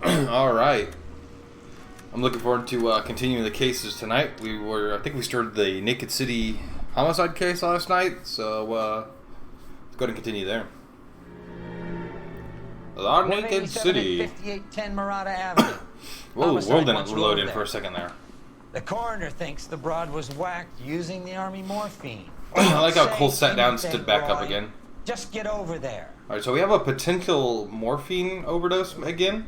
All right. I'm looking forward to continuing the cases tonight. I think we started the Naked City homicide case last night, so let's go ahead and continue there. The Naked City. 5810 Murata Avenue. Whoa, world didn't load in for a second there. The coroner thinks the broad was whacked using the army morphine. I like how Cole sat down and stood back up again. Just get over there. Alright, so we have a potential morphine overdose again.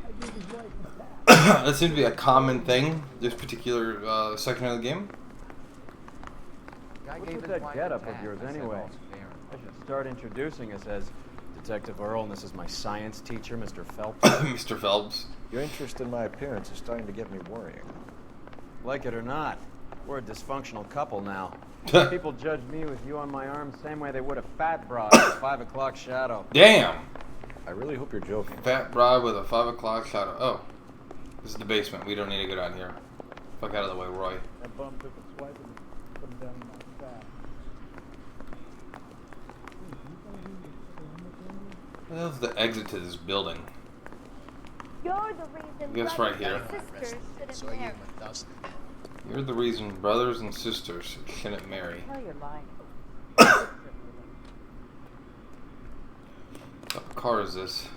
That seems to be a common thing, this particular section of the game. What's that getup of yours anyway? I should start introducing us as Detective Earl, and this is my science teacher, Mr. Phelps. Mr. Phelps. Your interest in my appearance is starting to get me worrying. Like it or not, we're a dysfunctional couple now. People judge me with you on my arm the same way they would a fat broad with a 5 o'clock shadow. Damn! I really hope you're joking. Fat broad with a 5 o'clock shadow. Oh. This is the basement. We don't need to go down here. Fuck out of the way, Roy. That bum took a swipe and put him down in my fat. What the hell's the exit to this building? You're the reason. Guess right here. Sisters marry. You're the reason brothers and sisters shouldn't marry. Oh, you're lying. What car is this?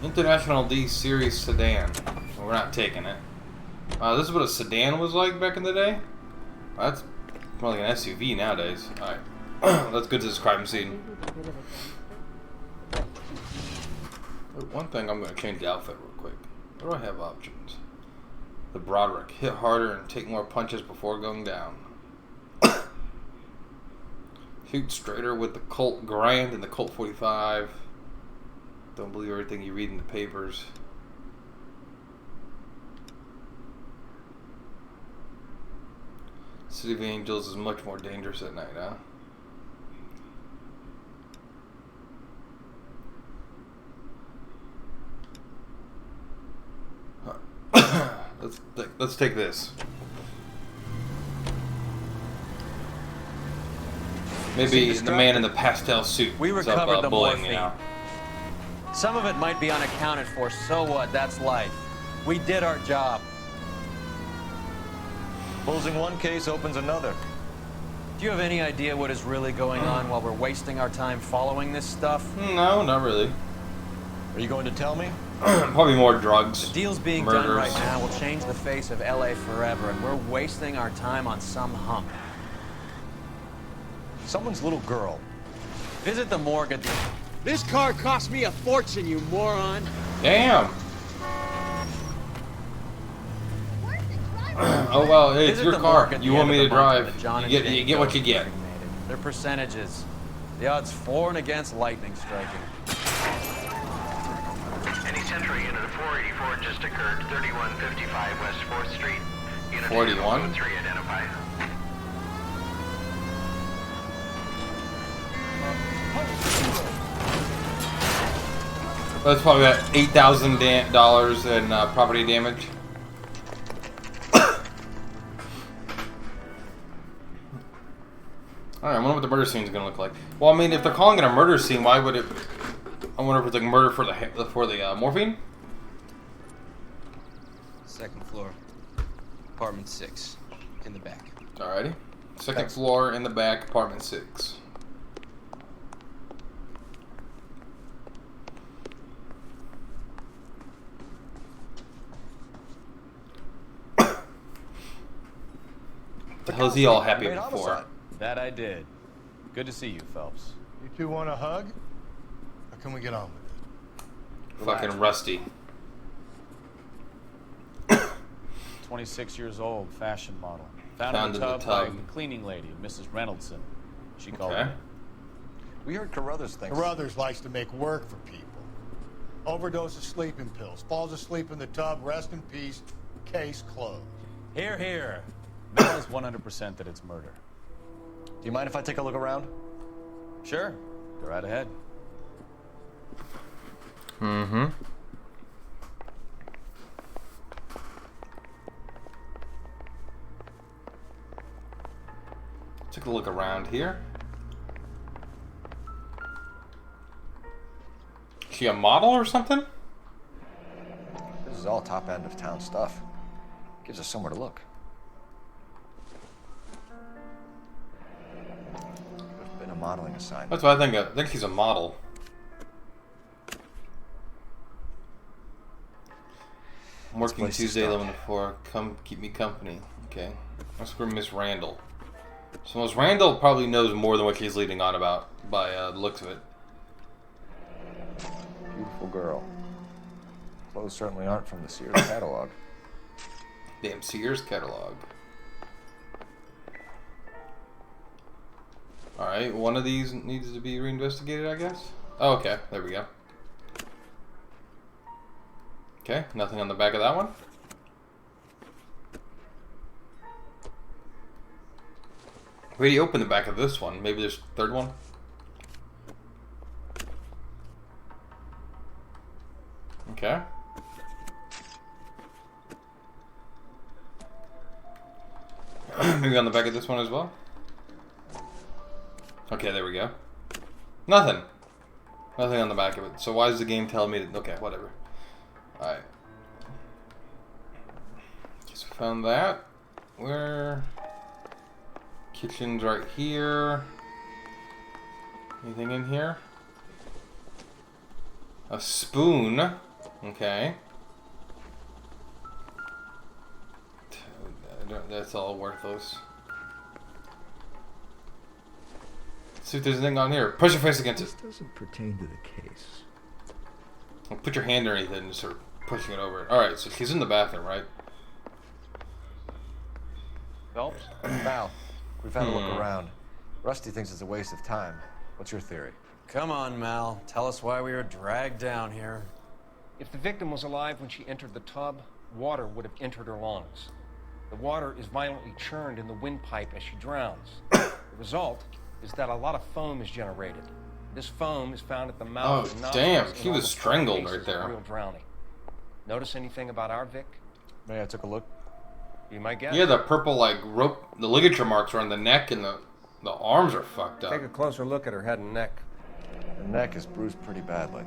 International D Series sedan. Well, we're not taking it. This is what a sedan was like back in the day? That's more like an SUV nowadays. Alright. Let's go to this crime scene. One thing, I'm going to change the outfit real quick. What do I have options? The Broderick. Hit harder and take more punches before going down. Shoot straighter with the Colt Grand and the Colt 45. Don't believe everything you read in the papers. City of Angels is much more dangerous at night, huh? Let's take this. Maybe the man in the pastel suit. We recovered the bullying morphine. me now. Some of it might be unaccounted for, so what? That's life. We did our job. Closing one case opens another. Do you have any idea what is really going on while we're wasting our time following this stuff? No, not really. Are you going to tell me? Probably more drugs. The deals being murders. done right now will change the face of LA forever, and we're wasting our time on some hump. Someone's little girl. Visit the morgue at the... This car cost me a fortune, you moron. Damn. Oh well, hey, it's Visit your the car. morgue at You the want end me of to the month drive? when John and You Jane get what you get. They're percentages. The odds for and against lightning striking. Any entry into the 484 just occurred, 3155 West 4th Street. Unit 41? 3 identified. That's probably about $8,000 in property damage. Alright, I wonder what the murder scene is going to look like. Well, I mean, if they're calling it a murder scene, why would it... I wonder if it's like murder for the morphine? Second floor. Apartment 6. In the back. Alrighty. Second floor in the back, apartment 6. The hell is he all happy for? That I did. Good to see you, Phelps. You two want a hug? Or can we get on with it? Fucking rusty. 26 years old, fashion model. Found in the tub by the cleaning lady, Mrs. Reynoldson. She called me. We heard Carruthers thinks... Carruthers likes to make work for people. Overdose of sleeping pills. Falls asleep in the tub. Rest in peace. Case closed. Here, here. Mel is 100% that it's murder. Do you mind if I take a look around? Sure. Go right ahead. Mm-hmm. Take a look around here. she a model or something? This is all top end of town stuff. Gives us somewhere to look. There's been a modeling assignment. That's what I think. I think she's a model. I'm working place to Tuesday, start. 11 to 4. Come keep me company. Okay. That's for Miss Randall. So Miss Randall probably knows more than what she's leading on about by the looks of it. Beautiful girl. Clothes certainly aren't from the Sears catalog. Damn Sears catalog. Alright, one of these needs to be reinvestigated, I guess? Oh, okay. There we go. Okay, nothing on the back of that one. We already opened the back of this one. Maybe there's a third one. Okay. Maybe on the back of this one as well. Okay, there we go. Nothing. Nothing on the back of it. So why is the game telling me that? Okay, whatever. Alright. Guess we found that. Where? Kitchen's right here. Anything in here? A spoon. Okay. That's all worthless. Let's see if there's anything on here. Push your face against it. This doesn't pertain to the case. Well, put your hand underneath it and just start pushing it over it. Alright, so she's in the bathroom, right? Phelps? Val, we've had a look around. Rusty thinks it's a waste of time. What's your theory? Come on, Mal. Tell us why we were dragged down here. If the victim was alive when she entered the tub, water would have entered her lungs. The water is violently churned in the windpipe as she drowns. The result is that a lot of foam is generated. This foam is found at the mouth Oh, and nostrils damn. in He was almost all strangled cases right of there. Real drowning. Notice anything about our Vic? May I took a look? You might guess. Yeah, the purple, like, rope, the ligature marks are on the neck and the arms are fucked up. Take a closer look at her head and neck. The neck is bruised pretty badly.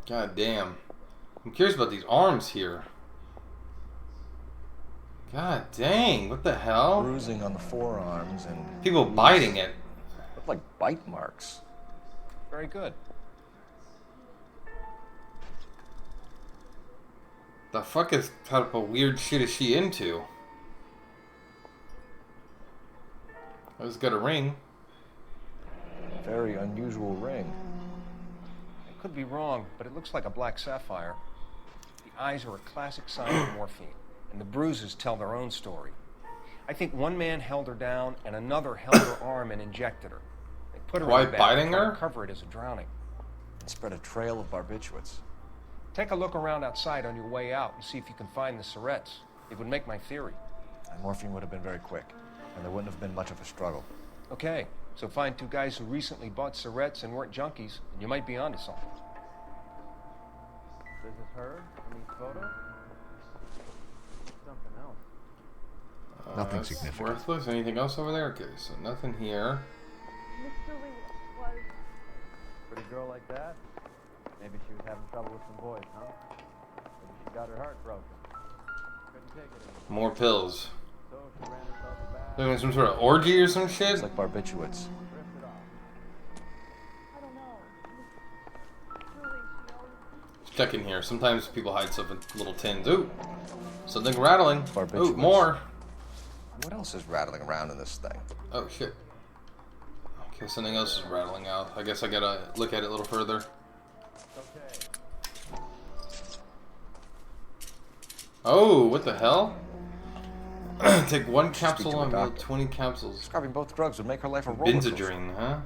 God damn. I'm curious about these arms here. God dang, what the hell? Bruising on the forearms and... People biting it. Look like bite marks. Very good. The fuck is type of weird shit is she into? I just got a ring. Very unusual ring. I could be wrong, but it looks like a black sapphire. The eyes are a classic sign of morphine, and the bruises tell their own story. I think one man held her down, and another held her arm and injected her. They put her Why in the bed biting and tried her? to cover it as a drowning. And spread a trail of barbiturates. Take a look around outside on your way out and see if you can find the syrettes. It would make my theory. And morphine would have been very quick, and there wouldn't have been much of a struggle. Okay, so find two guys who recently bought syrettes and weren't junkies, and you might be onto something. This is her in these photos? Something else. Nothing That's significant. worthless. Anything else over there? Okay, so nothing here. Mr. Lee was Pretty girl like that? Maybe she was having trouble with some boys, huh? Maybe she got her heart broken. Couldn't take it anymore. More pills. So she ran herself a bath. Doing some sort of orgy or some shit? It's like barbiturates. Drifted off. I don't know. Mr. Lee, she always Let's check in here. Sometimes people hide stuff in little tins. Ooh, something rattling. Ooh, Barbiturates. more. What else is rattling around in this thing? Oh shit. Okay, something else is rattling out. I guess I gotta look at it a little further. Okay. Oh, what the hell? Take one Speak capsule to a and build doctor. 20 capsules. Prescribing both drugs would make her life a roller coaster. Benzodrine, huh?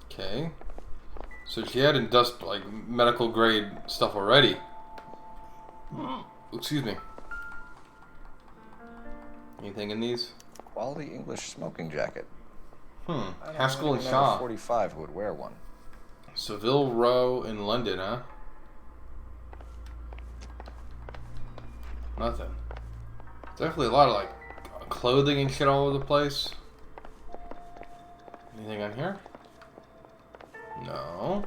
Okay. So she had like medical grade stuff already. Excuse me. Anything in these? Quality English smoking jacket. Haskell and Number Shaw. 45 who would wear one. Savile Row in London, huh? Nothing. Definitely a lot of like clothing and shit all over the place. Anything on here? No.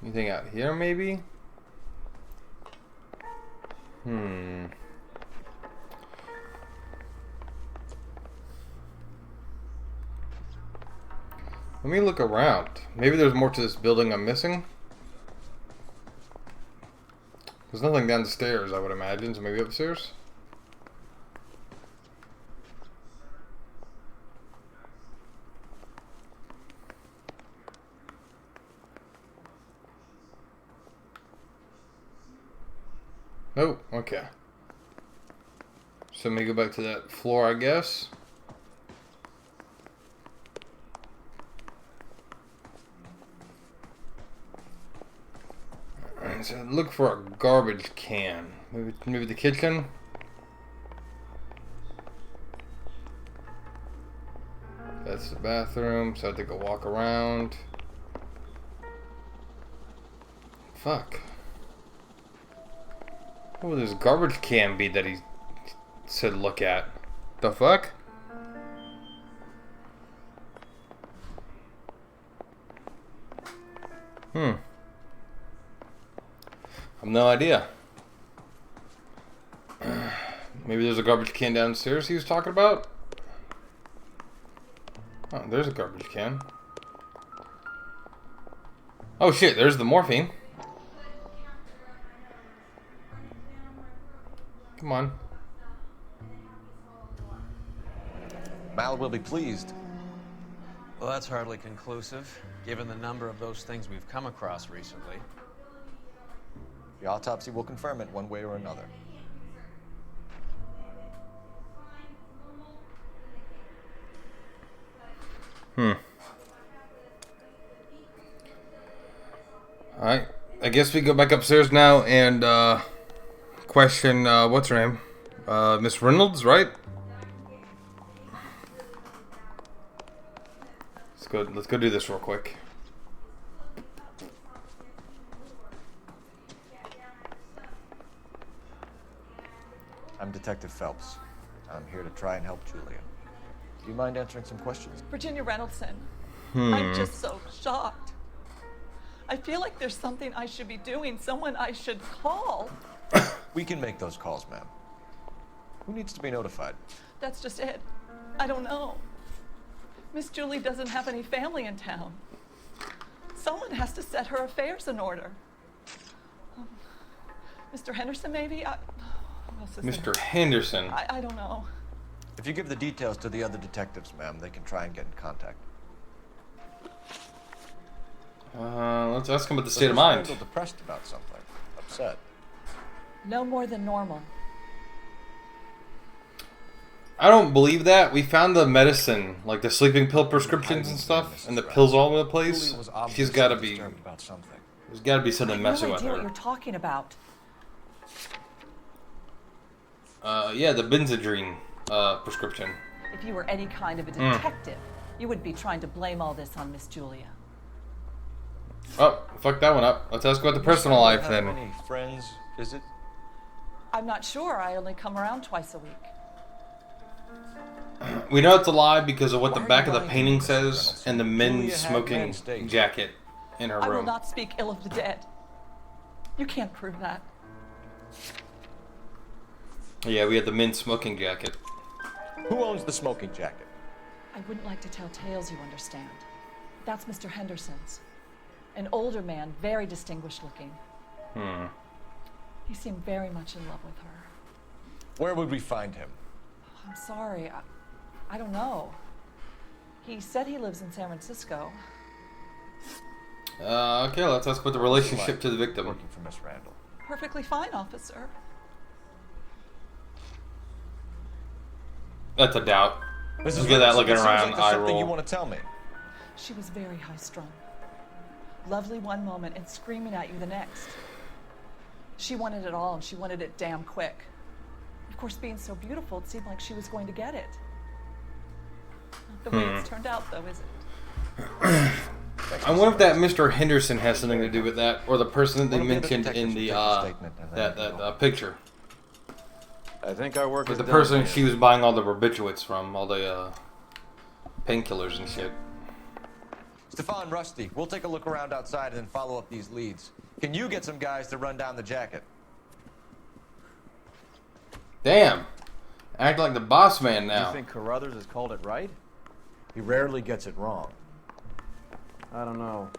Anything out here, maybe? Let me look around. Maybe there's more to this building I'm missing. There's nothing down the stairs, I would imagine, so maybe upstairs? Nope, okay. So let me go back to that floor, I guess. Alright, so look for a garbage can. Maybe the kitchen? That's the bathroom, so I have to go walk around. Fuck. What would this garbage can be that he said look at? The fuck? I have no idea. Maybe there's a garbage can downstairs he was talking about? Oh, there's a garbage can. Oh shit, there's the morphine. Come on. Mal will be pleased. Well, that's hardly conclusive, given the number of those things we've come across recently. The autopsy will confirm it one way or another. Alright, I guess we go back upstairs now and question, what's her name? Miss Reynolds, right? Let's go do this real quick. I'm Detective Phelps. I'm here to try and help Julia. Do you mind answering some questions? Virginia Reynoldson. I'm just so shocked. I feel like there's something I should be doing, someone I should call. We can make those calls, ma'am. Who needs to be notified? That's just it. I don't know. Miss Julie doesn't have any family in town. Someone has to set her affairs in order. Mr. Henderson, maybe? Who else is Mr. there? Henderson. I don't know. If you give the details to the other detectives, ma'am, they can try and get in contact. Let's ask him about the state of mind. Randall depressed about something. Upset. No more than normal. I don't believe that. We found the medicine, like the sleeping pill prescriptions and stuff, and the pills all over the place. She's got to be. There's got to be something messing with I have no idea what her. you're talking about. Yeah, the Benzedrine prescription. If you were any kind of a detective, you would be trying to blame all this on Miss Julia. Oh, fuck that one up. Let's ask about the personal life Have then. any friends visit? I'm not sure. I only come around twice a week. We know it's a lie because of what the back of the painting says and the men's smoking jacket in her I will room. not speak ill of the dead. You can't prove that. Yeah, we had the men's smoking jacket. Who owns the smoking jacket? I wouldn't like to tell tales, you understand. That's Mr. Henderson's. An older man, very distinguished looking. He seemed very much in love with her. Where would we find him? I'm sorry. I don't know. He said he lives in San Francisco. Okay, let's ask about the relationship to the victim. Working for Miss Randall. Perfectly fine, officer. That's a doubt. This Look at that looking around, like eye something you roll. want to tell me. She was very high-strung. Lovely one moment and screaming at you the next. She wanted it all, and she wanted it damn quick. Of course, being so beautiful, it seemed like she was going to get it. Not the way it's turned out, though, is it? I wonder if that Mr. Henderson has something to do with that, or the person that they mentioned in the that picture. I think our work With is the done person here. she was buying all the barbiturates from, all the painkillers and shit. Stefan, Rusty, we'll take a look around outside and then follow up these leads. Can you get some guys to run down the jacket? Damn. Act like the boss man now. You think Carruthers has called it right? He rarely gets it wrong. I don't know.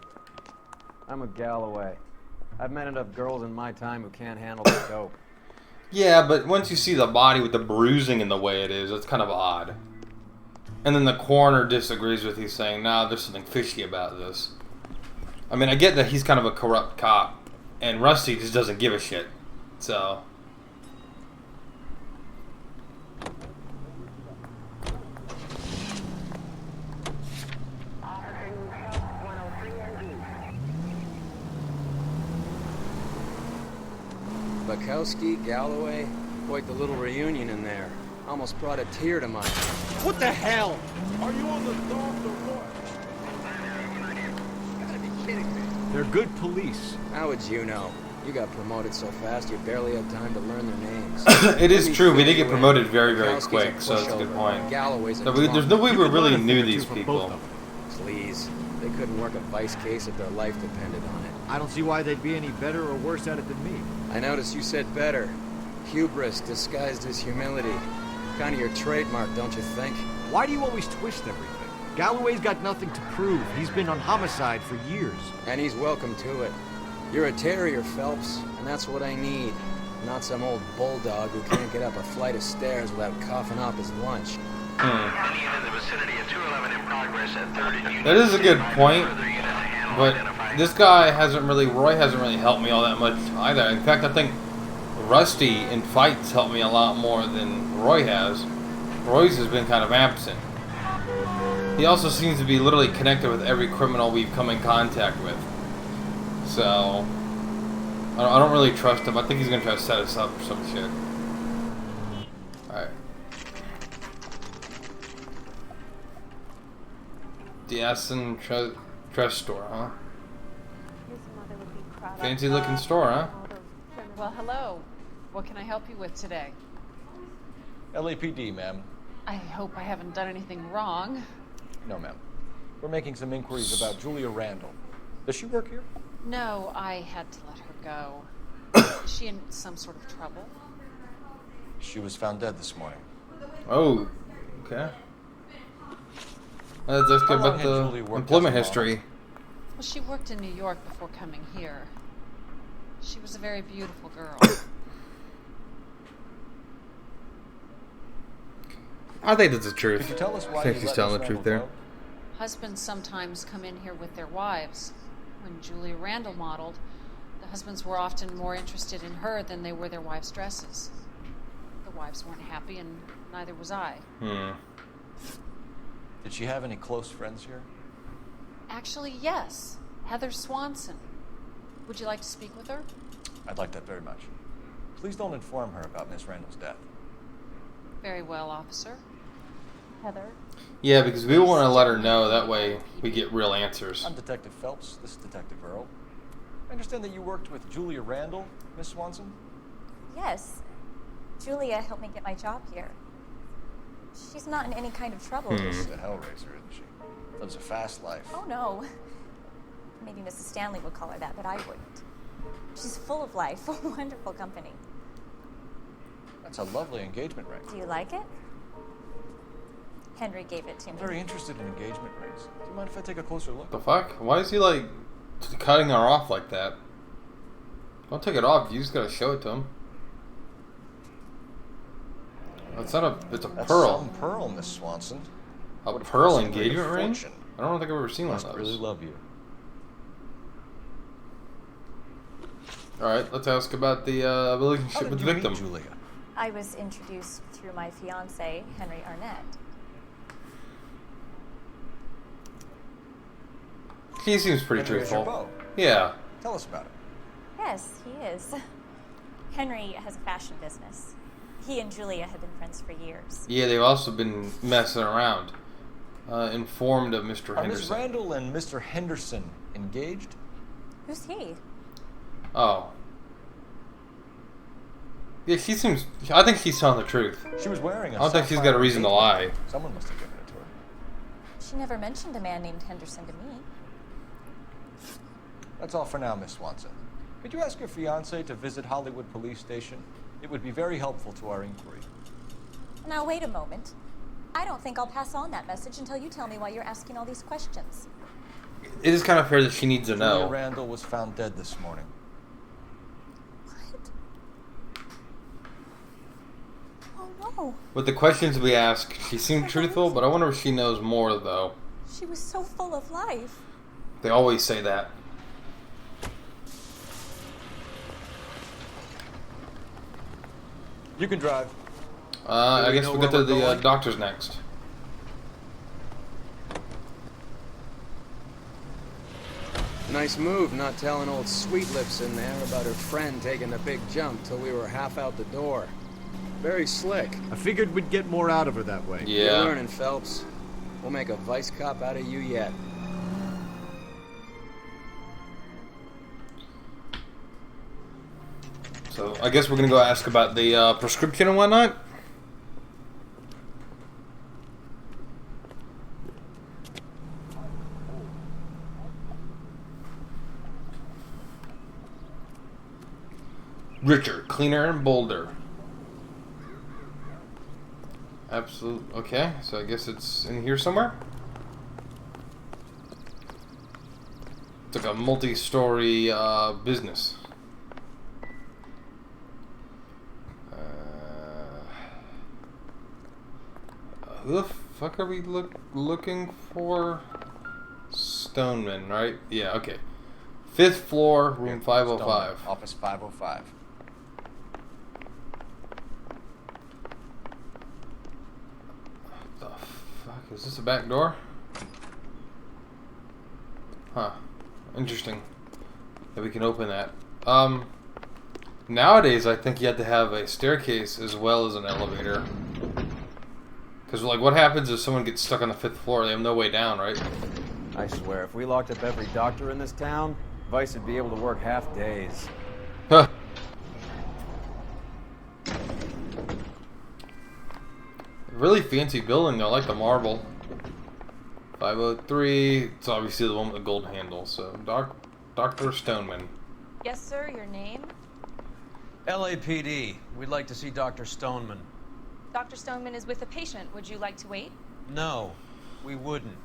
I'm a Galloway. I've met enough girls in my time who can't handle the dope. Yeah, but once you see the body with the bruising in the way it is, it's kind of odd. And then the coroner disagrees with you, saying, nah, there's something fishy about this. I mean, I get that he's kind of a corrupt cop, and Rusty just doesn't give a shit. So... Bukowski, Galloway, quite the little reunion in there. Almost brought a tear to my eye. What the hell? Are you on the dogs or what? You gotta be kidding me. They're good police. How would you know? You got promoted so fast you barely had time to learn their names. It is true, we did get promoted very, very quick, so that's a good point. Galloway's So there's no way we really knew these people. Please. They couldn't work a vice case if their life depended on it. I don't see why they'd be any better or worse at it than me. I noticed you said better. Hubris disguised as humility. Kind of your trademark, don't you think? Why do you always twist everything? Galloway's got nothing to prove. He's been on homicide for years. And he's welcome to it. You're a terrier, Phelps, and that's what I need. Not some old bulldog who can't get up a flight of stairs without coughing up his lunch. That is a good point, but this guy Roy hasn't really helped me all that much either. In fact, I think Rusty in fights helped me a lot more than Roy has. Roy's has been kind of absent. He also seems to be literally connected with every criminal we've come in contact with. So, I don't really trust him. I think he's going to try to set us up for some shit. Alright. The Aston Trust Store, huh? Fancy looking store, huh? Well, hello. What can I help you with today? LAPD, ma'am. I hope I haven't done anything wrong. No, ma'am. We're making some inquiries about Julia Randall. Does she work here? No, I had to let her go. Is she in some sort of trouble? She was found dead this morning. Oh, okay. Let's get about the employment history. Well, she worked in New York before coming here. She was a very beautiful girl. I think that's the truth. Could you tell us why I think you she's let telling Miss the truth Randall there. Husbands sometimes come in here with their wives. When Julia Randall modeled, the husbands were often more interested in her than they were their wives' dresses. The wives weren't happy, and neither was I. Did she have any close friends here? Actually, yes. Heather Swanson. Would you like to speak with her? I'd like that very much. Please don't inform her about Miss Randall's death. Very well, officer. Heather? Yeah, because we want to let her know. That way we get real answers. I'm Detective Phelps. This is Detective Earl. I understand that you worked with Julia Randall, Miss Swanson? Yes. Julia helped me get my job here. She's not in any kind of trouble. She's a hellraiser, isn't she? Lives a fast life. Oh, no. Maybe Mrs. Stanley would call her that, but I wouldn't. She's full of life, a wonderful company. That's a lovely engagement ring. Do you like it? Henry gave it to I'm me. very interested in engagement rings. Do you mind if I take a closer look? The fuck? Why is he like cutting her off like that? Don't take it off. You just gotta show it to him. It's not a. It's a That's pearl. Some pearl, Miss Swanson. A pearl engagement ring? I don't think I've ever seen one of Must those. really love you. Alright, let's ask about the relationship with the victim. Julia? I was introduced through my fiancé, Henry Arnett. He seems pretty Henry is your truthful. beau. Yeah. Tell us about it. Yes, he is. Henry has a fashion business. He and Julia have been friends for years. Yeah, they've also been messing around. Informed of Mr. Are Henderson. Miss Randall and Mr. Henderson engaged? Who's he? Oh. Yeah, she seems... I think she's telling the truth. She was wearing a I don't think she's got a reason to lie. Someone must have given it to her. She never mentioned a man named Henderson to me. That's all for now, Miss Swanson. Could you ask your fiancé to visit Hollywood Police Station? It would be very helpful to our inquiry. Now, wait a moment. I don't think I'll pass on that message until you tell me why you're asking all these questions. It is kind of fair that she needs to know. Julia Randall was found dead this morning. What? Oh, no. With the questions we ask, she seemed truthful, but I wonder if she knows more, though. She was so full of life. They always say that. You can drive. I guess we'll get to the doctors next. Nice move not telling old Sweet Lips in there about her friend taking the big jump till we were half out the door. Very slick. I figured we'd get more out of her that way. Yeah. You're learning, Phelps. We'll make a vice cop out of you yet. So I guess we're gonna go ask about the prescription and whatnot. Richard, cleaner and bolder. Absolute. Okay, so I guess it's in here somewhere. It's like a multi-story business. Who the fuck are we looking for? Stoneman, right? Yeah, okay. 5th floor, room 505. Stoneman, office 505. What the fuck? Is this a back door? Huh. Interesting. That we can open that. Nowadays, I think you have to have a staircase as well as an elevator. Because, like, what happens if someone gets stuck on the 5th floor? They have no way down, right? I swear, if we locked up every doctor in this town, Vice would be able to work half days. Huh. Really fancy building, though. I like the marble. 503. It's obviously the one with the gold handle. So, Dr. Stoneman. Yes, sir. Your name? LAPD. We'd like to see Dr. Stoneman. Dr. Stoneman is with a patient. Would you like to wait? No, we wouldn't.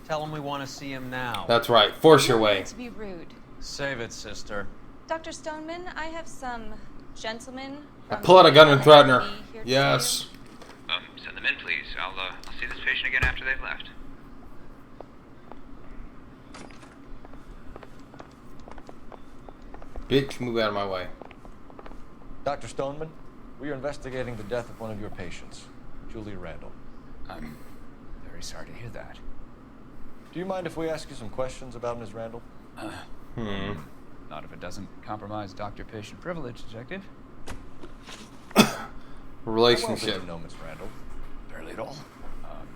Tell him we want to see him now. That's right. Force your way. To be rude. Save it, sister. Dr. Stoneman, I have some gentlemen. I pull out a gun and threaten her. Yes. Send them in, please. I'll see this patient again after they've left. Bitch, move out of my way. Dr. Stoneman, we are investigating the death of one of your patients, Julia Randall. I'm very sorry to hear that. Do you mind if we ask you some questions about Ms. Randall? Not if it doesn't compromise doctor-patient privilege, Detective. Relationship. How well did you know Ms. Randall? Barely at all.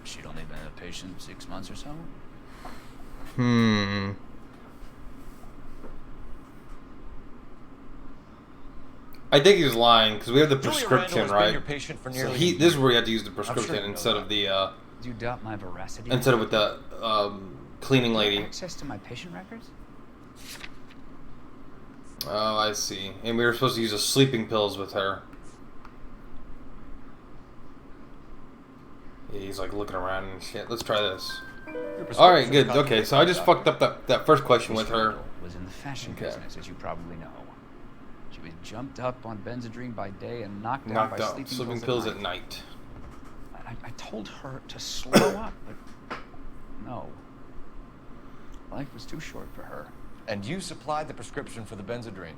She'd only been a patient 6 months or so. I think he's lying because we have the prescription, right? Your patient for So nearly this is where you have to use the prescription sure you know instead of the Do you doubt my veracity? instead of with the cleaning lady. Access to my patient records? Oh, I see. And we were supposed to use the sleeping pills with her. Yeah, he's like looking around and shit. Let's try this. All right, good. Okay, so I just fucked up that first question with her. Was in the fashion business, as you probably know. She was jumped up on Benzedrine by day and knocked out by sleeping pills at night. I told her to slow up, but no. Life was too short for her. And you supplied the prescription for the Benzedrine?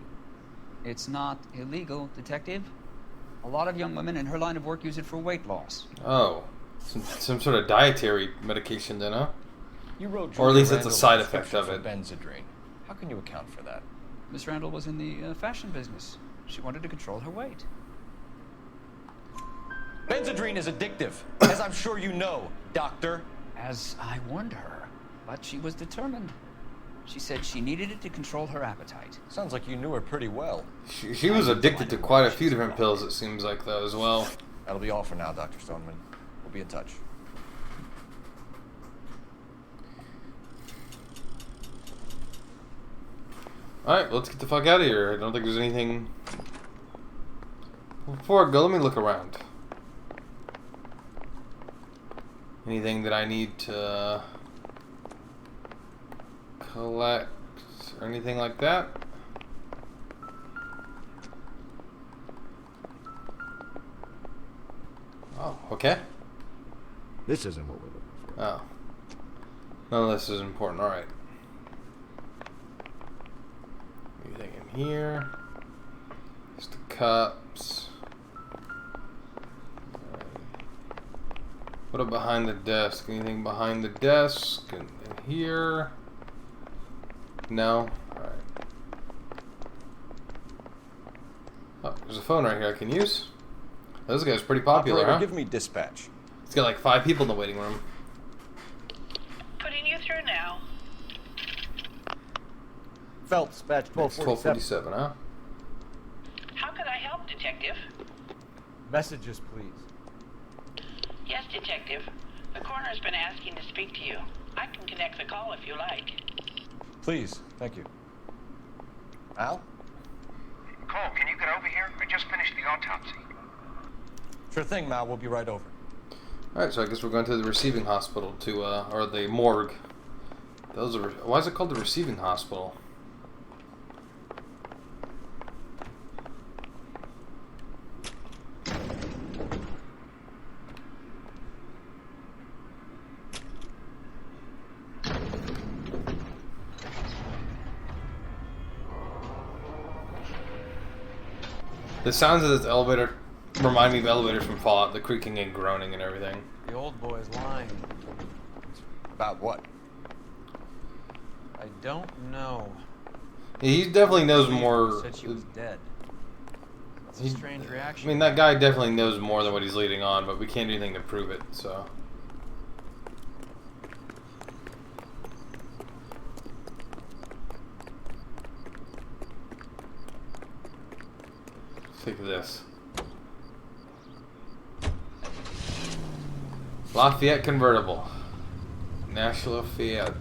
It's not illegal, Detective. A lot of young women in her line of work use it for weight loss. Oh, some sort of dietary medication then, huh? You wrote or at least it's a Randall's side effect of prescription it. for Benzedrine. How can you account for that? Miss Randall was in the fashion business. She wanted to control her weight. Benzedrine is addictive, as I'm sure you know, Doctor. As I warned her, but she was determined. She said she needed it to control her appetite. Sounds like you knew her pretty well. She was addicted to quite a few different pills, it seems like, though, as well. That'll be all for now, Dr. Stoneman. We'll be in touch. Alright, let's get the fuck out of here. I don't think there's anything... Before I go, let me look around. Anything that I need to collect or anything like that? Oh, okay. This isn't what we're looking for. Oh. None of this is important. Alright. Anything in here? Just the cups. What up behind the desk? Anything behind the desk? And here? No? Alright. Oh, there's a phone right here I can use. This guy's pretty popular, Operator, huh? give me dispatch. He's got like 5 people in the waiting room. Putting you through now. Phelps, batch 1247. 1247, huh? How could I help, Detective? Messages, please. Yes, Detective. The coroner's been asking to speak to you. I can connect the call if you like. Please, thank you. Al? Cole, can you get over here? I just finished the autopsy. Sure thing, Mal. We'll be right over. Alright, so I guess we're going to the receiving hospital to, or the morgue. Those are, why is it called the receiving hospital? The sounds of this elevator remind me of elevators from Fallout, the creaking and groaning and everything. The old boy's lying. About what? I don't know. Yeah, he definitely knows more. Said she was dead. That's a strange reaction. I mean, that guy definitely knows more than what he's leading on, but we can't do anything to prove it, so. Take this. Lafayette convertible. National Lafayette.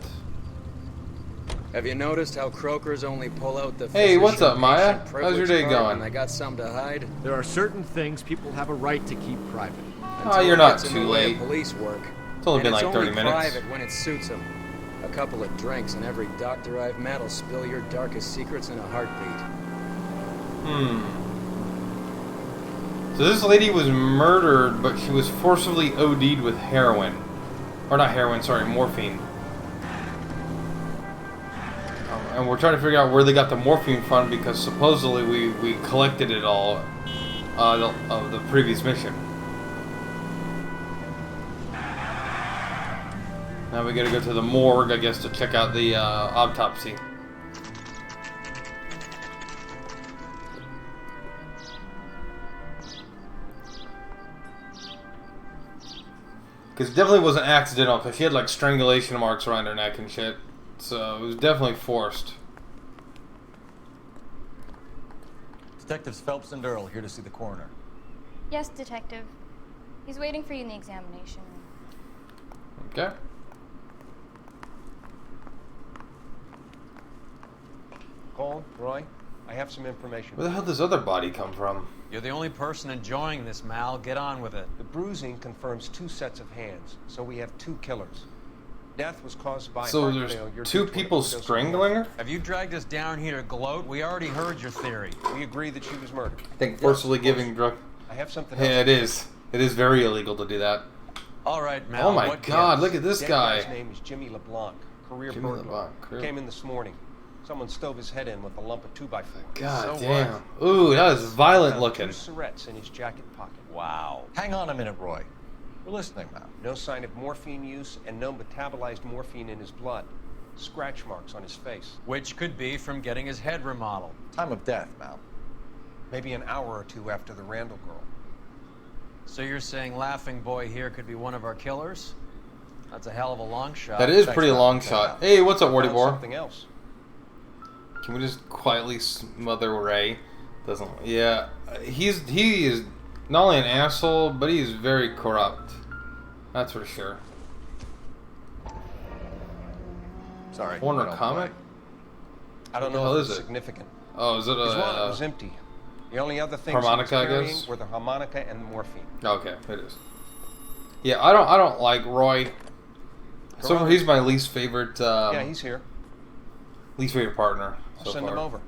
Have you noticed how Croakers only pull out the Hey, what's up, Maya? physician How's your privilege day card going? when they got something to hide? There are certain things people have a right to keep private. Oh, you're not too late. Police work. It's only been like 30 It's minutes. only private when it suits them. A couple of drinks and every doctor I've met will spill your darkest secrets in a heartbeat. So this lady was murdered, but she was forcibly OD'd with heroin. Or not heroin, sorry, morphine. And we're trying to figure out where they got the morphine from because supposedly we collected it all of the previous mission. Now we gotta go to the morgue, I guess, to check out the autopsy. Because it definitely wasn't accidental, because she had like strangulation marks around her neck and shit. So it was definitely forced. Detectives Phelps and Earl here to see the coroner. Yes, Detective. He's waiting for you in the examination room. Okay. Cole, Roy, I have some information. Where the hell did this other body come from? You're the only person enjoying this, Mal. Get on with it. The bruising confirms 2 sets of hands, so we have 2 killers. Death was caused by So heart there's failure 2 due to an people overdose of strangling her? Have you dragged us down here to gloat? We already heard your theory. We agree that she was murdered. I think forcibly giving drug. I have something else. Yeah, it is. It is very illegal to do that. All right, Mal. Oh my what God! gives? Look at this Dead guy. guy's name is Jimmy LeBlanc, career Jimmy burglar. LeBlanc, career- Came in this morning. Someone stove his head in with a lump of 2x4. God So damn. Ooh, that was violent Found looking. 2 syrettes in his jacket pocket. Wow. Hang on a minute, Roy. We're listening now. No sign of morphine use and no metabolized morphine in his blood. Scratch marks on his face. Which could be from getting his head remodeled. Time of death, Mal. Maybe an hour or 2 after the Randall girl. So you're saying Laughing Boy here could be one of our killers? That's a hell of a long shot. That is pretty long shot. Hey, what's up, Wardy Boar? Something else. Can we just quietly smother Ray? Doesn't. Yeah, he is not only an asshole, but he is very corrupt. That's for sure. Sorry. Warner Comet? I don't know if it's significant. Oh, is it a... His wallet was empty. The only other things harmonica, he was I carrying guess? were the harmonica and the morphine. Okay, it is. Yeah, I don't like Roy. So he's my least favorite. Yeah, he's here. Least favorite partner. I'll send him over.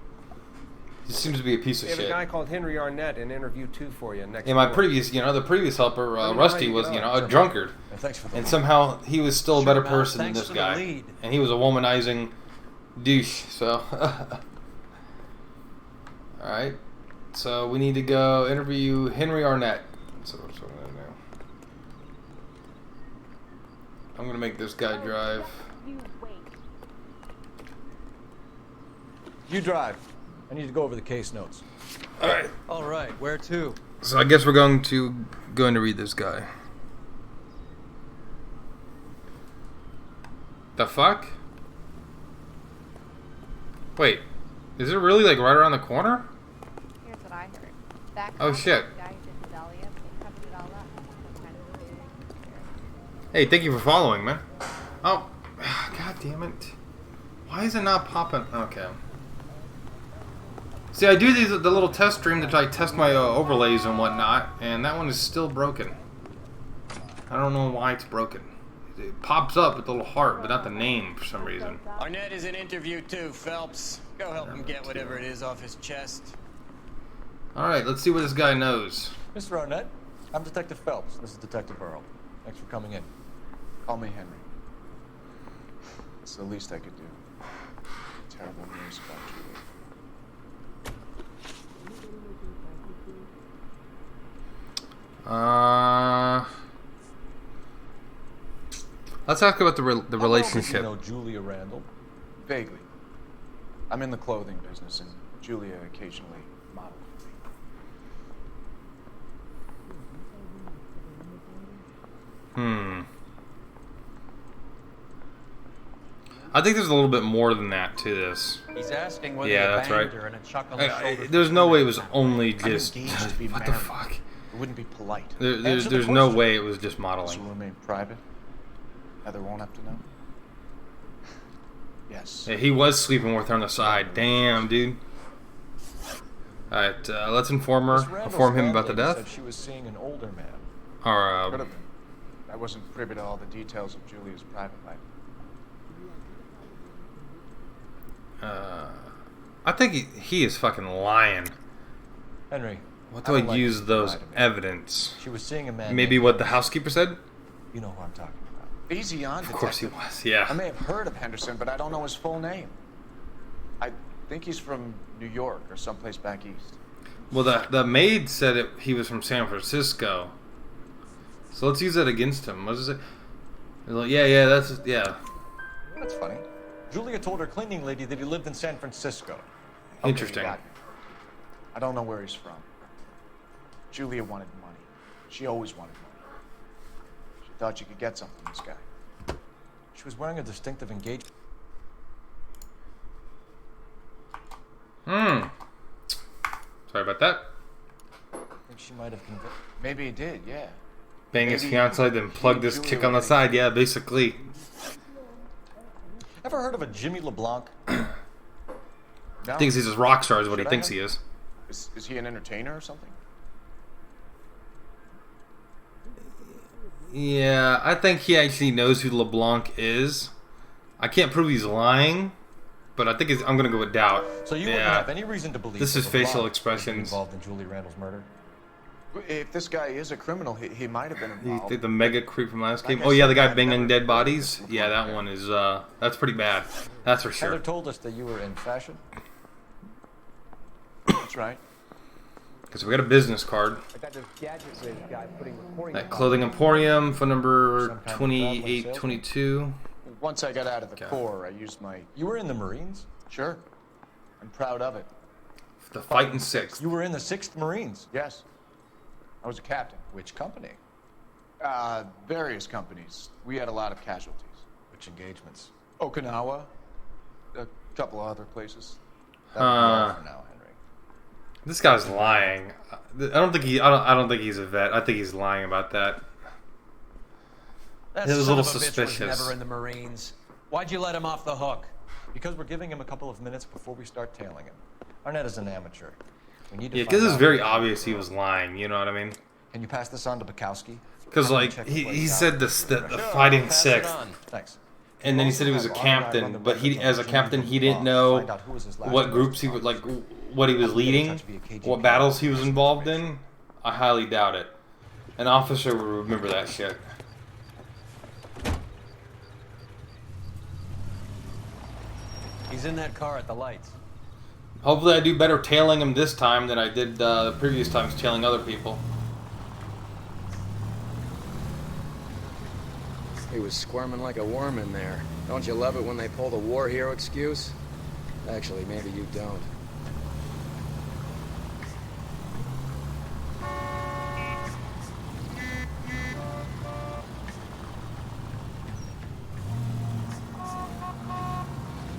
He seems to be a piece of We have shit. a guy called Henry Arnett in interview 2 for you next. Yeah, my door. previous, the previous helper, Rusty, was, a drunkard. And the somehow he was still a better man. person than Thanks this for the guy. lead. And he was a womanizing douche, so. Alright. So we need to go interview Henry Arnett. So that's what I'm going to do. I'm going to make this guy drive. You drive. I need to go over the case notes. Alright. All right, where to? So I guess we're going to read this guy. The fuck? Wait, is it really like right around the corner? Here's what I heard. That Oh shit. guy who did Medallia, they covered it all up. Some kind of big conspiracy. Hey, thank you for following, man. Oh, god damn it. Why is it not popping? Okay. See, I do the little test stream that I test my overlays and whatnot, and that one is still broken. I don't know why it's broken. It pops up with the little heart, but not the name for some reason. Arnett is in interview too, Phelps. Go help him get whatever it is off his chest. Alright, let's see what this guy knows. Mr. Arnett, I'm Detective Phelps. This is Detective Earl. Thanks for coming in. Call me Henry. It's the least I could do. Terrible news about Julie. Let's talk about the relationship. How well did you know Julia Randall? Vaguely. I'm in the clothing business, and Julia occasionally modeled for me. I think there's a little bit more than that to this. He's asking whether yeah, you that's banged right. her and a chuck on the shoulder. There's no way it was only I'm just. engaged to be What married. the fuck? It wouldn't be polite. There's no way it was just modeling. This will remain private. Heather won't have to know. Yes. Yeah, he was sleeping with her on the side. Damn, dude. Alright, let's inform him about the death. Said she was seeing an older man. Or, Could have been. I wasn't privy to all the details of Julia's private life. I think he is fucking lying. Henry. What do I use those evidence? She was seeing a man. Maybe what the housekeeper said? You know who I'm talking about. Easy on, Of course he Detective. was, yeah. I may have heard of Henderson, but I don't know his full name. I think he's from New York or someplace back east. Well, the maid said he was from San Francisco. So let's use that against him. What is it? Like, yeah, that's. That's funny. Julia told her cleaning lady that he lived in San Francisco. Interesting. Okay, got it. I don't know where he's from. Julia wanted money. She always wanted money. She thought she could get something from this guy. She was wearing a distinctive engagement. Sorry about that. I think she might have convinced. Maybe he did, yeah. Bang his Maybe fiance, then plug this Julia chick on the were side. Yeah, basically. Ever heard of a Jimmy LeBlanc? No. Thinks he's a rock star is what he Should I thinks have? he is. Is he an entertainer or something? Yeah, I think he actually knows who LeBlanc is. I can't prove he's lying, but I think I'm gonna go with doubt. So you wouldn't have any reason to believe This that is facial LeBlanc was expressions. involved in Julie Randall's murder? If this guy is a criminal, he might have been You involved. think the mega creep from last game? Like I Oh yeah, said, the guy I've banging never dead heard bodies. of Yeah, that one is that's pretty bad. That's for Heather sure. told us that you were in fashion. That's right. Because we got a business card. I got this gadget guy putting recording. That clothing emporium, phone number 2822. Once I got out of the Corps, I used my... You were in the Marines? Sure. I'm proud of it. The fighting sixth. You were in the 6th Marines? Yes. I was a captain. Which company? Various companies. We had a lot of casualties. Which engagements? Okinawa, a couple of other places. That'll be all for now, Henry. This guy's lying. I don't think he's a vet. I think he's lying about that. That It was a son little of a bitch suspicious. was never in the Marines. Why'd you let him off the hook? Because we're giving him a couple of minutes before we start tailing him. Arnett is an amateur. We need to Yeah, find because it's out- very obvious he was lying. You know what I mean? Can you pass this on to Bukowski? Because like he said the fighting sixth, Thanks. and then he said he was a captain, but he as a captain he didn't know what groups he would like, what he was leading, what battles he was involved in. I highly doubt it. An officer would remember that shit. He's in that car at the lights. Hopefully I do better tailing him this time than I did the previous times tailing other people. He was squirming like a worm in there. Don't you love it when they pull the war hero excuse? Actually, maybe you don't.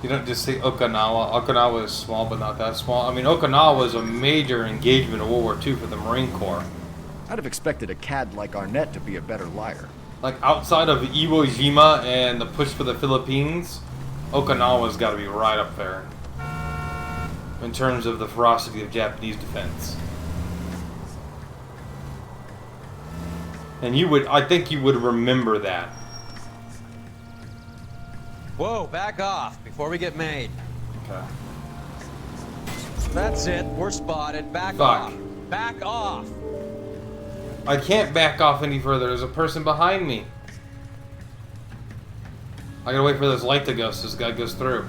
You don't just say Okinawa. Okinawa is small, but not that small. I mean, Okinawa was a major engagement in World War II for the Marine Corps. I'd have expected a cad like Arnett to be a better liar. Like, outside of Iwo Jima and the push for the Philippines, Okinawa's got to be right up there in terms of the ferocity of Japanese defense. And I think you would remember that. Whoa, back off before we get made. Okay. That's it. We're spotted. Back Fuck. off. Back off. I can't back off any further. There's a person behind me. I gotta wait for this light to go so this guy goes through.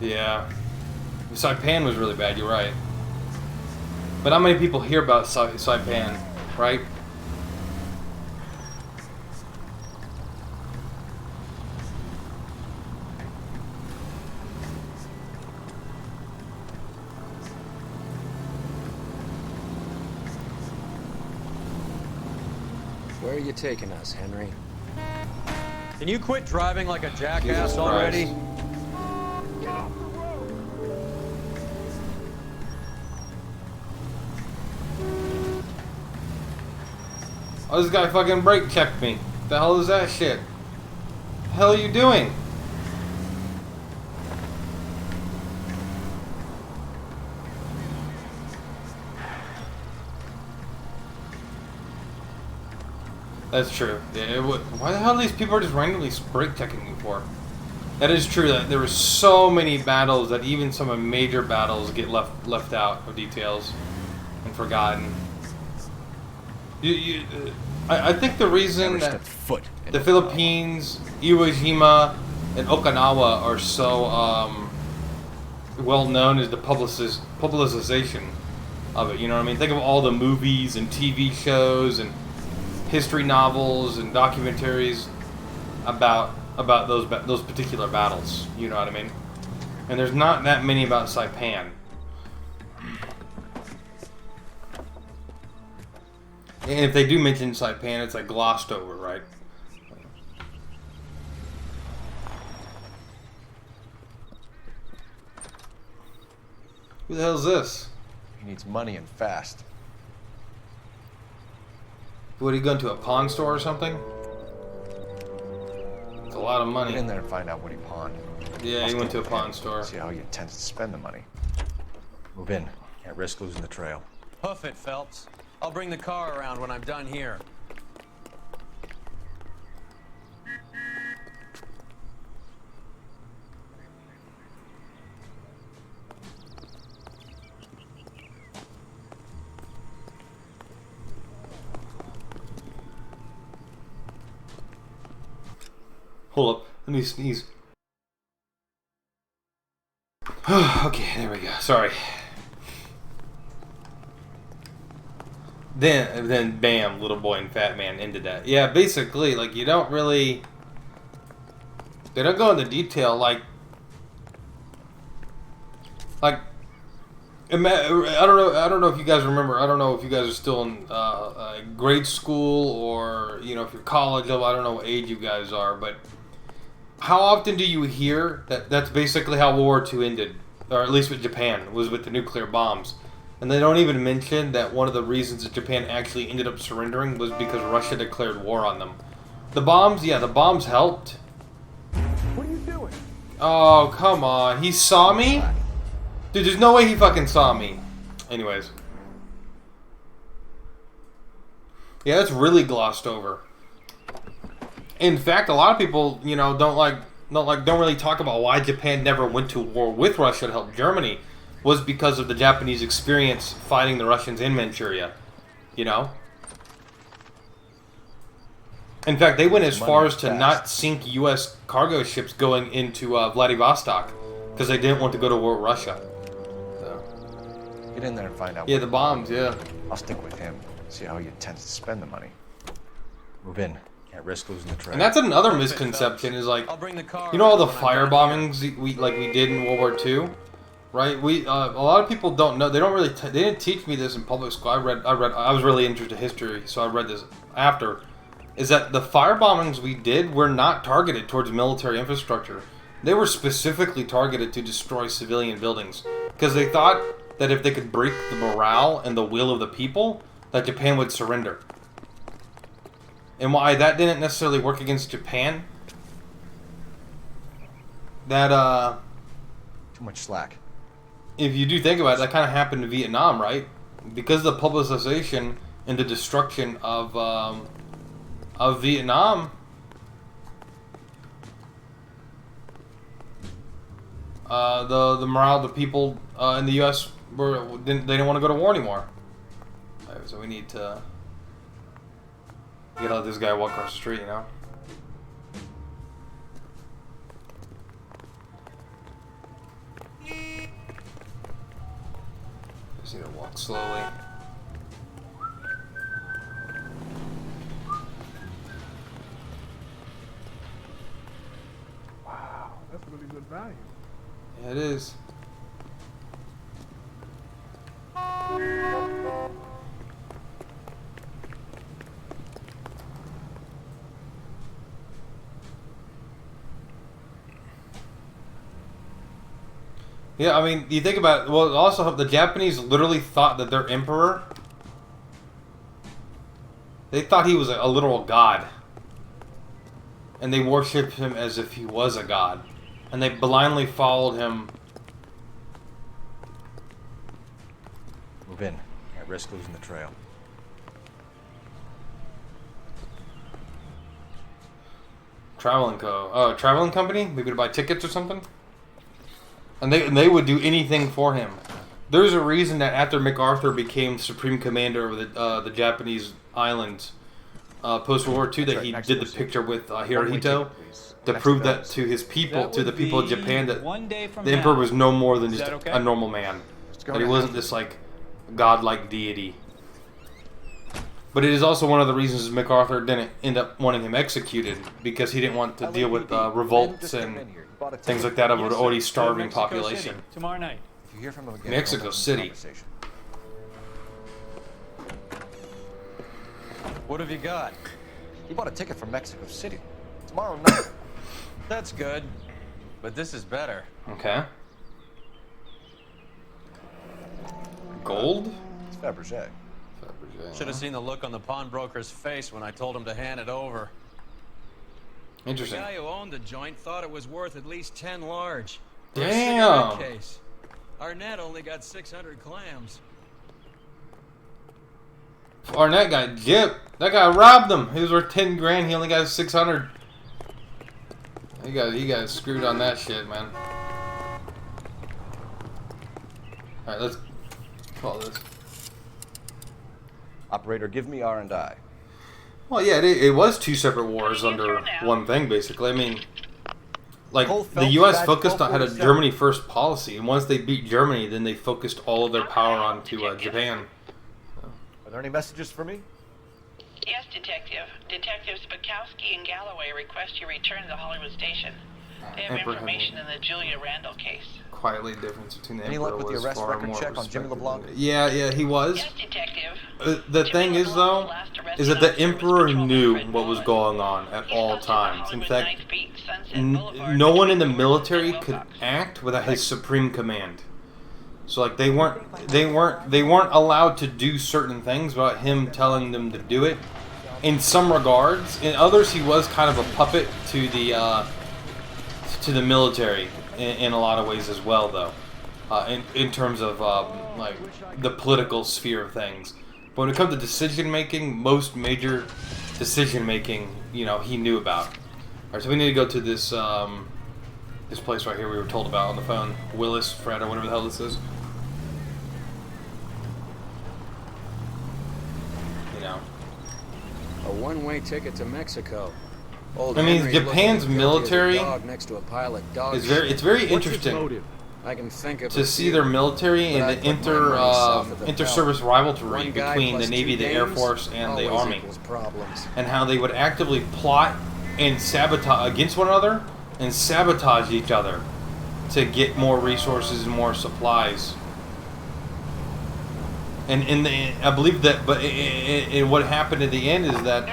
Yeah. Saipan was really bad, you're right. But not many people hear about Saipan, right? Where are you taking us, Henry? Can you quit driving like a jackass Jesus already? Christ. Oh, this guy fucking brake checked me. The hell is that shit? The hell are you doing? That's true. Yeah, it would. Why the hell are these people just randomly brake checking me for? That is true. That there were so many battles that even some of major battles get left out of details and forgotten. I think the reason that the Philippines, Iwo Jima, and Okinawa are so well known is the publicization of it. You know what I mean? Think of all the movies and TV shows and history novels and documentaries about those particular battles. You know what I mean? And there's not that many about Saipan. And if they do mention Saipan, it's like glossed over, right? Who the hell is this? He needs money and fast. Would he go into a pawn store or something? It's a lot of money. Get in there and find out what he pawned. Yeah, he went to a pawn store. See how he intends to spend the money. Move in. Can't risk losing the trail. Hoof it, Phelps. I'll bring the car around when I'm done here. Hold up, let me sneeze. Okay, there we go. Sorry. Then bam, little boy and fat man ended that. Yeah, basically, like, you don't really... They don't go into detail, like... like, I don't know if you guys remember. I don't know if you guys are still in grade school or if you're college level. I don't know what age you guys are, but how often do you hear that that's basically how World War II ended, or at least with Japan, was with the nuclear bombs? And they don't even mention that one of the reasons that Japan actually ended up surrendering was because Russia declared war on them. The bombs, yeah, the bombs helped. What are you doing? Oh, come on. He saw me? Dude, there's no way he fucking saw me. Anyways. Yeah, that's really glossed over. In fact, a lot of people, don't really talk about why Japan never went to war with Russia to help Germany. Was because of the Japanese experience fighting the Russians in Manchuria. In fact, they went as far as to not sink U.S. cargo ships going into Vladivostok because they didn't want to go to war with Russia. So. Get in there and find out. Yeah, the bombs, yeah. I'll stick with him. See how he intends to spend the money. Move in. Can't risk losing the train. And that's another misconception is like, all the fire bombings we did in World War II, right? A lot of people don't know. They don't really. They didn't teach me this in public school. I was really interested in history, so I read this after. Is that the fire bombings we did were not targeted towards military infrastructure. They were specifically targeted to destroy civilian buildings because they thought that if they could break the morale and the will of the people, that Japan would surrender. And why that didn't necessarily work against Japan, that too much slack. If you do think about it, that kind of happened in Vietnam, right? Because of the publicization and the destruction of Vietnam, the morale of the people in the U.S. they didn't want to go to war anymore. Right, so we need to let this guy walk across the street, Just need to walk slowly. Wow, that's really good value. Yeah, it is. Yeah, I mean, you think about it, well, also the Japanese literally thought that their emperor, they thought he was a literal god. And they worshipped him as if he was a god. And they blindly followed him. Move in. Can't risk losing the trail. Traveling company? Maybe to buy tickets or something? And they would do anything for him. There's a reason that after MacArthur became Supreme Commander of the Japanese islands, post-World War II, that he did the picture with Hirohito to prove that to his people, to the people of Japan, that the Emperor was no more than just a normal man. That he wasn't this like godlike deity. But it is also one of the reasons MacArthur didn't end up wanting him executed, because he didn't want to deal with revolts and things like that of an already starving population. Tomorrow night. If you hear from him again, Mexico City. What have you got? He bought a ticket from Mexico City. Tomorrow night. That's good. But this is better. Okay. Gold? It's Fabergé. Should have seen the look on the pawnbroker's face when I told him to hand it over. Interesting. The guy who owned the joint thought it was worth at least 10 large. Damn. Case. Arnett only got 600 clams. Arnett got gypped. That guy robbed him. He was worth 10 grand. He only got 600. He got screwed on that shit, man. All right, let's call this. Operator, give me R&I. Well, yeah, it was two separate wars under one thing, basically. I mean, like, the U.S. focused on, had a Germany first policy, and once they beat Germany, then they focused all of their power onto Japan. Are there any messages for me? Yes, Detective. Detectives Bukowski and Galloway request you return to the Hollywood station. They have information in the Julia Randall case. quietly the difference between the Any Emperor luck with the was arrest far record more check on Jimmy respected LeBlanc? than- Yeah, he was. Yes, Detective. The thing is, though, is that the Emperor knew what was going on at all times. In fact, no one in the military could act without his supreme command. So, like, they weren't allowed to do certain things without him telling them to do it. In some regards, in others, he was kind of a puppet to the military in a lot of ways as well, though. In terms of like the political sphere of things. But when it comes to decision making, most major decision making, you know, he knew about. All right, so we need to go to this this place right here we were told about on the phone, Willis, Fred, or whatever the hell this is. You know, A one-way ticket to Mexico. Old I mean, Henry's Japan's looking as guilty as a military dog next to a pile of dog it's shit. very interesting I can think of to a see few, their military but and I'd the put my money south of the inter-service belt. rivalry One guy between the plus Navy, two the Air dames Force, and the always Army, equals problems. and how they would actively plot and sabotage against one another and sabotage each other to get more resources and more supplies. And I believe that, but what happened at the end is that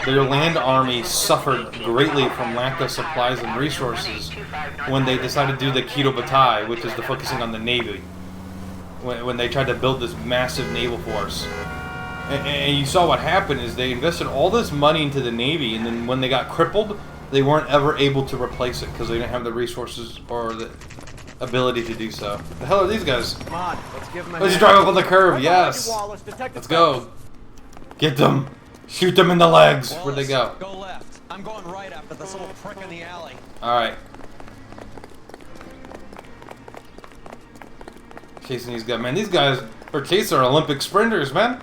their land army suffered greatly from lack of supplies and resources when they decided to do the Kido Batai, which is the focusing on the Navy. When they tried to build this massive naval force. And you saw what happened is they invested all this money into the Navy, and then when they got crippled, they weren't ever able to replace it because they didn't have the resources or the ability to do so. The hell are these guys? Come on, let's give them a Let's hand. drive up on the curve, yes! Wallace, Detective Let's go! Get them! Shoot them in the legs! Where'd they go? Go left. I'm going right after this little prick in the alley. Alright. Chasing these guys. Man, these guys are chasing Olympic sprinters, man!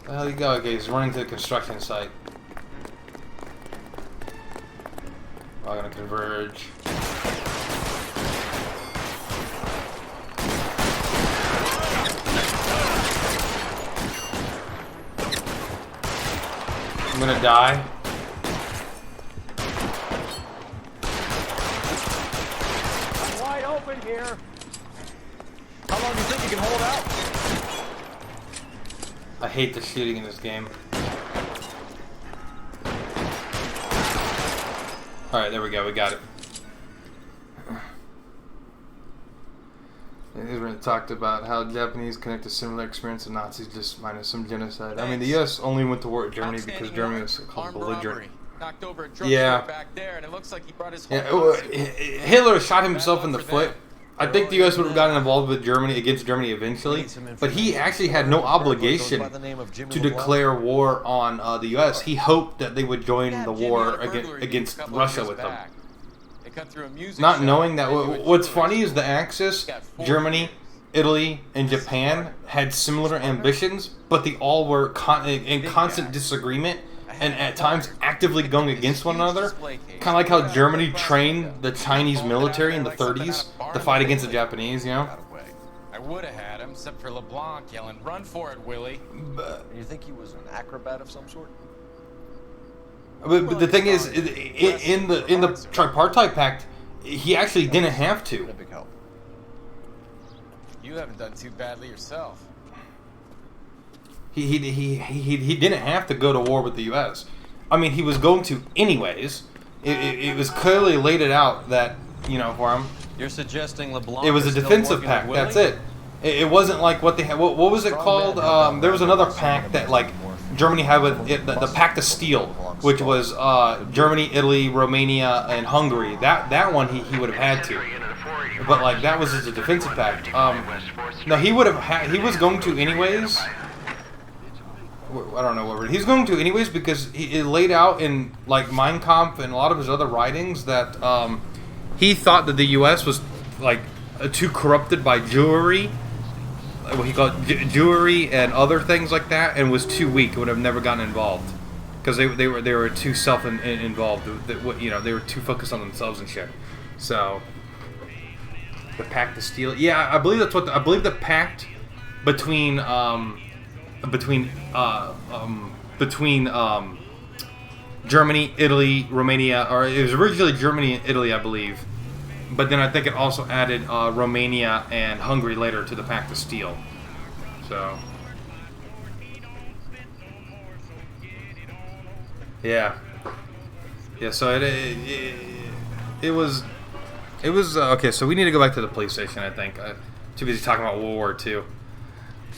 Where the hell you go? Okay, he's running to the construction site. I'm gonna converge. I'm gonna die. I'm wide open here. How long do you think you can hold out? I hate the shooting in this game. Alright, there we go, we got it. Israel talked about how Japanese connect a similar experience to Nazis just minus some genocide. I mean, the U.S. only went to war with Germany because Germany was called belligerent. Knocked over a drugstore Yeah. back there, and it looks like he brought his whole Hitler shot himself in the foot. I think the U.S. would have gotten involved with Germany against Germany eventually, but he actually had no obligation to declare war on the U.S. He hoped that they would join the war against Russia with them. Not knowing that, what's funny is the Axis, Germany, Italy, and Japan had similar ambitions, but they all were in constant disagreement and at times actively going against one another. Kind of like how Germany trained the Chinese military in the 30s to fight against the Japanese, you know? I would have had him, except for LeBlanc yelling, "Run for it, Willie!" You think he was an acrobat of some sort? But the thing is, in the Tripartite Pact, he actually didn't have to. You haven't done too badly yourself. He didn't have to go to war with the U.S. I mean, he was going to anyways. It was clearly laid it out that, you know, for him. You're suggesting LeBlanc It was a is still defensive working pact. with That's Willie? it. It wasn't like what they had. What was it called? There was another pact that like Germany had with it, the Pact of Steel, which was Germany, Italy, Romania, and Hungary. That one he would have had to. But like that was just a defensive pact. No, he would have. He was going to anyways. I don't know what word. He's going to anyways because it laid out in like Mein Kampf and a lot of his other writings that he thought that the U.S. was like too corrupted by Jewry, what he called Jewry and other things like that, and was too weak. Would have never gotten involved because they were too involved. You know, they were too focused on themselves and shit. So the Pact of Steel. Yeah, I believe that's what I believe the pact between Germany, Italy, Romania, or it was originally Germany and Italy, I believe, but then I think it also added Romania and Hungary later to the Pact of Steel. So, yeah. So it was okay. So we need to go back to the police station. I think too busy talking about World War II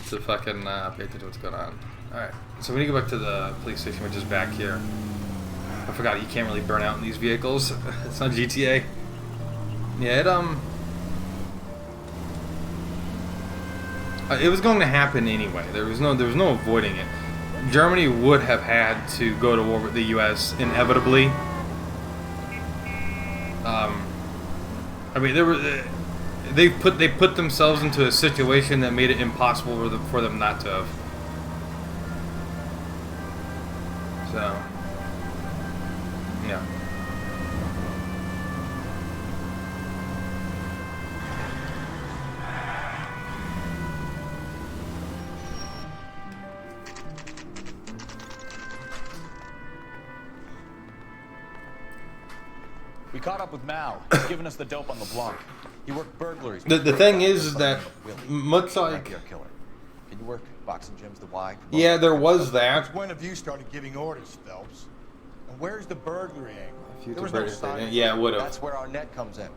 to fucking pay attention to what's going on. All right, so we need to go back to the police station, which is back here. I forgot you can't really burn out in these vehicles. It's not GTA. Yeah, it was going to happen anyway. There was no avoiding it. Germany would have had to go to war with the U.S. inevitably. I mean, they put themselves into a situation that made it impossible for them not to have. So, yeah. We caught up with Mao. He's given us the dope on LeBlanc. He worked burglaries. The thing is that much like Can you work boxing gyms? The Y? Yeah, there was that. Since when have you started giving orders, Phelps? And where's the burglary angle? There was no sign. Yeah, it would have. That's where our net comes in.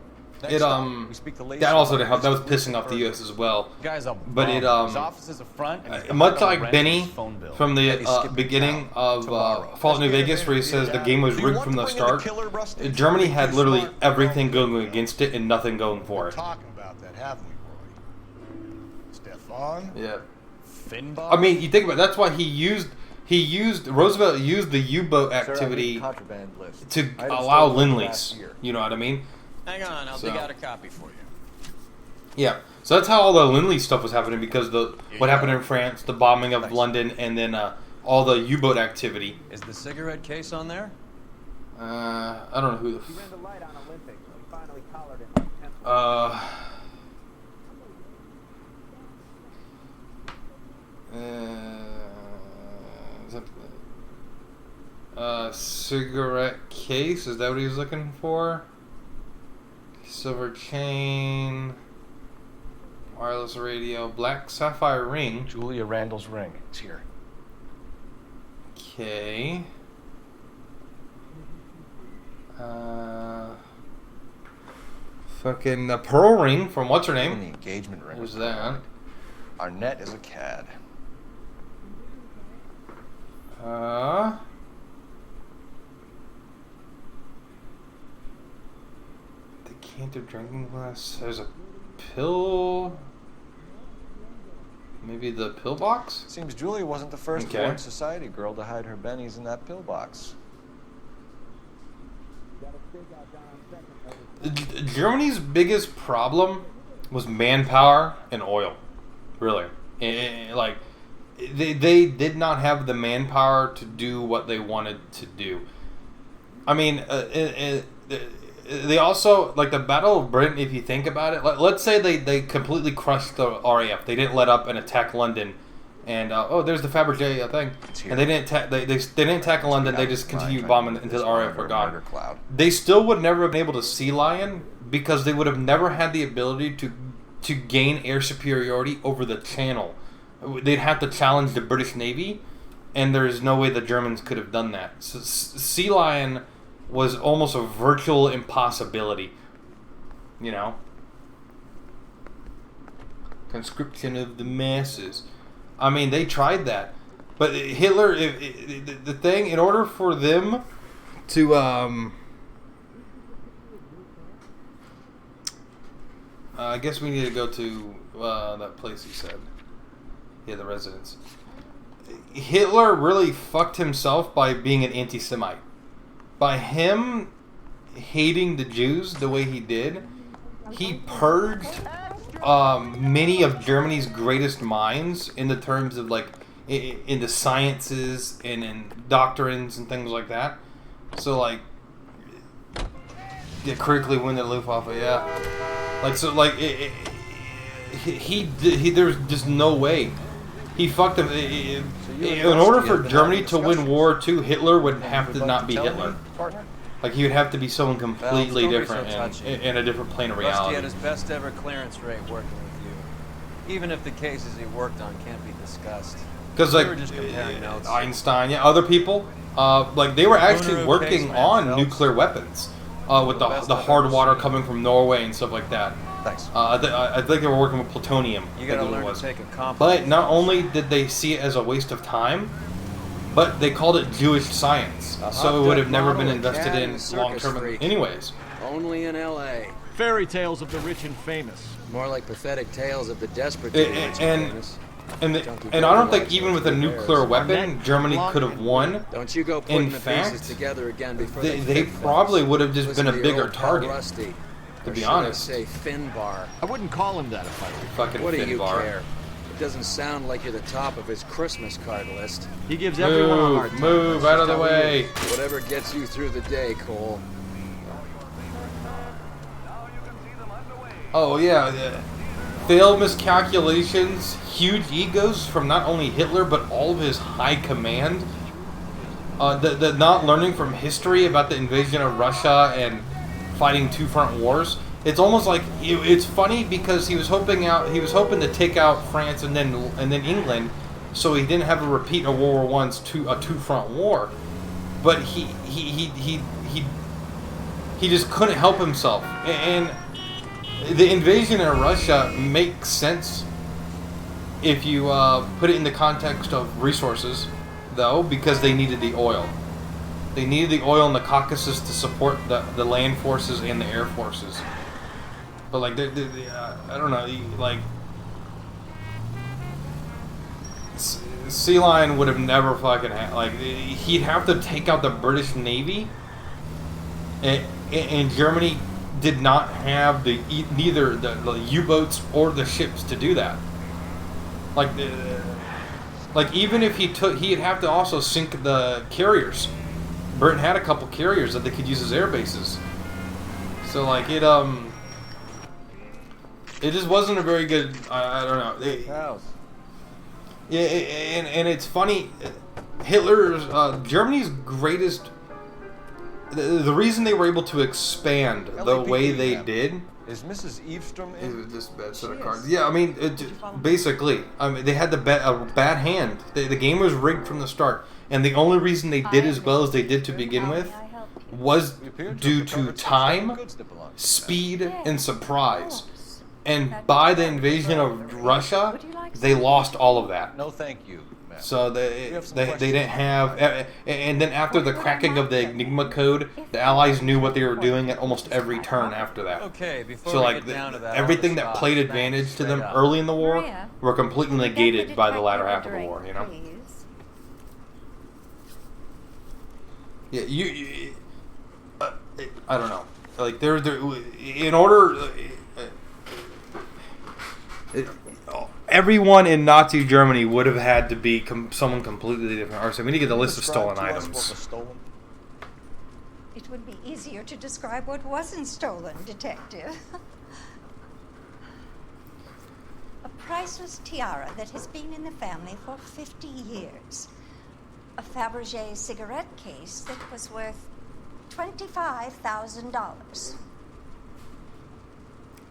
It we speak the that also didn't help. That was pissing off the U.S. as well. Guys, but it his office is a front. Much like Benny from the beginning of Fallout New Vegas, where he says the game was rigged from the start. Germany had literally everything going against it and nothing going for it. Talking about that, haven't we, Roy? Stefan? Yeah. Finbar? I mean, you think about it, that's why Roosevelt used the U-boat activity to allow Lend-Lease. You know what I mean? Hang on, I'll dig out a copy for you. Yeah, so that's how all the Lend-Lease stuff was happening, because what happened in France, the bombing of London, and then all the U-boat activity. Is the cigarette case on there? I don't know who the. He ran the light on Olympics. We finally collared him. Cigarette case, is that what he was looking for? Silver chain, wireless radio, black sapphire ring. Julia Randall's ring. It's here. Okay. Fucking the pearl ring from what's her name? The engagement ring. Who's that? Our net is a cad. Decanter drinking glass. There's a pill. Maybe the pill box? Seems Julia wasn't the first born society girl to hide her bennies in that pill box. Germany's biggest problem was manpower and oil. Really. Like, they did not have the manpower to do what they wanted to do. I mean, they also, like the Battle of Britain, if you think about it, let's say they completely crushed the RAF. They didn't let up and attack London. And, there's the Fabergé thing. And they didn't attack London, they just continued bombing until the RAF were gone. They still would never have been able to sea lion because they would have never had the ability to gain air superiority over the Channel. They'd have to challenge the British Navy, and there's no way the Germans could have done that. So sea lion was almost a virtual impossibility, you know? Conscription of the masses. I mean, they tried that. But Hitler, the thing, in order for them to, I guess we need to go to that place he said. Yeah, the residence. Hitler really fucked himself by being an anti-Semite. By him hating the Jews the way he did, he purged many of Germany's greatest minds in the terms of, like, in the sciences and in doctrines and things like that. So, like, critically wounded Luftwaffe, yeah. Like, so, like, there's just no way. He fucked him. In order for Germany to win World War II, Hitler would have to not be Hitler. Like, he would have to be someone completely don't be different so and touchy. in a different plane of Rusty reality. had his best ever clearance rate working with you. Even if the cases he worked on can't be discussed. Because, We like, were just comparing notes. Einstein, yeah, other people, like, they were actually Lunar working case, on man, nuclear weapons with the hard water coming from Norway and stuff like that. Thanks. I think they were working with plutonium. You I gotta think it learn was. to take a compliment. But not only did they see it as a waste of time, but they called it Jewish science. So it would have never been invested in long term anyways. Only in L.A. Fairy tales of the rich and famous. More like pathetic tales of the desperate to be rich and famous. And I don't think even with a nuclear weapon, Germany could have won. Don't you go In putting the fact, pieces together again before they probably would have just been a bigger target. Rusty. To Or be should I honest. say Finbar. I wouldn't call him that if I were you. Fucking What do you Finbar. care? It doesn't sound like you're the top of his Christmas card list. He gives everyone a hard time. Move That's out of just the how he way. is. Whatever gets you through the day, Cole. Oh yeah. Failed miscalculations, huge egos from not only Hitler but all of his high command. The not learning from history about the invasion of Russia and fighting two front wars. It's almost like it's funny because he was hoping to take out France and then England, so he didn't have a repeat of World War I's two front war. But he just couldn't help himself. And the invasion of Russia makes sense if you put it in the context of resources, though, because they needed the oil. They needed the oil in the Caucasus to support the land forces and the air forces. But, like, I don't know, like, Sea Lion would have never fucking like, he'd have to take out the British Navy, and Germany did not have neither the U-boats or the ships to do that. Like even if he'd have to also sink the carriers. Britain had a couple carriers that they could use as air bases. So like it just wasn't a very good. I don't know. Yeah, and it's funny. Hitler's Germany's greatest. The reason they were able to expand the way they did. Is Mrs. Eavestrom in? This bad set of cards. Yeah, I mean, basically, they had a bad hand. The game was rigged from the start, and the only reason they did as well as they did to begin with was due to time, speed, and surprise. And by the invasion of Russia, they lost all of that. No, thank you. So they didn't have, and then after the cracking of the Enigma code, the Allies knew what they were doing at almost every turn after that. Okay, before so we like get down to that, everything that played advantage to them early in the war were completely negated by the latter half of the war. You know. Yeah, you I don't know. Like there in order. Everyone in Nazi Germany would have had to be someone completely different. Alright, so we need to get the list of stolen items. It would be easier to describe what wasn't stolen, Detective. A priceless tiara that has been in the family for 50 years. A Fabergé cigarette case that was worth $25,000.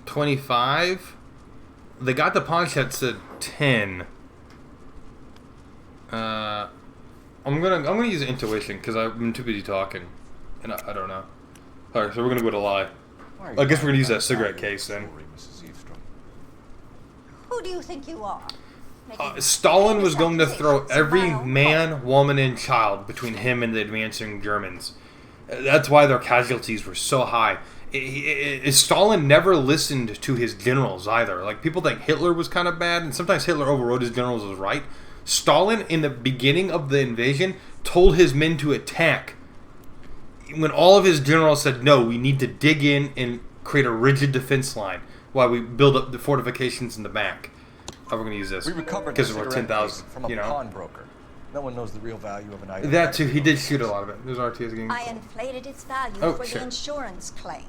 25? They got the pawn shots at 10. I'm gonna use intuition because I'm too busy talking, and I don't know. All right, so we're gonna go to lie. I guess we're gonna use that cigarette case then. Who do you think you are? Stalin was going to throw every man, woman, and child between him and the advancing Germans. That's why their casualties were so high. Stalin never listened to his generals either. Like, people think Hitler was kind of bad, and sometimes Hitler overrode his generals as right. Stalin, in the beginning of the invasion, told his men to attack. When all of his generals said, no, we need to dig in and create a rigid defense line while we build up the fortifications in the back. Oh, we're going to use this. We recovered because the we're cigarette 10,000, case from a pawnbroker. No one knows the real value of an item. That too, he did shoot a lot of it. There's RTS game. I inflated its value for the insurance claim.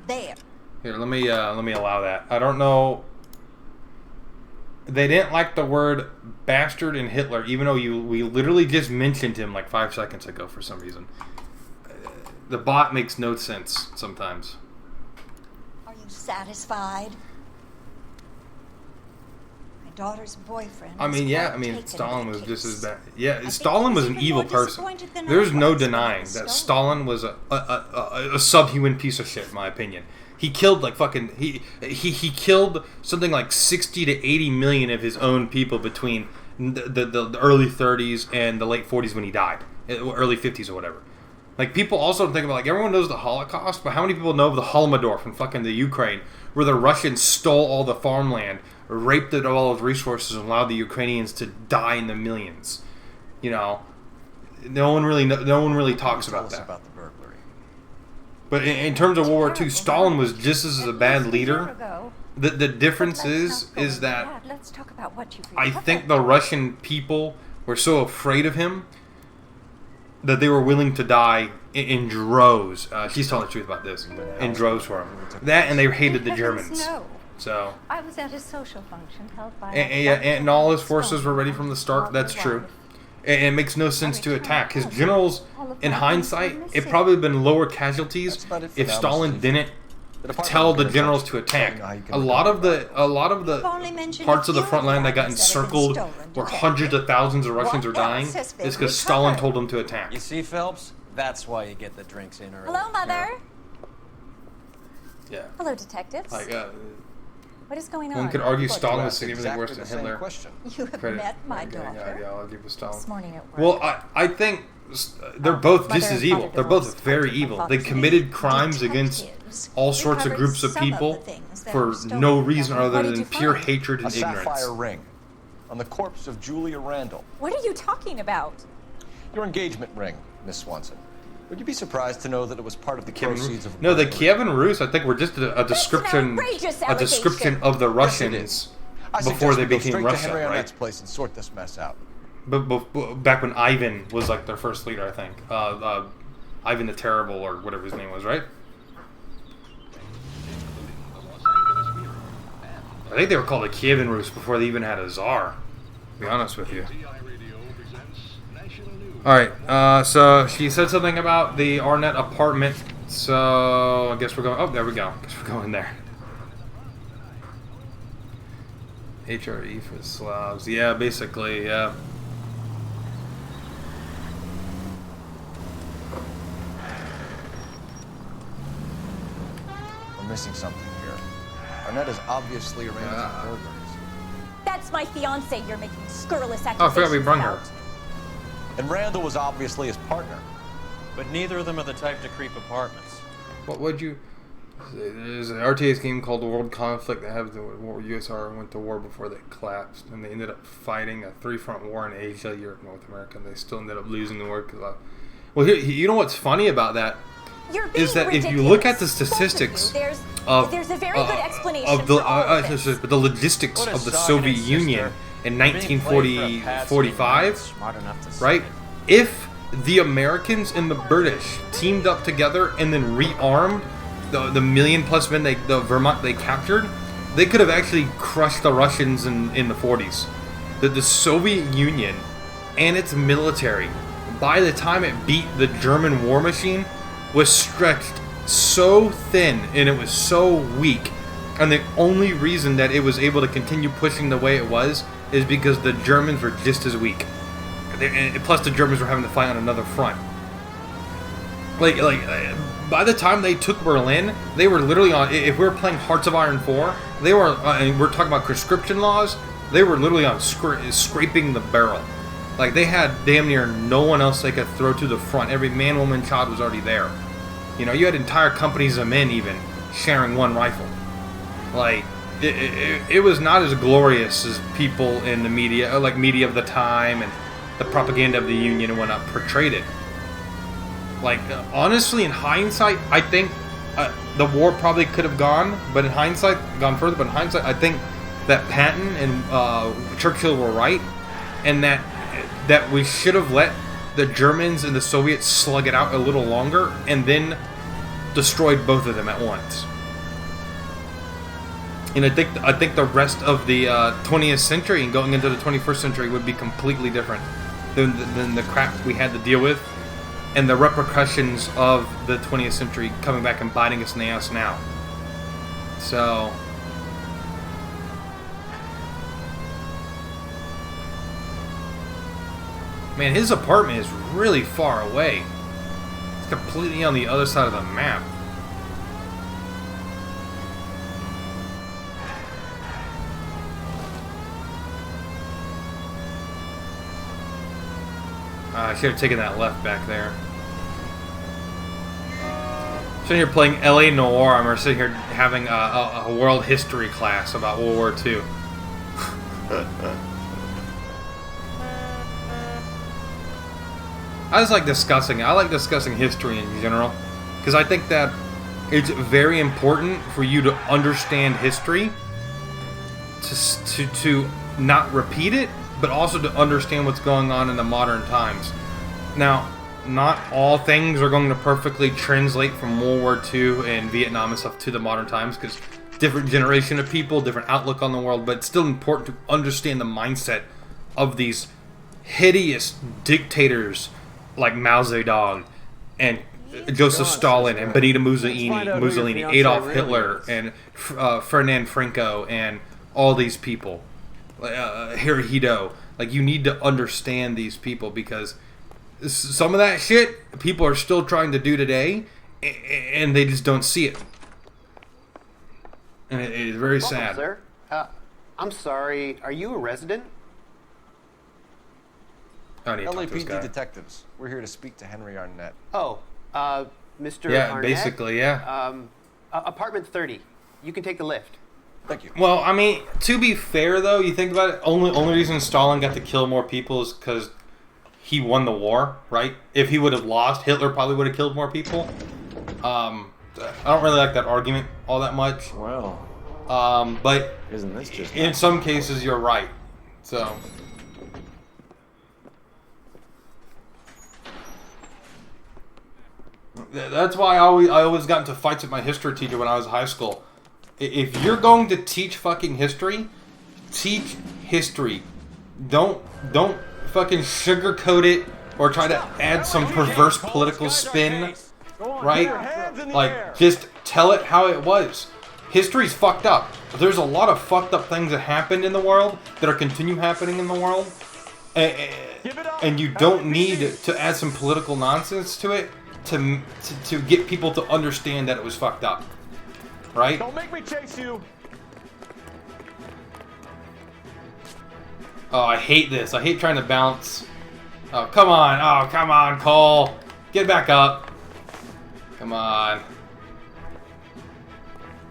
There. Here, let me allow that. I don't know. They didn't like the word bastard in Hitler, even though we literally just mentioned him like 5 seconds ago for some reason. The bot makes no sense sometimes. Are you satisfied? My daughter's boyfriend. I mean, is yeah, quite I mean, taken Stalin with the was just case. as bad. Yeah, think Stalin he was was an even evil more person. disappointed than I There's no was when denying he was that stolen. Stalin was a subhuman piece of shit, in my opinion. He killed like fucking he killed something like 60 to 80 million of his own people between the early 30s and the late 40s when he died, early 50s or whatever. Like, people also think about, like, everyone knows the Holocaust, but how many people know of the Holodomor from fucking the Ukraine, where the Russians stole all the farmland, raped it of all its resources, and allowed the Ukrainians to die in the millions? You know, no one really talks about that. About the burglary. But in terms of World War II, Stalin was just as a bad leader. The difference is that Let's talk about what you've I think the Russian people were so afraid of him that they were willing to die in droves. She's telling the truth about this. In droves for him. That, and they hated the Germans. No. So. I was at a social function held by. And all his forces were ready from the start. That's true. And it makes no sense to attack. His generals, in hindsight, it probably would have been lower casualties if Stalin didn't tell the generals to attack. A lot of the parts of the front line that got encircled where hundreds of thousands of Russians are dying is because Stalin told them to attack. You see, Phelps? That's why you get the drinks in early. Hello, Mother. Yeah. Hello, detectives. Like, what is going on? one could argue Look, Stalin you was asked significantly worse exactly than the same Hitler. question. You have met my daughter Ideology with Stalin. this morning at work. Well, I think they're both just Mother as and evil. father They're both divorced. very evil. They committed crimes against all sorts of groups of people for no reason other than pure hatred and a sapphire ignorance. ring on the corpse of Julia Randall. What are you talking about? Your engagement ring, Miss Swanson. Would you be surprised to know that it was part of the proceeds of? No, the Kiev and Rus, I think, were just a description of the Russians before they became Russia, Henry right? Arnett's place and sort this mess out. But back when Ivan was like their first leader, I think. Ivan the Terrible or whatever his name was, right? I think they were called the Kievan Rus before they even had a czar, to be honest with you. Alright, so she said something about the Arnett apartment, so I guess we're going... Oh, there we go. I guess we're going there. HRE for Slavs. Yeah, basically, yeah. We're missing something here. Arnett is obviously arranging burglaries. That's my fiance you're making scurrilous accusations Oh, I forgot we brung her. about. And Randall was obviously his partner. But neither of them are the type to creep apartments. What would you... There's an RTS game called World Conflict that has the USSR went to war before they collapsed, and they ended up fighting a three-front war in Asia, Europe, North America, and they still ended up losing the war. Well, here, you know what's funny about that is that if you look at the statistics there's a very good explanation of the for all of this. the logistics of the Soviet Union in 1945, right? If the Americans and the British teamed up together and then rearmed the million-plus men the Vermont they captured, they could have actually crushed the Russians in the 40s. The Soviet Union and its military, by the time it beat the German war machine, was stretched so thin and it was so weak. And the only reason that it was able to continue pushing the way it was is because the Germans were just as weak. Plus the Germans were having to fight on another front. Like by the time they took Berlin, they were literally on, if we were playing Hearts of Iron 4, they were, and we're talking about conscription laws, they were literally on scraping the barrel. Like, they had damn near no one else they could throw to the front. Every man, woman, child was already there. You know, you had entire companies of men even sharing one rifle. Like, it was not as glorious as people in the media, like media of the time and the propaganda of the Union and whatnot portrayed it. Like, honestly, in hindsight, I think the war probably could have gone further, but in hindsight, I think that Patton and Churchill were right, and that we should have let the Germans and the Soviets slug it out a little longer, and then destroyed both of them at once. And I think the rest of the 20th century and going into the 21st century would be completely different than the crap we had to deal with. and the repercussions of the 20th century coming back and biting us in the ass now. So, man, his apartment is really far away. It's completely on the other side of the map. I should have taken that left back there. Sitting here playing LA Noire, and we're sitting here having a world history class about World War II. I just like discussing. I like discussing history in general, because I think that it's very important for you to understand history, to not repeat it, but also to understand what's going on in the modern times. Now, not all things are going to perfectly translate from World War II and Vietnam and stuff to the modern times, because different generation of people, different outlook on the world, but it's still important to understand the mindset of these hideous dictators like Mao Zedong and Joseph Stalin and Benito Mussolini, Adolf Hitler and Ferdinand Franco and all these people. Hirohito. Like, you need to understand these people, because some of that shit people are still trying to do today, and they just don't see it. And it is very sad. Sir. I'm sorry, are you a resident? LAPD detectives. We're here to speak to Henry Arnett. Oh, Mr. Yeah, Arnett? basically, yeah. Apartment 30. You can take the lift. Thank you. Well, I mean, to be fair, though, you think about it, only reason Stalin got to kill more people is because he won the war, right? If he would have lost, Hitler probably would have killed more people. I don't really like that argument all that much. Well, but isn't this just in some cases you're right. So that's why I always got into fights with my history teacher when I was in high school. If you're going to teach fucking history, teach history. Don't fucking sugarcoat it or try to add some perverse political spin, right? Like, just tell it how it was. History's fucked up. There's a lot of fucked up things that happened in the world that are continue happening in the world, and you don't need to add some political nonsense to it to get people to understand that it was fucked up. Right? Don't make me chase you. Oh, I hate this. I hate trying to bounce. Oh, come on. Oh, come on, Cole. Get back up. Come on.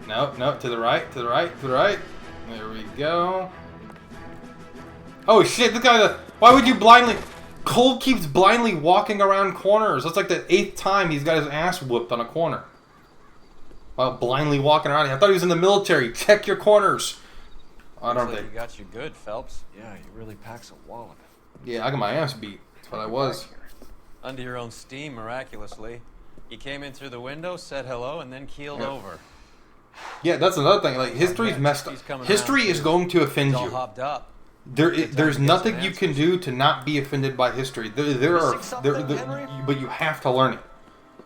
No, to the right, to the right, to the right. There we go. Oh, shit. This guy, why would you blindly... Cole keeps blindly walking around corners. That's like the 8th time he's got his ass whooped on a corner. While blindly walking around. I thought he was in the military. Check your corners. I don't think. He got you good, Phelps. Yeah, he really packs a wallop. Yeah, I got my ass beat. That's what I was. Under your own steam, miraculously. You came in through the window, said hello, and then keeled over. Yeah, that's another thing. Like, history's messed up. History is going to offend you. Hopped up. There's nothing you can do to not be offended by history. But you have to learn it.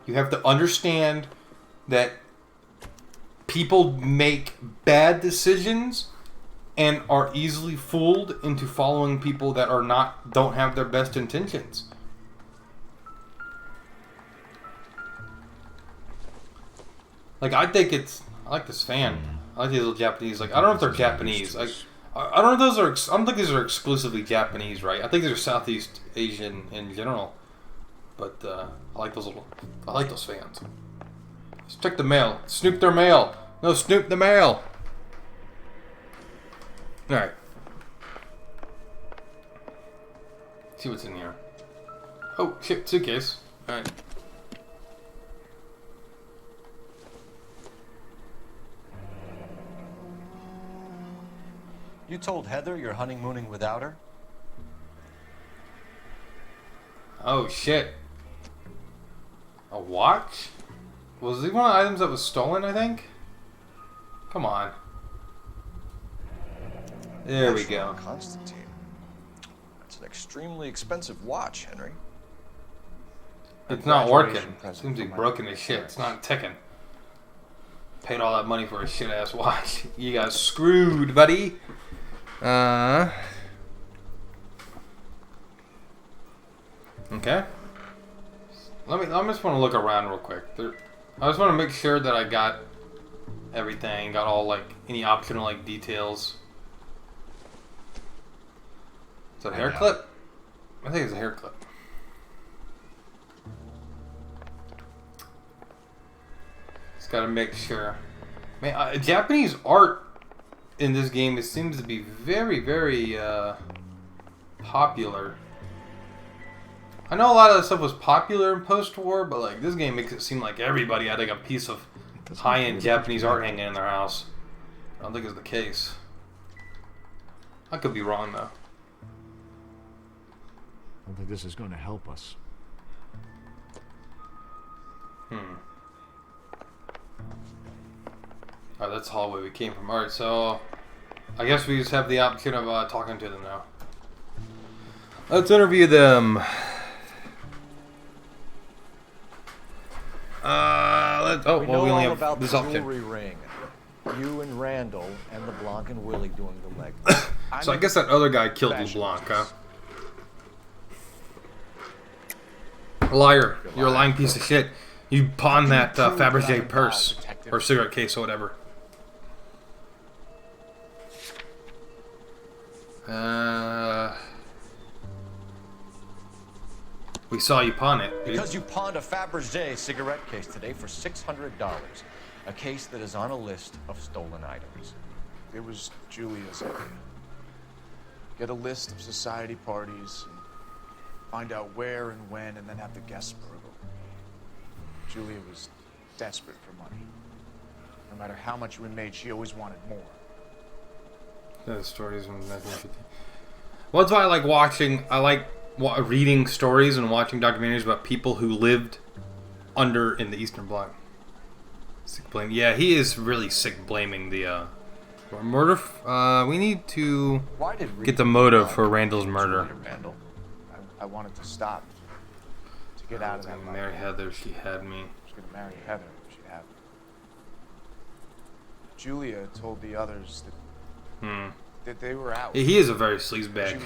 You have to understand that people make bad decisions and are easily fooled into following people that don't have their best intentions. Like, I like this fan. I like these little Japanese. Like, I don't know if they're Japanese. Like, I don't know if those are. I don't think these are exclusively Japanese, right? I think they're Southeast Asian in general. But I like those fans. Let's check the mail. Snoop their mail. No, snoop the mail. Alright. See what's in here. Oh, shit, suitcase. Alright. You told Heather you're honeymooning without her? Oh, shit. A watch? Was it one of the items that was stolen, I think? Come on. There we go. Constantine. That's an extremely expensive watch, Henry. It's not working. Graduation present Seems to be for my broken as shit. It's not ticking. Paid all that money for a shit ass watch. You got screwed, buddy. Okay. I just want to look around real quick. I just want to make sure that I got everything, got all like any optional like details. Is that a hair clip? I think it's a hair clip. Just gotta make sure. Man, Japanese art in this game, it seems to be very, very popular. I know a lot of that stuff was popular in post-war, but like this game makes it seem like everybody had like a piece of high-end Japanese art hanging in their house. I don't think it's the case. I could be wrong though. I don't think this is going to help us. Alright, that's the hallway we came from. Alright, so I guess we just have the option of talking to them now. Let's interview them. We know we only all have about this the option. jewelry ring. You and Randall and LeBlanc and Willie doing the leg. So I guess that other guy killed LeBlanc, huh? Liar. You're a lying piece of shit. You pawned that Fabergé purse. Or cigarette case or whatever. We saw you pawn it, dude. Because you pawned a Fabergé cigarette case today for $600. A case that is on a list of stolen items. It was Julia's idea. Get a list of society parties, and find out where and when, and then have the guests burgled. Julia was desperate for money. No matter how much we made, she always wanted more. The stories from 1950. Well, that's why I like watching. I like reading stories and watching documentaries about people who lived in the Eastern Bloc. Sick blame. Yeah, he is really sick blaming the murder. We need to get the motive for Randall's murder. Randall, I wanted to stop. To get out of that. Marry Heather. She had me. She was gonna marry Heather. She'd have me. Julia told the others that they were out. He is a very sleazebag.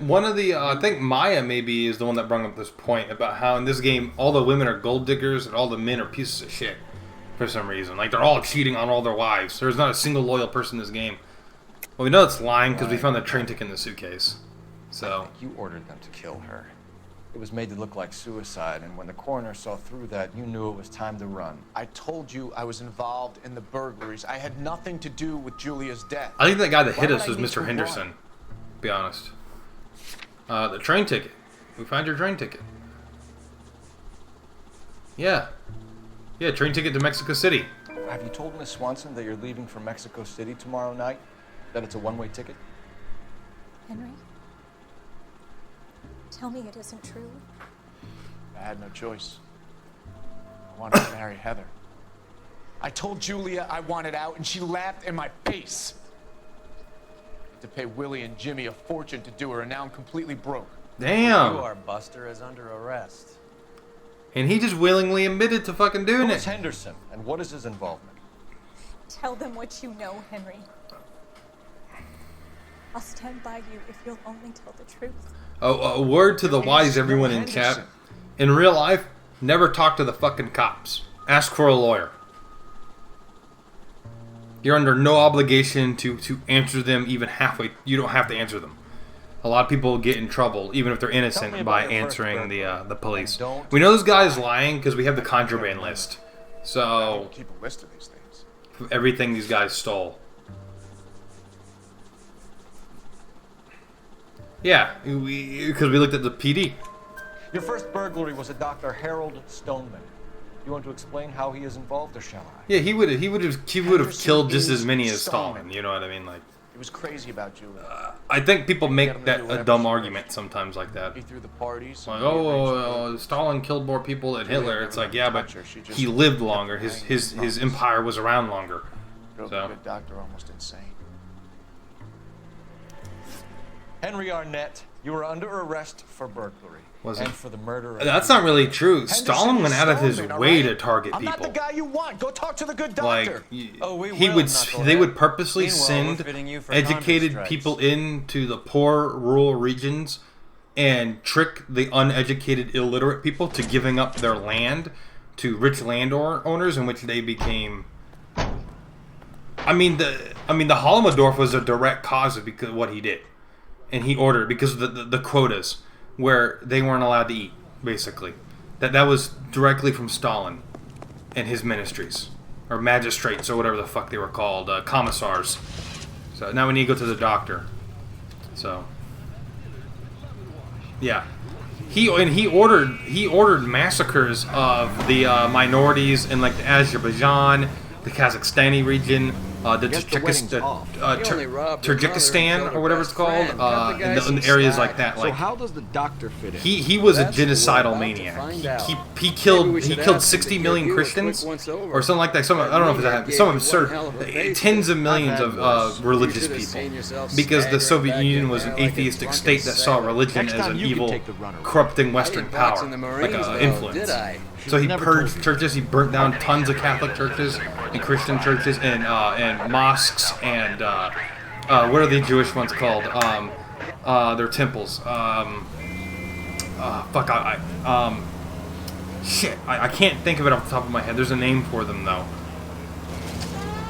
One of the, I think Maya maybe is the one that brought up this point about how in this game all the women are gold diggers and all the men are pieces of shit for some reason. Like they're all cheating on all their wives. There's not a single loyal person in this game. Well, we know it's lying because we found the train ticket in the suitcase. So You ordered them to kill her. It was made to look like suicide, and when the coroner saw through that, you knew it was time to run. I told you I was involved in the burglaries. I had nothing to do with Julia's death. I think that guy that hit us was Mr. Henderson. To be honest. The train ticket. We found your train ticket. Yeah. Yeah, train ticket to Mexico City. Have you told Miss Swanson that you're leaving for Mexico City tomorrow night? That it's a one-way ticket? Henry? Tell me it isn't true. I had no choice. I wanted to marry Heather. I told Julia I wanted out, and she laughed in my face. I had to pay Willie and Jimmy a fortune to do her, and now I'm completely broke. Damn. You are Buster is under arrest. And he just willingly admitted to fucking doing Who it. is Henderson, and what is his involvement? Tell them what you know, Henry. I'll stand by you if you'll only tell the truth. A word to the wise, everyone in chat. In real life, never talk to the fucking cops. Ask for a lawyer. You're under no obligation to answer them even halfway. You don't have to answer them. A lot of people get in trouble, even if they're innocent, by answering the police. We know this guy is lying because we have the contraband list. So, keep a list of these things. Everything these guys stole. Yeah, because we looked at the PD. Your first burglary was a Dr. Harold Stoneman. You want to explain how he is involved, or shall I? Yeah, he would have killed just as many as Stalin. You know what I mean? Like, he was crazy about Julia. I think people make that a dumb argument sometimes like that. He threw the parties. Like, Stalin killed more people than Hitler. It's like, yeah, but he lived longer. His empire was around longer. Drove a good doctor almost insane. Henry Arnett, You were under arrest for burglary. Was and it? for the murder of That's not really true. Henderson Stalin went out of his Stallman, all way right? to target I'm people. not the guy you want. Go talk to the good Like doctor. they would purposely Meanwhile, send we're fitting you for educated convict strikes. people into the poor rural regions and trick the uneducated illiterate people to giving up their land to rich landowners, in which they became. I mean the Holodomor was a direct cause of because what he did, and he ordered because of the quotas where they weren't allowed to eat, basically. That was directly from Stalin and his ministries or magistrates or whatever the fuck they were called, commissars. So now we need to go to the doctor. So yeah, he ordered massacres of the minorities in like the Azerbaijan, the Kazakhstani region, the Tajikistan or whatever it's called, in the areas like that. Like, so how does the doctor fit in? he was a genocidal maniac. He killed 60 million Christians or something like that. I don't know if that some absurd tens of millions of religious people because the Soviet Union was an atheistic state that saw religion as an evil, corrupting Western power, like an influence. So he purged churches. He burnt down tons of Catholic churches and Christian churches and mosques and what are the Jewish ones called? They're temples. Shit, I can't think of it off the top of my head. There's a name for them though.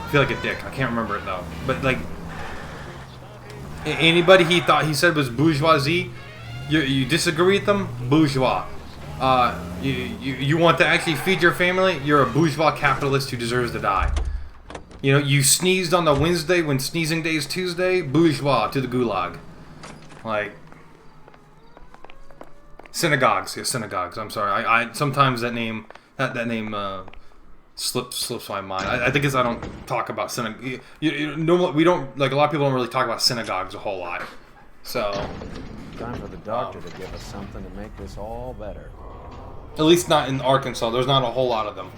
I feel like a dick. I can't remember it though. But like anybody he said was bourgeoisie, you disagree with them? Bourgeois. You want to actually feed your family? You're a bourgeois capitalist who deserves to die. You know, you sneezed on the Wednesday when sneezing day is Tuesday. Bourgeois to the gulag. Like synagogues. Yeah, synagogues. I'm sorry. I sometimes that name slips my mind. I think it's I don't talk about synagogue. We don't like a lot of people don't really talk about synagogues a whole lot. So time for the doctor to give us something to make this all better. At least not in Arkansas. There's not a whole lot of them.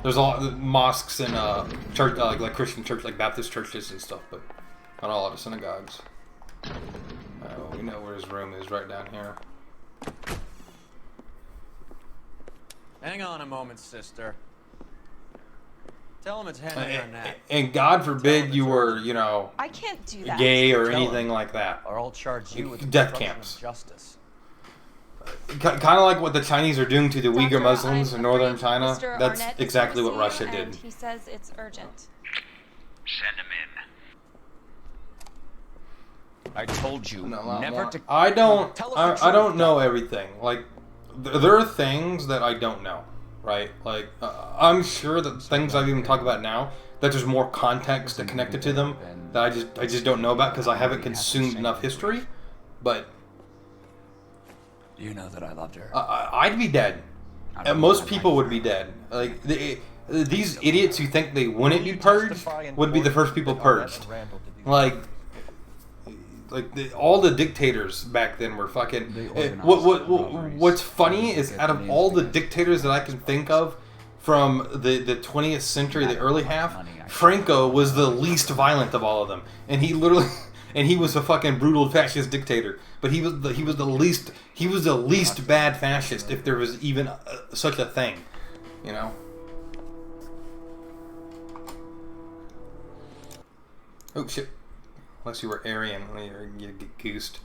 There's a lot of mosques and church, like Christian church, like Baptist churches and stuff, but not a lot of synagogues. We know where his room is, right down here. Hang on a moment, sister. Tell him it's Henry or Nat. And God forbid you were, I can't do that. gay or anything like that. Or I'll charge you with death camps. Justice. Kind of like what the Chinese are doing to the Uyghur Muslims in northern China. Mr. That's Arnett exactly what wants Russia you, did. and he says it's urgent. Send him in. I told you never to. I don't know everything. Like there are things that I don't know, right? Like I'm sure that things I've even talked about now that there's more context that connected to them that I just don't know about because I haven't consumed enough history. But you know that I loved her. I'd be dead. And most people would be dead. Like these idiots who think they wouldn't be purged would be the first people purged. Like all the dictators back then were fucking. What's funny is out of all the dictators that I can think of from the 20th century, the early half, Franco was the least violent of all of them, and he literally. And he was a fucking brutal fascist dictator, but he was the least bad fascist if there was even such a thing, you know. Oh shit! Unless you were Aryan, you get goosed.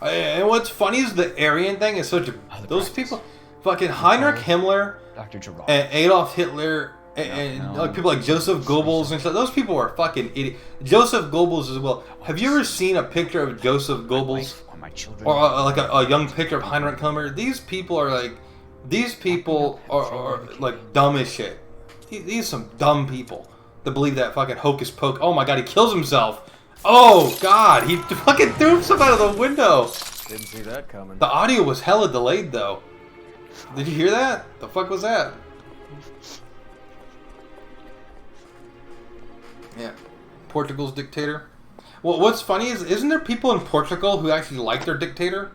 And what's funny is the Aryan thing is such a those people, fucking Heinrich Himmler, Dr. Gerard, and Adolf Hitler. And like people like Joseph Goebbels and stuff, those people are fucking idiots. Joseph Goebbels as well. Have you ever seen a picture of Joseph Goebbels or like a young picture of Heinrich Himmler? These people are like dumb as shit. These are some dumb people that believe that fucking hocus pocus. Oh my god, he kills himself. Oh god, he fucking threw himself out of the window. Didn't see that coming. The audio was hella delayed though. Did you hear that? The fuck was that? Yeah, Portugal's dictator. Well, what's funny is, isn't there people in Portugal who actually like their dictator?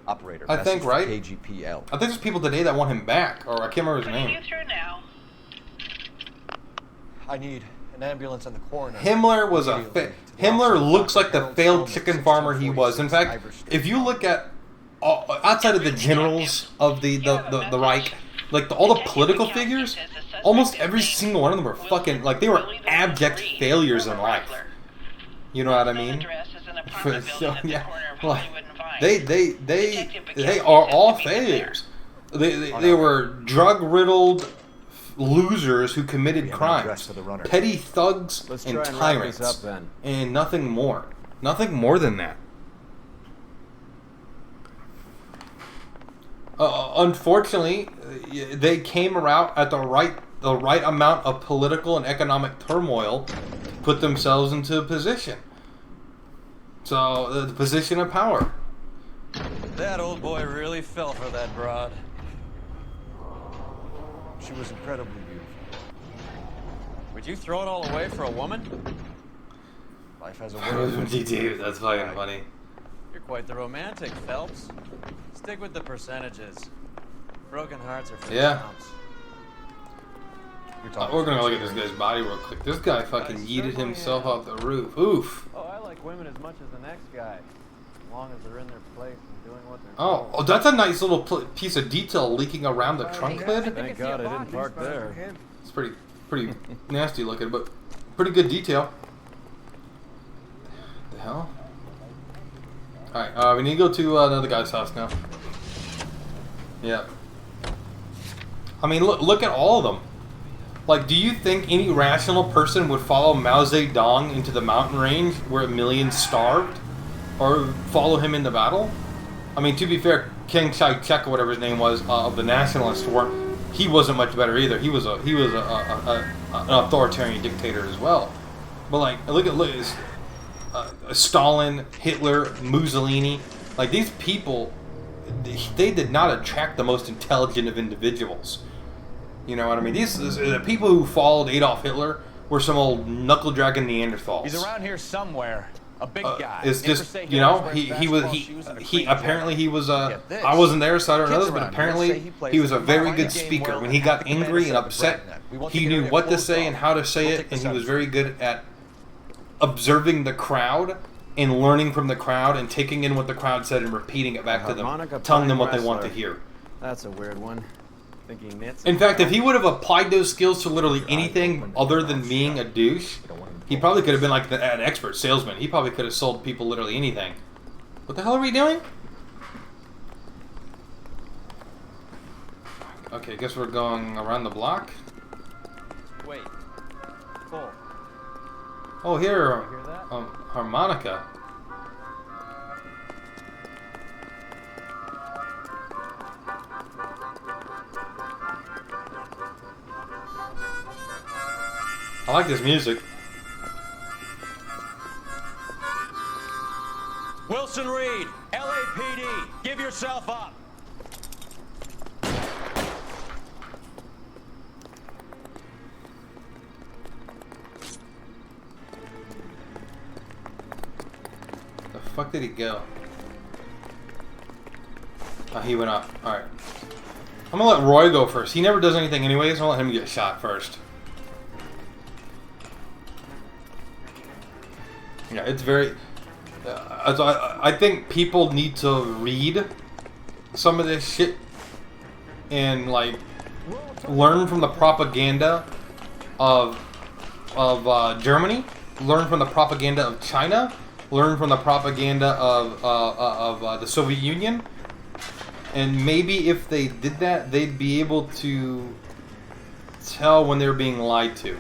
Operator, I think, right? KGPL. I think there's people today that want him back, or I can't remember his Putting name. you through now. I need An ambulance and the coroner. Himmler was Himmler looks like the failed chicken farmer he was. In fact, if you look at outside of the generals of the Reich, like all the political figures, almost every single one of them were fucking like they were abject failures in life. You know what I mean? So, yeah, like, they are all failures. They were drug-riddled losers who committed crimes, petty thugs and tyrants, and nothing more. Nothing more than that. Unfortunately, they came around at the right amount of political and economic turmoil to put themselves into a position. So, the position of power. That old boy really fell for that broad. She was incredibly beautiful. Would you throw it all away for a woman? Life has a way. Dude, that's fucking funny. You're quite the romantic, Phelps. Stick with the percentages. Broken hearts are for Yeah. counts. We're gonna look at this guy's body real quick. This guy fucking yeeted himself off the roof. Oof. Oh, I like women as much as the next guy. As long as they're in their place and doing what they're Oh, that's a nice little piece of detail leaking around the trunk lid. Thank God I didn't park there. It's pretty nasty looking, but pretty good detail. The hell? Alright, we need to go to another guy's house now. Yeah. I mean, look at all of them. Like, do you think any rational person would follow Mao Zedong into the mountain range where millions starved? Or follow him into battle? I mean, to be fair, Chiang Kai-shek, or whatever his name was, of the Nationalist War, he wasn't much better either. He was an authoritarian dictator as well. But like, look at Stalin, Hitler, Mussolini. Like, these people, they did not attract the most intelligent of individuals. You know what I mean? The people who followed Adolf Hitler were some old knuckle-dragging Neanderthals. He's around here somewhere. A big guy. It's just, you know, he apparently he was I wasn't there, so I don't know this, but apparently he was a very good speaker. When he got angry and upset, he knew what to say and how to say it, and he was very good at observing the crowd and learning from the crowd and taking in what the crowd said and repeating it back to them, telling them what they want to hear. That's a weird one. Think he knits? In fact, if he would have applied those skills to literally anything other than being a douche, he probably could have been like an expert salesman. He probably could have sold people literally anything. What the hell are we doing? Okay, guess we're going around the block. Wait. Full. Oh, here, You hear that? harmonica. I like this music. Wilson Reed, LAPD, give yourself up. The fuck did he go? Oh, he went up. Alright. I'm gonna let Roy go first. He never does anything anyways. I'll let him get shot first. Yeah, it's very... I think people need to read some of this shit and, like, learn from the propaganda of Germany, learn from the propaganda of China, learn from the propaganda of the Soviet Union, and maybe if they did that, they'd be able to tell when they're being lied to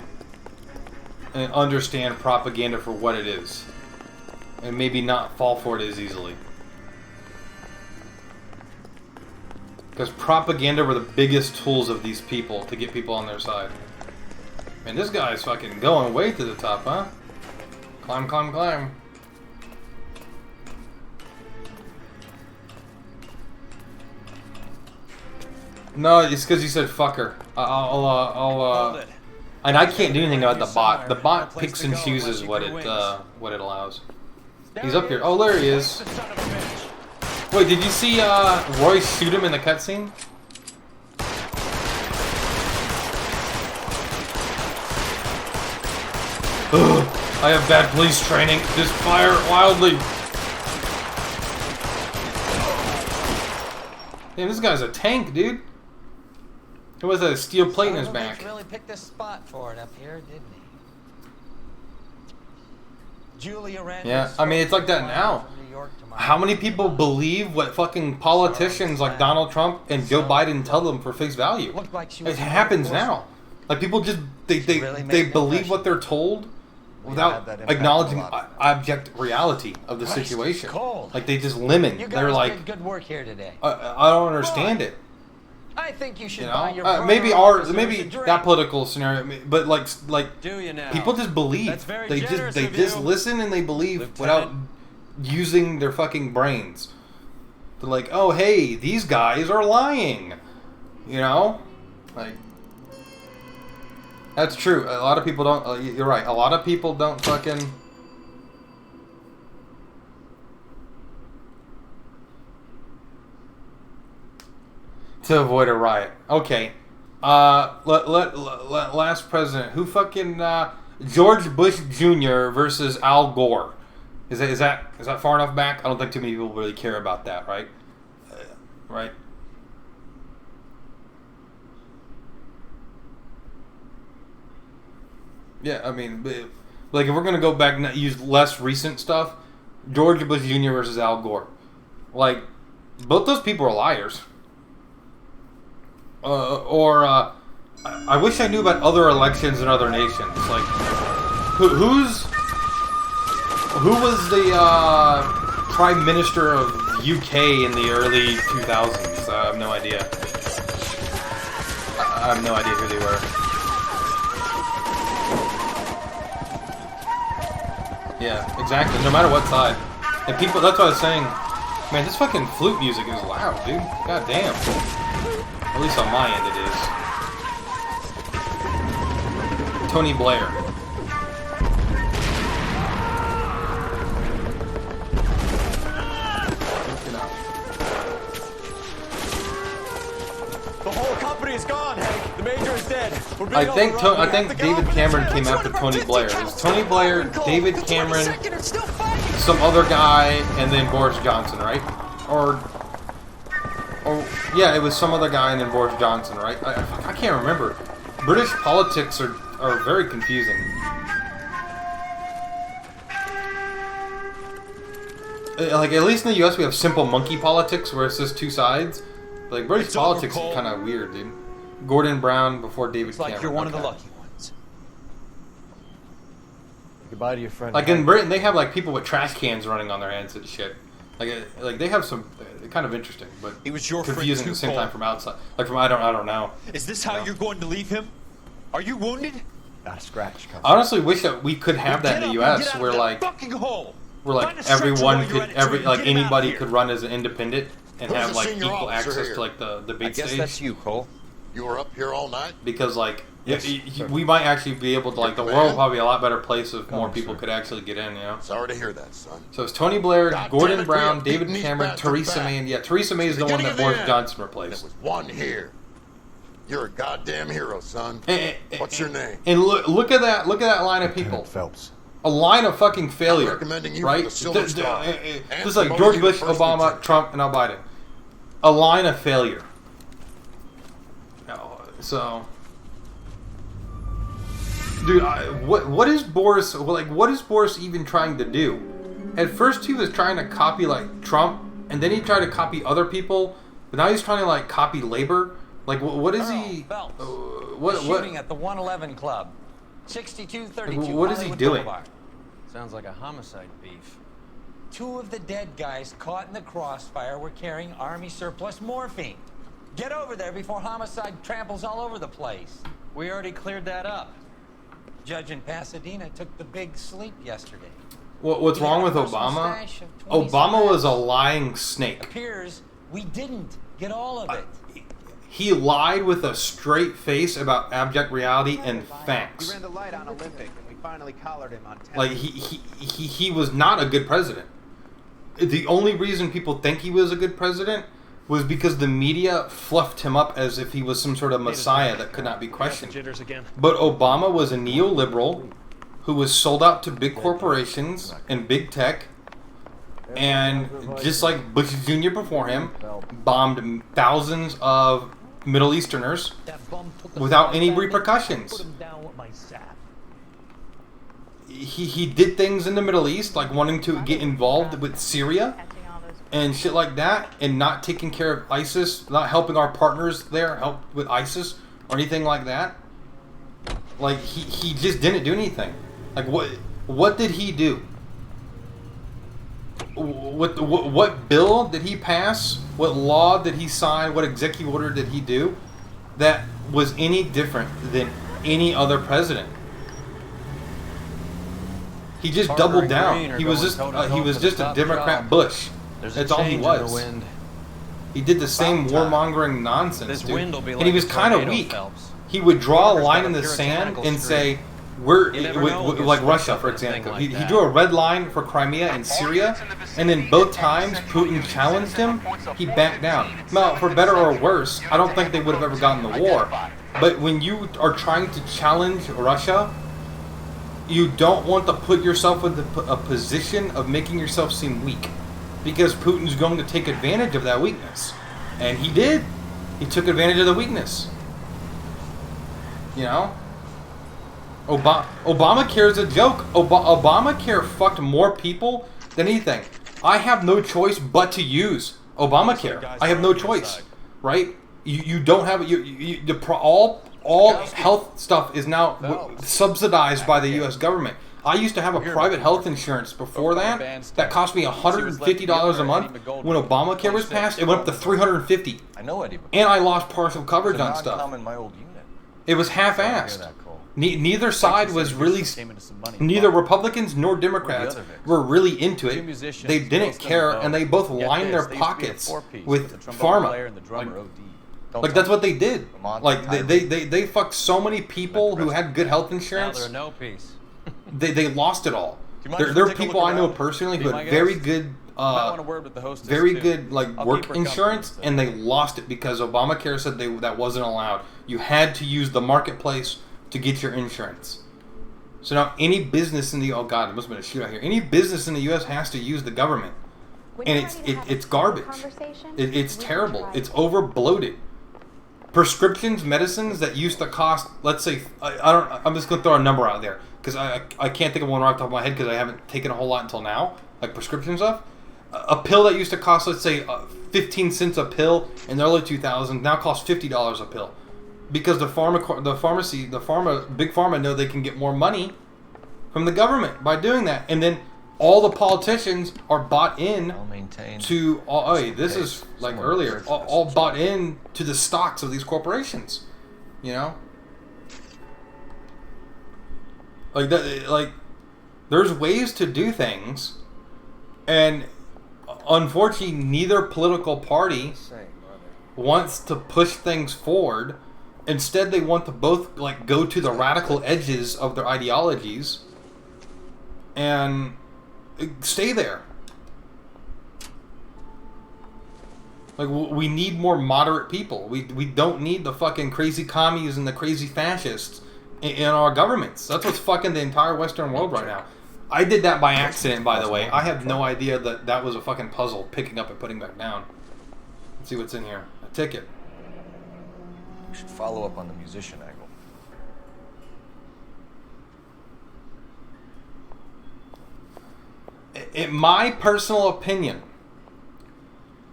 and understand propaganda for what it is. And maybe not fall for it as easily. Because propaganda were the biggest tools of these people to get people on their side. Man, this guy's fucking going way to the top, huh? Climb, climb, climb. No, it's because you said fucker. And I can't do anything about the bot. The bot picks and chooses what it allows. He's up here. Oh, there he is. Wait, did you see Roy shoot him in the cutscene? I have bad police training. Just fire wildly. Damn, this guy's a tank, dude. It was a steel plate in his back. Really picked a spot for it up here, didn't he? Julia ran. Yeah, I mean, it's like that now. How many people believe what fucking politicians like Donald Trump and Joe Biden tell them for face value? It happens now. Like people just they believe what they're told without acknowledging object reality of the situation. Like they just lemon. They're like, did good work here today. I don't understand it. I think you should You buy your know, maybe that political scenario, but like Do you now? people just believe. That's very They generous just of you. listen and they believe without using their fucking brains. They're like, oh hey, these guys are lying. You know, like that's true. A lot of people don't. You're right. A lot of people don't fucking. To avoid a riot. Okay. Last president. Who fucking George Bush Jr. versus Al Gore. Is that far enough back? I don't think too many people really care about that, right? Right. Yeah, I mean, like if we're gonna go back and use less recent stuff, George Bush Jr. versus Al Gore. Like, both those people are liars. I wish I knew about other elections in other nations. Like, who was the Prime Minister of UK in the early 2000s? I have no idea. I have no idea who they were. Yeah, exactly. No matter what side. And people, that's what I was saying. Man, this fucking flute music is loud, dude. God damn. At least on my end it is. Tony Blair. The whole company is gone, Hank. The major is dead. I think David Cameron came after Tony Blair. It was Tony Blair, David Cameron, some other guy, and then Boris Johnson, right? Or yeah, it was some other guy and then Boris Johnson, right? I can't remember. British politics are very confusing. Like, at least in the US we have simple monkey politics where it's just two sides. Like, British politics is kind of weird, dude. Gordon Brown before David Cameron. Like you're one of the lucky ones. Goodbye to your friend. Like in Britain, they have like people with trash cans running on their heads and shit. Like they have some kind of interesting, but He was your friend confusing too, at the same Cole. time from outside. Like from I don't know. Is this how you're going to leave him? Are you wounded? Not a scratch. I honestly wish that we could have that in the U.S. where like everyone could anybody could run as an independent and Who's have the like senior equal officer access here? to like the big I guess stage. that's you, Cole. You were up here all night? Because like Yes, we might actually be able to like the Your world command? probably a lot better place if more people could actually get in. You know. Sorry to hear that, son. So it's Tony Blair, God Gordon damn it, Brown, we have David beaten these Cameron, bastards Theresa back. May, and yeah, Theresa May is the one Beginning that of the Boris end. Johnson There replaced. was one here. You're a goddamn hero, son. What's your name? And look at that line of people. Phelps. A line of fucking failure, recommending you for right? the Silver Star. This is like George Bush, Obama, Trump, and now Biden. A line of failure. So, dude, what is Boris like? What is Boris even trying to do? At first, he was trying to copy like Trump, and then he tried to copy other people. But now he's trying to like copy labor. Like, what is he? What Shooting at the 111 Club, 6232. What is he Hollywood doing? Boulevard. Sounds like a homicide beef. Two of the dead guys caught in the crossfire were carrying Army surplus morphine. Get over there before homicide tramples all over the place. We already cleared that up. Judge in Pasadena took the big sleep yesterday. What's wrong with Obama? Obama was a lying snake. Appears we didn't get all of it. He lied with a straight face about abject reality and He facts. ran the light on Olympic, and we finally collared him on 10. Like he was not a good president. The only reason people think he was a good president was because the media fluffed him up as if he was some sort of messiah that could not be questioned. But Obama was a neoliberal who was sold out to big corporations and big tech, and just like Bush Jr. before him, bombed thousands of Middle Easterners without any repercussions. He did things in the Middle East, like wanting to get involved with Syria and shit like that, and not taking care of ISIS, not helping our partners there help with ISIS or anything like that. Like he just didn't do anything. Like what did he do? What bill did he pass? What law did he sign? What executive order did he do that was any different than any other president? He just doubled down. He was just a Democrat Bush. That's all he was. He did the same warmongering nonsense, dude. And he was kind of weak. He would draw a line in the sand and say, like Russia, for example. He drew a red line for Crimea and Syria, and then both times Putin challenged him, he backed down. Now, for better or worse, I don't think they would have ever gotten the war. But when you are trying to challenge Russia, you don't want to put yourself in a position of making yourself seem weak, because Putin's going to take advantage of that weakness. And he did. He took advantage of the weakness. You know? Obamacare is a joke. Obamacare fucked more people than anything. I have no choice but to use Obamacare. I have no choice, right? You don't have all health stuff is now subsidized by the U.S. government. I used to have a private health insurance before that cost me $150 a month. When Obamacare was passed, it went up to $350. I know Eddie. And I lost partial coverage on stuff. In my old unit. It was half-assed. Neither side was really. Neither Republicans nor Democrats were really into it. They didn't care, and they both lined their pockets with pharma. Like that's what they did. Like they fucked so many people who had good health insurance. Now there are no peace. They lost it all. There are people I know personally who had very good, work insurance, and they lost it because Obamacare said that wasn't allowed. You had to use the marketplace to get your insurance. So now any business in the there must have been a shootout here. Any business in the U.S. has to use the government, and it's garbage. It's terrible. It's over bloated. Prescriptions, medicines that used to cost, let's say, I'm just gonna throw a number out there because I can't think of one right off the top of my head because I haven't taken a whole lot until now, like prescription stuff. A pill that used to cost, let's say, 15 cents a pill in the early 2000s now costs $50 a pill, because big pharma know they can get more money from the government by doing that, and then all the politicians are bought in to this is like earlier, all bought in to the stocks of these corporations, you know. Like that, like there's ways to do things, and unfortunately, neither political party wants to push things forward. Instead, they want to both like go to the radical edges of their ideologies and stay there. Like, we need more moderate people. We don't need the fucking crazy commies and the crazy fascists in our governments. That's what's fucking the entire Western world right now. I did that by accident, by the way. I have no idea that was a fucking puzzle, picking up and putting back down. Let's see what's in here. A ticket. We should follow up on the musician angle. In my personal opinion,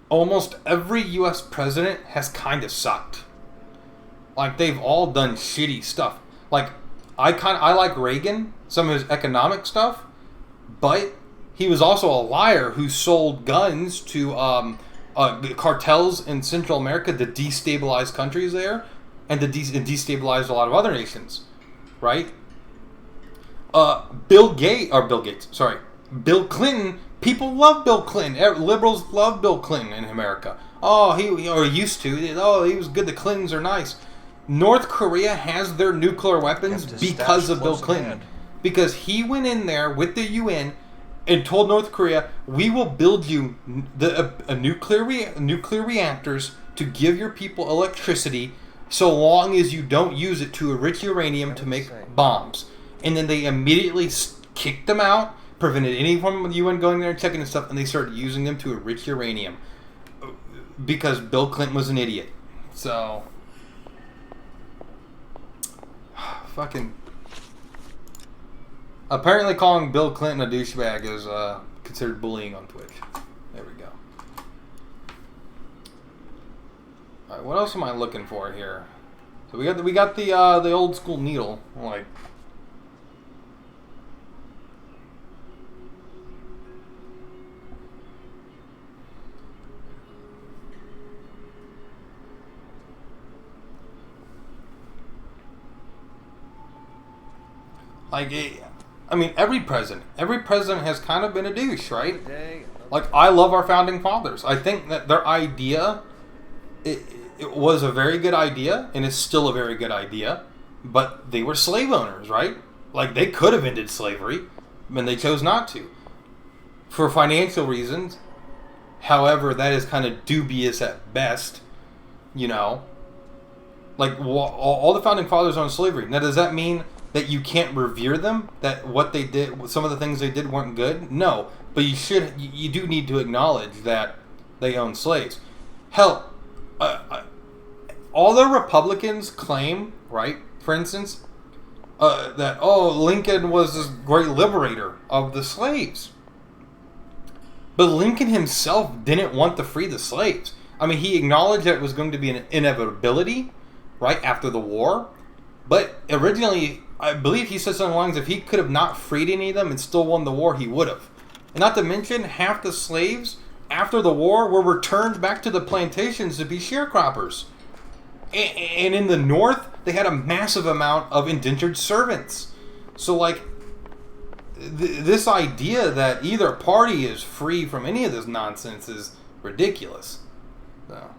almost every U.S. president has kind of sucked. Like, they've all done shitty stuff. Like, I like Reagan, some of his economic stuff, but he was also a liar who sold guns to cartels in Central America to destabilize countries there, and to destabilize a lot of other nations, right? Bill Clinton. People love Bill Clinton. Liberals love Bill Clinton in America. Oh, he used to. Oh, he was good. The Clintons are nice. North Korea has their nuclear weapons because of Bill Clinton. Because he went in there with the UN and told North Korea, we will build you nuclear reactors to give your people electricity so long as you don't use it to enrich uranium to make bombs. and then they immediately kicked them out, prevented any form of the UN going there and checking and stuff, and they started using them to enrich uranium because Bill Clinton was an idiot. So, fucking. Apparently, calling Bill Clinton a douchebag is considered bullying on Twitch. There we go. All right, what else am I looking for here? So we got the old school needle, like. Like, I mean, every president has kind of been a douche, right? Like, I love our founding fathers. I think that their idea, it was a very good idea, and it's still a very good idea, but they were slave owners, right? Like, they could have ended slavery, and they chose not to. For financial reasons. However, that is kind of dubious at best, you know? Like, all the founding fathers are on slavery. Now, does that mean that you can't revere them? That what they did, some of the things they did weren't good? No. But you do need to acknowledge that they owned slaves. Hell, all the Republicans claim, right, for instance, that, oh, Lincoln was this great liberator of the slaves. But Lincoln himself didn't want to free the slaves. I mean, he acknowledged that it was going to be an inevitability, right, after the war. But originally, I believe he said something along the lines, if he could have not freed any of them and still won the war, he would have. And not to mention, half the slaves after the war were returned back to the plantations to be sharecroppers. And in the North, they had a massive amount of indentured servants. So, like, this idea that either party is free from any of this nonsense is ridiculous. So.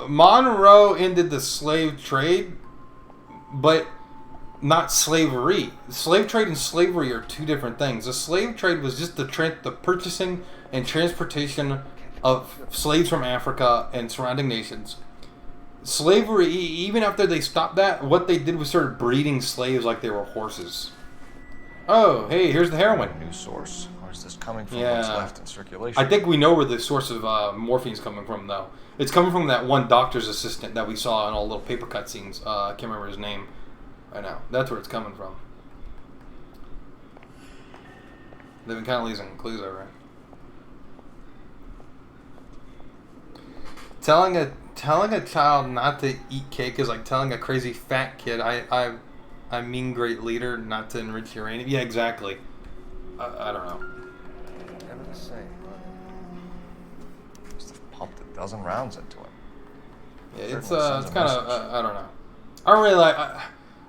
Monroe ended the slave trade, but not slavery. Slave trade and slavery are two different things. The slave trade was just the purchasing and transportation of slaves from Africa and surrounding nations. Slavery, even after they stopped that, what they did was started breeding slaves like they were horses. Oh, hey, here's the heroin. New source. Or is this coming from what's left in circulation? I think we know where the source of morphine is coming from, though. It's coming from that one doctor's assistant that we saw in all the little paper cutscenes. I can't remember his name right now. That's where it's coming from. They've been kind of leaving clues over it. Telling a child not to eat cake is like telling a crazy fat kid, I mean great leader, not to enrich uranium. Yeah, exactly. I don't know. Never the same. Just pumped a dozen rounds into him. Yeah, it's kind of I don't know.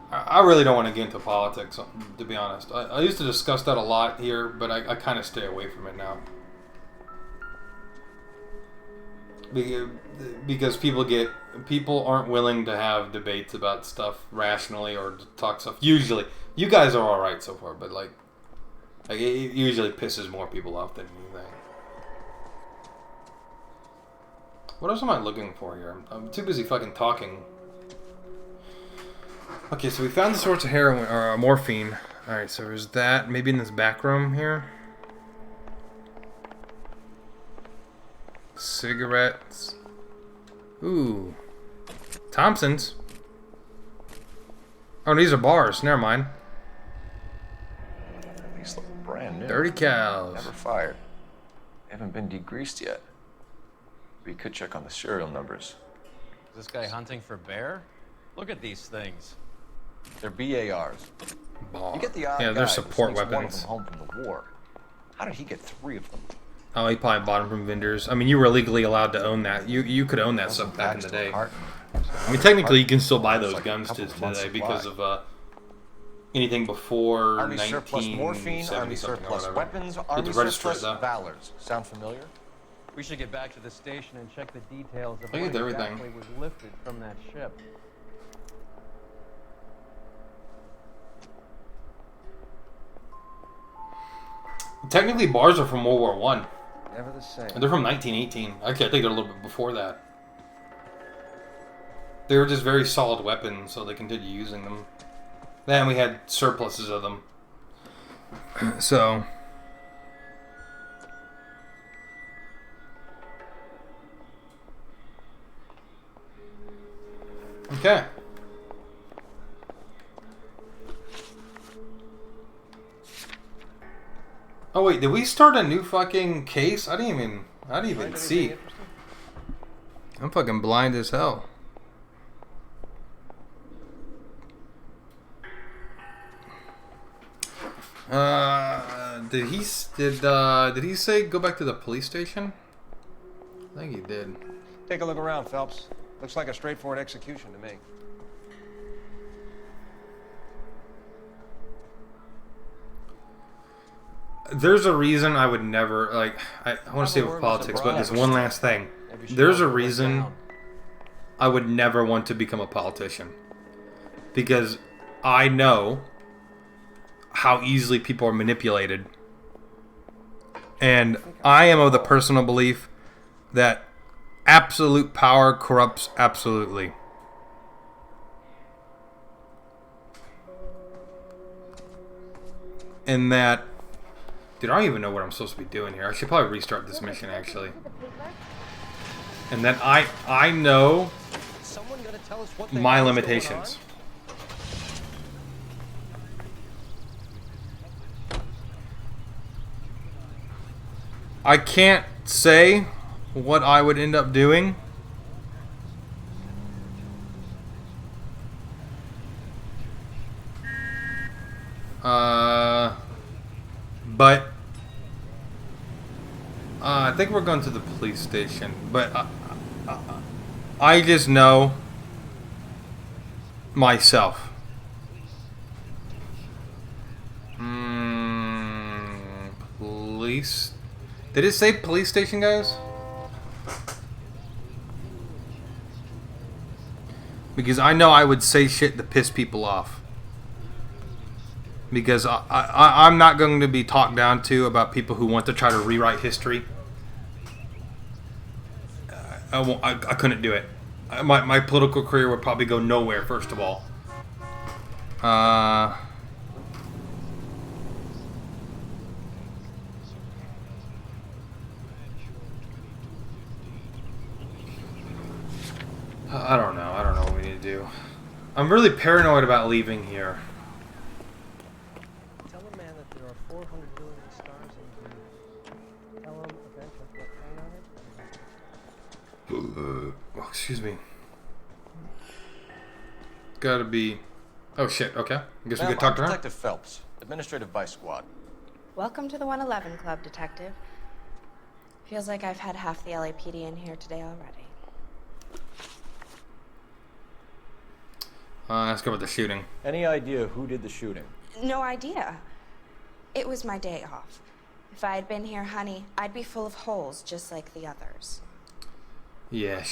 I really don't want to get into politics, to be honest. I used to discuss that a lot here, but I kind of stay away from it now. Because people aren't willing to have debates about stuff rationally or to talk stuff. Usually, you guys are all right so far, but like it usually pisses more people off than anything. What else am I looking for here? I'm too busy fucking talking. Okay, so we found the source of heroin or morphine. All right, so there's that. Maybe in this back room here. Cigarettes. Ooh. Thompson's. Oh, these are bars. Never mind. These look brand new. Dirty cows. Never fired. Haven't been degreased yet. We could check on the serial numbers. Is this guy hunting for bear? Look at these things. They're BARs. Bar. You get the odd yeah, guy they're who support sneaks weapons. one of them home from the war. How did he get 3 of them? Oh, he probably bought them from vendors. I mean, you were legally allowed to own that. You could own that stuff back in the day. I mean, technically, you can still buy those guns today because of anything before Army surplus morphine, Army surplus weapons, Army surplus valors. Sound familiar? We should get back to the station and check the details of Look what at everything. exactly was lifted from that ship. Technically, bars are from World War One. Never the same. And they're from 1918. Actually, I think they're a little bit before that. They were just very solid weapons, so they continued using them. Then we had surpluses of them. So... Okay. Oh wait, did we start a new fucking case? I didn't even see. I'm fucking blind as hell. Did he say go back to the police station? I think he did. Take a look around, Phelps. Looks like a straightforward execution to me. There's a reason I would never, like, I want to stay with politics, but there's one last thing. There's a reason I would never want to become a politician. Because I know how easily people are manipulated. And I am of the personal belief that absolute power corrupts absolutely. And that... Dude, I don't even know what I'm supposed to be doing here. I should probably restart this mission, actually. And then I know my limitations. I can't say what I would end up doing. But I think we're going to the police station. But I just know myself. Police. Did it say police station, guys? Because I know I would say shit to piss people off. Because I'm not going to be talked down to about people who want to try to rewrite history. I couldn't do it. My political career would probably go nowhere, first of all. I don't know. I don't know what we need to do. I'm really paranoid about leaving here. Tell a man that there are 400 billion stars in the universe. Tell him eventually what pain on it. Oh, excuse me. Gotta be... Oh shit, okay. I guess we could talk to her. Detective Phelps, Administrative Vice Squad. Welcome to the 111 Club, Detective. Feels like I've had half the LAPD in here today already. Let's go with the shooting. Any idea who did the shooting? No idea. It was my day off. If I had been here, honey, I'd be full of holes just like the others. Yeah,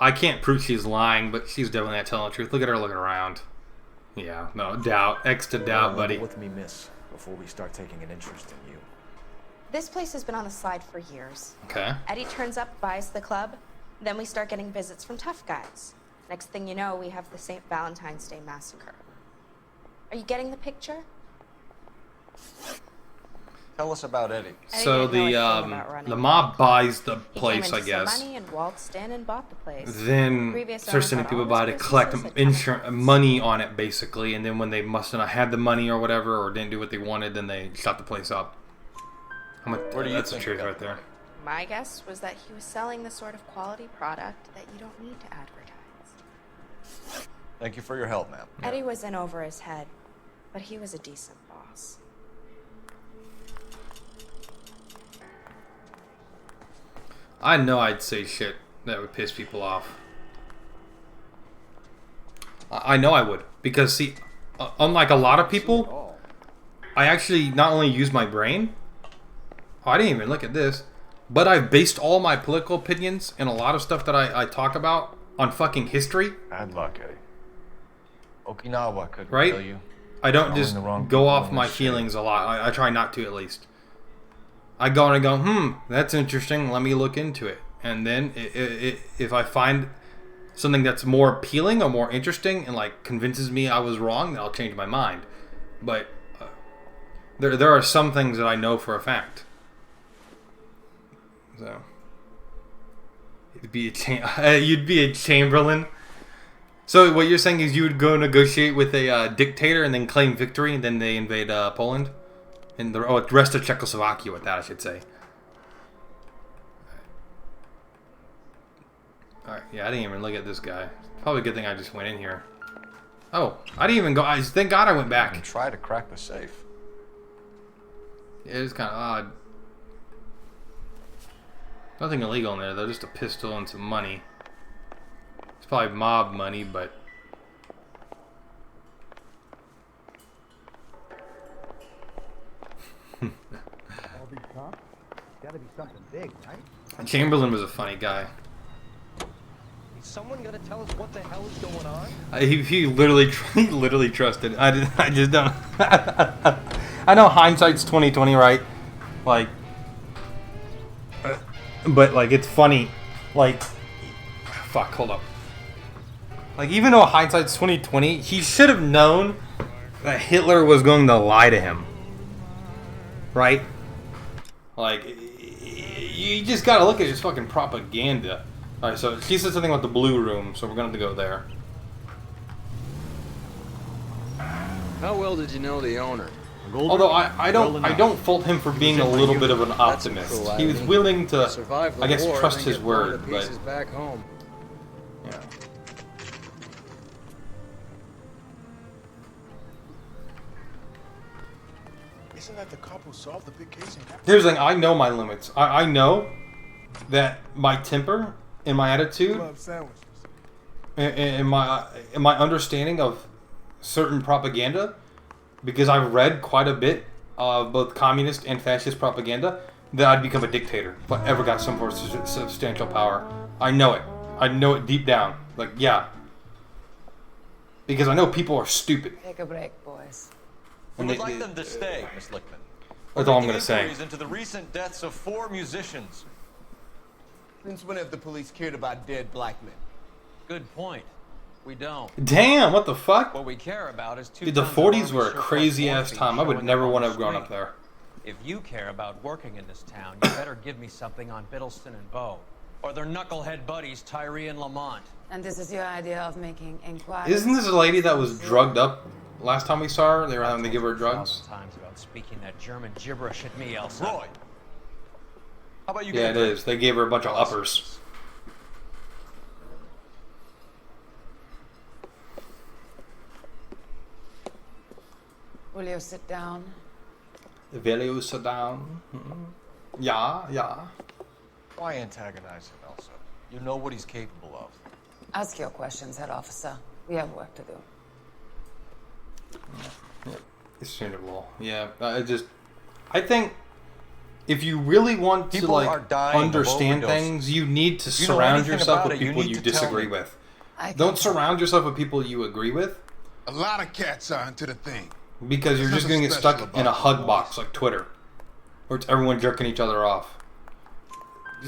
I can't prove she's lying, but she's definitely not telling the truth. Look at her looking around. Yeah, no doubt. X to doubt, buddy. Look me, miss, before we start taking an interest in you. This place has been on the slide for years. Okay. Eddie turns up, buys the club, then we start getting visits from tough guys. Next thing you know, we have the St. Valentine's Day Massacre. Are you getting the picture? Tell us about Eddie. So the mob buys the place, I guess. Some money and waltzed in and bought the place. Then starts sending people by to collect insurance money on it, basically. And then when they must not have had the money or whatever, or didn't do what they wanted, then they shut the place up. That's the truth right there. My guess was that he was selling the sort of quality product that you don't need to advertise. Thank you for your help, ma'am. Eddie was in over his head, but he was a decent boss. I know I'd say shit that would piss people off. I know I would. Because, see, unlike a lot of people, I actually not only use my brain. Oh, I didn't even look at this. But I've based all my political opinions and a lot of stuff that I talk about on fucking history. Bad luck, Eddie. Okinawa could kill you. I don't just go off my feelings a lot. I try not to, at least. I go and I go, that's interesting. Let me look into it. And then if I find something that's more appealing or more interesting and like convinces me I was wrong, then I'll change my mind. But there are some things that I know for a fact. So you'd be a Chamberlain. So what you're saying is you would go negotiate with a dictator and then claim victory, and then they invade Poland and the rest of Czechoslovakia with that, I should say. Alright, yeah, I didn't even look at this guy. Probably a good thing I just went in here. Oh, I didn't even go. Thank God I went back. And try to crack the safe. Yeah, it's kind of odd. Nothing illegal in there though, just a pistol and some money. It's probably mob money, but All these cops? Gotta be something big, right? Chamberlain was a funny guy. Is someone gonna tell us what the hell is going on? He literally trusted. I just don't. I know hindsight's 20/20, right? Like, but like it's funny. Like, fuck, hold up. Like, even though hindsight's 20/20, he should have known that Hitler was going to lie to him, right? Like, you just gotta look at his fucking propaganda. All right, so she said something about the blue room, so we're gonna have to go there. How well did you know the owner? Although I don't fault him for being a little bit of an optimist. He was willing to, I guess, trust his word, but back home. yeah. Isn't that the cop who solved the big case in Captain? Here's the thing, I know my limits. I know that my temper and my attitude and my understanding of certain propaganda, because I've read quite a bit of both communist and fascist propaganda, that I'd become a dictator if I ever got some sort of substantial power. I know it. I know it deep down. Like, yeah. Because I know people are stupid. Take a break, boys. We would like them to stay, Miss Lickman. That's all I'm going to say. Into the recent deaths of 4 musicians. Since when have the police cared about dead black men? Good point. We don't. Damn, what the fuck? What we care about is Dude, the 40s were a crazy ass time. I would never want to have grown up there. If you care about working in this town, you better give me something on Biddleston and Bow, or their knucklehead buddies Tyree and Lamont. And this is your idea of making inquiries? Isn't this a lady that was drugged up last time we saw her? They were having to give her drugs. Times about speaking that German gibberish at me, Elsa. Roy, how about you? Yeah, it is. They gave her a bunch of uppers. Will you sit down? Will you sit down? Yeah, yeah. Why antagonize him, Elsa? You know what he's capable of. Ask your questions, head officer. We have work to do. It's changeable. Yeah, I think if you really want to like understand things, you need to surround yourself with people you disagree with. Don't surround yourself with people you agree with. A lot of cats are into the thing. Because you're just going to get stuck in a hug box like Twitter, where it's everyone jerking each other off.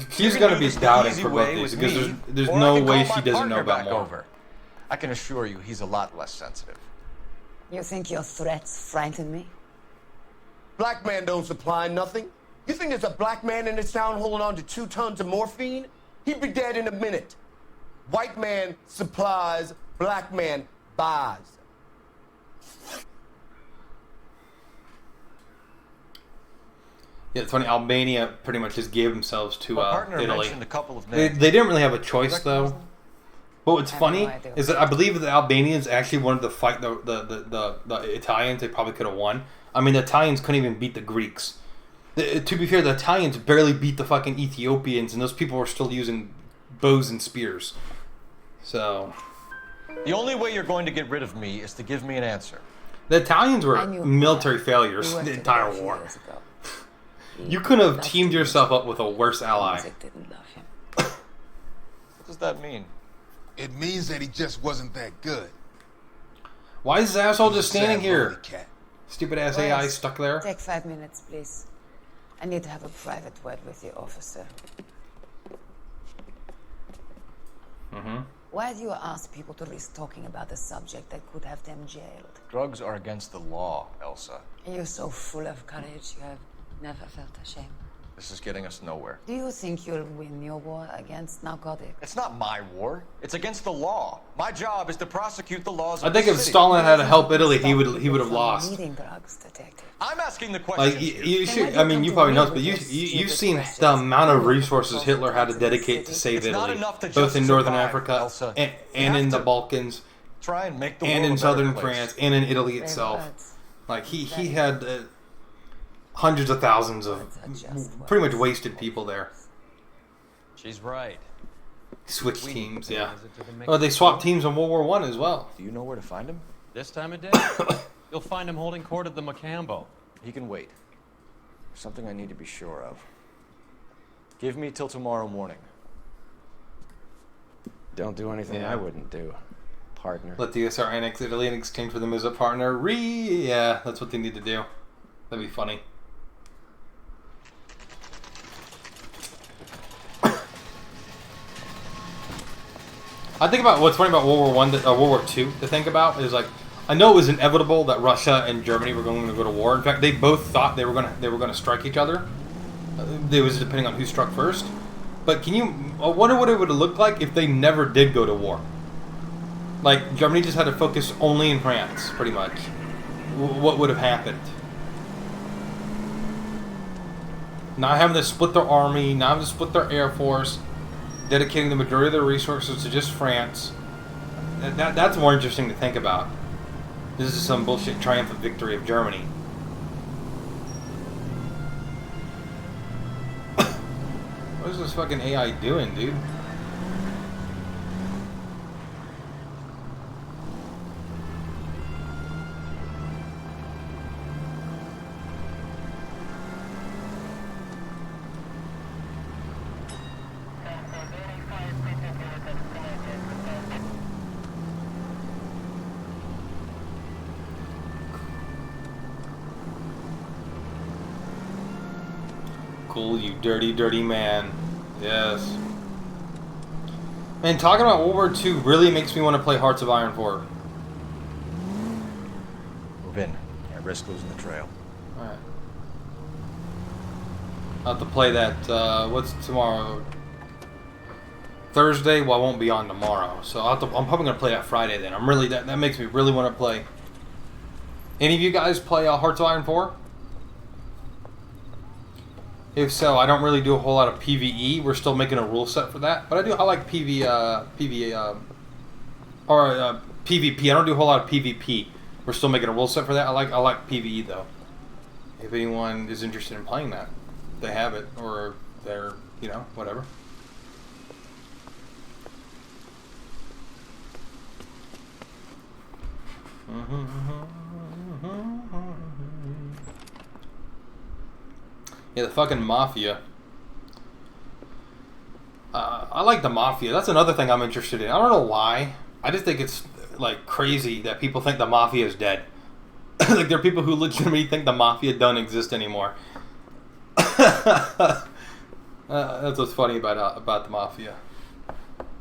She's going to be doubting for both these because there's no way she doesn't know about more. I can assure you, he's a lot less sensitive. You think your threats frighten me? Black man don't supply nothing. You think there's a black man in this town holding on to 2 tons of morphine? He'd be dead in a minute. White man supplies, black man buys. Yeah, it's funny. Albania pretty much just gave themselves to Italy. A couple of they didn't really have a choice, though. But what's funny is that I believe the Albanians actually wanted to fight the Italians. They probably could have won. I mean, the Italians couldn't even beat the Greeks. To be fair, the Italians barely beat the fucking Ethiopians, and those people were still using bows and spears. So... The only way you're going to get rid of me is to give me an answer. The Italians were military failures the entire war. You couldn't have teamed yourself up with a worse ally. What does that mean? It means that he just wasn't that good. Why is this asshole just standing here? Stupid ass AI stuck there. Take 5 minutes, please. I need to have a private word with you, officer. Why do you ask people to risk talking about a subject that could have them jailed? Drugs are against the law, Elsa. You're so full of courage, you have never felt ashamed. This is getting us nowhere. Do you think you'll win your war against narcotics? It's not my war. It's against the law. My job is to prosecute the laws of I think the if city. Stalin had to help Italy, he would have lost. Needing drugs, detective. I'm asking the question. Like you should, I mean, you probably know, but you've seen the amount of resources Hitler had to dedicate to save Italy, both in Northern Africa and in the Balkans, try and make the and world in a southern better place. France and in Italy itself. Like he had hundreds of thousands of pretty much wasted people there. She's right. Switch teams, yeah. Oh, they swapped teams in World War I as well. Do you know where to find him? This time of day, you'll find him holding court at the Macambo. He can wait. There's something I need to be sure of. Give me till tomorrow morning. Don't do anything I wouldn't do, partner. Let the USSR annex Italy in exchange for them as a partner. Yeah, that's what they need to do. That'd be funny. I think about what's funny about World War War II to think about is like, I know it was inevitable that Russia and Germany were going to go to war. In fact, they both thought they were going to strike each other. It was depending on who struck first. But can you wonder what it would have looked like if they never did go to war? Like Germany just had to focus only in France, pretty much. What would have happened? Not having to split their army, not having to split their air force, dedicating the majority of their resources to just France. That's more interesting to think about. This is some bullshit triumphant victory of Germany. What is this fucking AI doing, dude? Cool, you dirty, dirty man. Yes. Man, talking about World War II really makes me want to play Hearts of Iron 4. Move in. Can't risk losing the trail. Alright. I'll have to play that, what's tomorrow? Thursday? Well, I won't be on tomorrow. So I'm probably going to play that Friday then. That makes me really want to play. Any of you guys play Hearts of Iron 4? If so, I don't really do a whole lot of PvE. We're still making a rule set for that, but I like PvP. I don't do a whole lot of PvP. We're still making a rule set for that. I like PvE though. If anyone is interested in playing that, they have it, or they're whatever. Yeah, the fucking Mafia. I like the Mafia. That's another thing I'm interested in. I don't know why. I just think it's like crazy that people think the Mafia is dead. Like there are people who legitimately think the Mafia don't exist anymore. That's what's funny about the Mafia.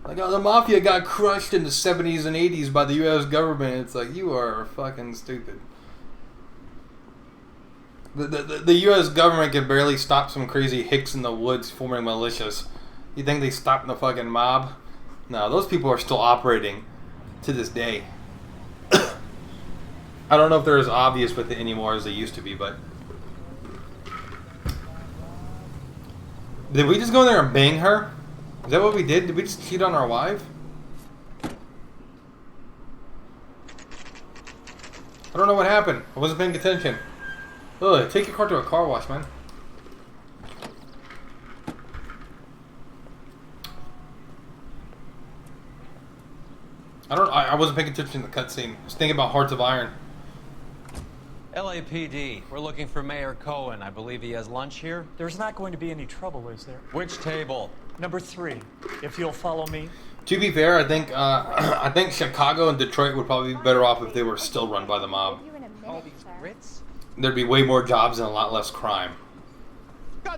Like, oh, the Mafia got crushed in the 70s and 80s by the U.S. government. It's like, you are fucking stupid. The U.S. government can barely stop some crazy hicks in the woods forming militias. You think they stopped the fucking mob? No, those people are still operating to this day. I don't know if they're as obvious with it anymore as they used to be, but... Did we just go in there and bang her? Is that what we did? Did we just cheat on our wife? I don't know what happened. I wasn't paying attention. Ugh, take your car to a car wash, man. I wasn't paying attention to the cutscene. I was thinking about Hearts of Iron. LAPD, we're looking for Mayor Cohen. I believe he has lunch here. There's not going to be any trouble, is there? Which table? Number 3, if you'll follow me. To be fair, I think Chicago and Detroit would probably be better off if they were still run by the mob. All these Brits? There'd be way more jobs and a lot less crime.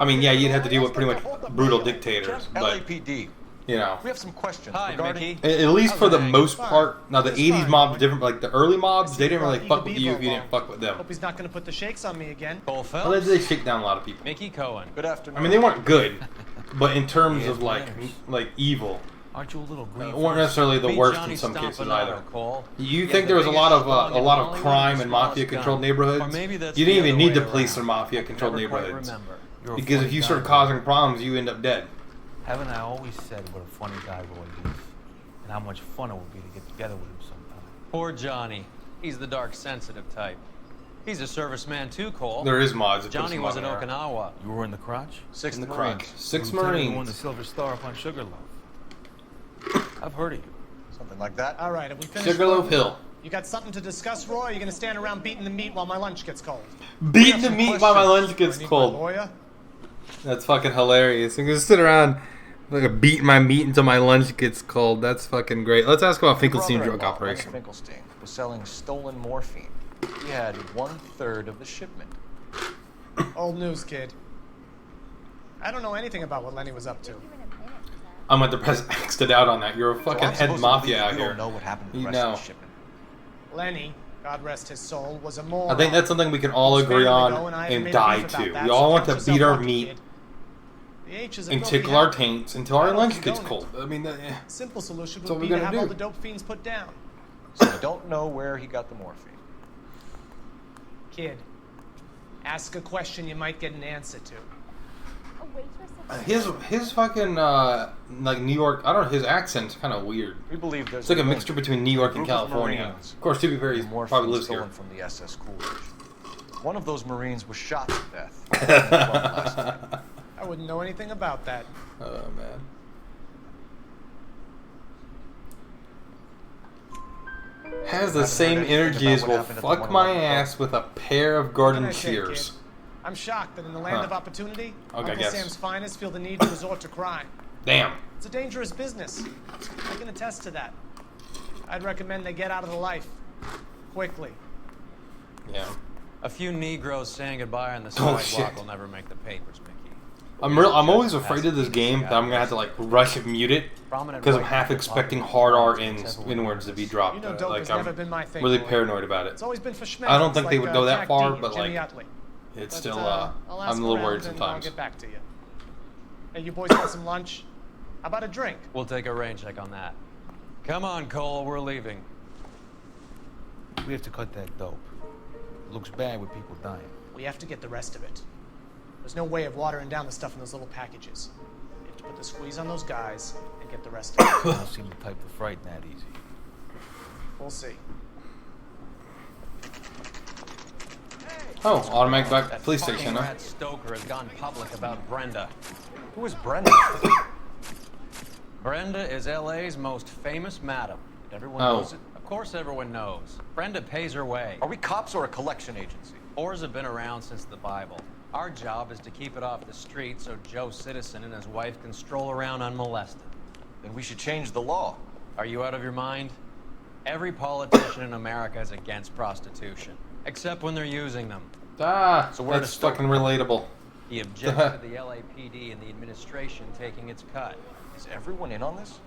I mean, yeah, you'd have to deal with pretty much brutal dictators, but LAPD. You know. We have some questions Hi, regarding... Mickey. At least for the most Fine. part. Now the It's 80s fine, mobs boy. different. Like the early mobs, they didn't really Eager fuck with you if Beaver you along. didn't fuck with them. Hope he's not going to put the shakes on me again. Cole Phelps. Well, they shake down a lot of people. Mickey Cohen. Good afternoon. I mean, they weren't good, but in terms Yes, of like evil, Aren't you a little green? weren't necessarily the Beat worst Johnny in some stomping cases out either. of Cole. You He think has there the was a lot of biggest schlong in Hollywood crime and in the smallest mafia-controlled gun. neighborhoods? Or maybe that's You the didn't even other need the way police around. or mafia-controlled Never quite neighborhoods. remember. You're a Because if funny you guy, start Roy. causing problems, you end up dead. Haven't I always said what a funny guy Roy is? And how much fun it would be to get together with him sometime. Poor Johnny. He's the dark, sensitive type. He's a serviceman too, Cole. There is mods. that put Johnny some was mod in in there. Okinawa. You were in the crotch? In the crotch. Six Lieutenant who won Marines. the Silver Star up on Sugarloaf. I've heard of you. Something like that. All right, have we finished? Sugarloaf Roy? Hill. You got something to discuss, Roy? Or are you going to stand around beating the meat while my lunch gets cold? Beating the meat while my lunch gets Do I need my cold. lawyer? That's fucking hilarious. I'm gonna sit around like beating my meat until my lunch gets cold. That's fucking great. Let's ask about Finkelstein drug Brother-in-law, operation. Leonard Finkelstein was selling stolen morphine. He had 1/3 of the shipment. Old news, kid. I don't know anything about what Lenny was up to. I'm at the press X'd it out on that. You're a fucking I'm head supposed to mafia believe out you here. don't know what happened to the You rest know. of the shipment. Lenny, God rest his soul, was a moron. I think that's something we can all His agree family, on though, I and haven't made a die beef about to. that, We so all want count to beat yourself our lucky, meat kid. The H is a and filthy tickle our habit. taints until our I don't lunch gets condone it. cold. I mean, Simple solution That's what would be we're to gonna have all do. the dope fiends put down. So you don't know where he got the morphine. Kid, ask a question you might get an answer to. his fucking like New York. I don't know. His accent's kind of weird. We believe there's It's like a mixture between New York and group of California. Marines Of course, to be fair, he morphine probably lives here. stolen from the SS Coolidge. One of those Marines was shot to death. I wouldn't know anything about that. Oh man. Has the same energy as will fuck my ass with a pair of garden What can I say, shears. kid? I'm shocked that in the land Huh. of opportunity, Okay, Uncle guess. Sam's finest feel the need to resort to crime. Damn. It's a dangerous business. I can attest to that. I'd recommend they get out of the life. Quickly. Yeah. A few Negroes saying goodbye on the Oh, sidewalk shit. will never make the papers, Mickey. I'm always afraid of this game that I'm gonna have to like rush and mute it because I'm half expecting hard R inwards to be dropped. You know, dope Like has I'm never been my thing, really Roy. paranoid about it. It's always been for schmecks. I don't think they like, would go that Jack far, Dean but or Jimmy like Utley. it's But, still I'll ask I'm a little around worried and sometimes. I'll get back to you. Hey, you boys want some lunch? How about a drink? We'll take a rain check on that. Come on, Cole, we're leaving. We have to cut that dope. It looks bad with people dying. We have to get the rest of it. There's no way of watering down the stuff in those little packages. You have to put the squeeze on those guys and get the rest of it. I don't seem the type to frighten that easy. We'll see. Oh, automatic back That police fucking station, huh? rat Stoker has gone public about Brenda. Who is Brenda? Brenda is LA's most famous madam. Everyone Oh. knows it. Of course everyone knows. Brenda pays her way. Are we cops or a collection agency? Whores have been around since the Bible. Our job is to keep it off the street so Joe Citizen and his wife can stroll around unmolested. Then we should change the law. Are you out of your mind? Every politician in America is against prostitution, except when they're using them. Ah, So where that's to start? fucking relatable. He objects to the LAPD and the administration taking its cut. Is everyone in on this?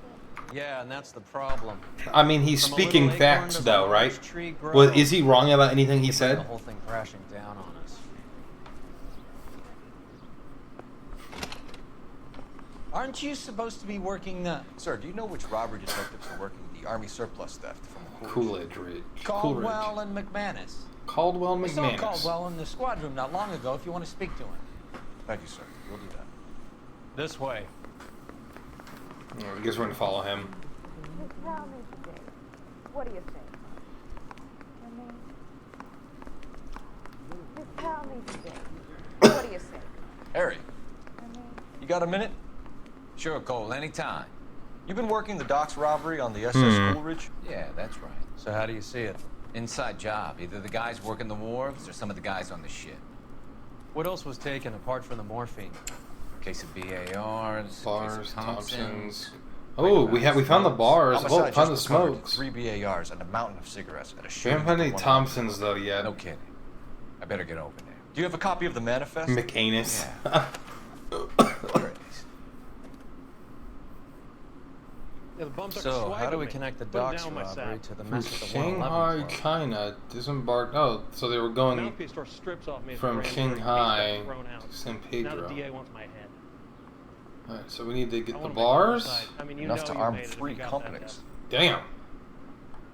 Yeah, and that's the problem. I mean, he's From a little speaking acorn facts, does a though, large right? tree grow. Well, is he wrong about anything he The said? whole thing crashing down on us. Aren't you supposed to be working the Sir, do you know which robbery detectives are working the Army surplus theft from the Coolidge Ridge. Caldwell and McManus? Caldwell We saw McManus. Caldwell in the squad room not long ago if you want to speak to him. Thank you, sir. We'll do that. This way. I guess we're gonna follow him. Just tell me today. What do you think? Just tell me today. What do you think? Harry, you got a minute? Sure, Cole, anytime. You've been working the docks robbery on the SS Coolidge? Yeah, that's right. So how do you see it? Inside job. Either the guys working the wharves or some of the guys on the ship. What else was taken apart from the morphine? Case of BARs, Bars, case of Thompsons. Oh, we found the bars. Homicide Oh, found the just recovered smokes. 3 BARs and a mountain of cigarettes at a We shooting. haven't found any at the Thompsons though yet. No kidding. I better get over there. Do you have a copy of the manifest? McAnus. Yeah. Here it is. Yeah, the bums So, how do we connect the docks robbery to the mess at the 111 Shanghai, Club? China, disembarked. Oh, so they were going Mouthpiece store strips off me from as a grand jury. Shanghai Case got thrown out. to San Now Pedro. the DA wants my head. Alright, so we need to get I the wanna bars. make it inside. I mean, you Enough know to you arm made it if 3 you got that companies. test. Damn.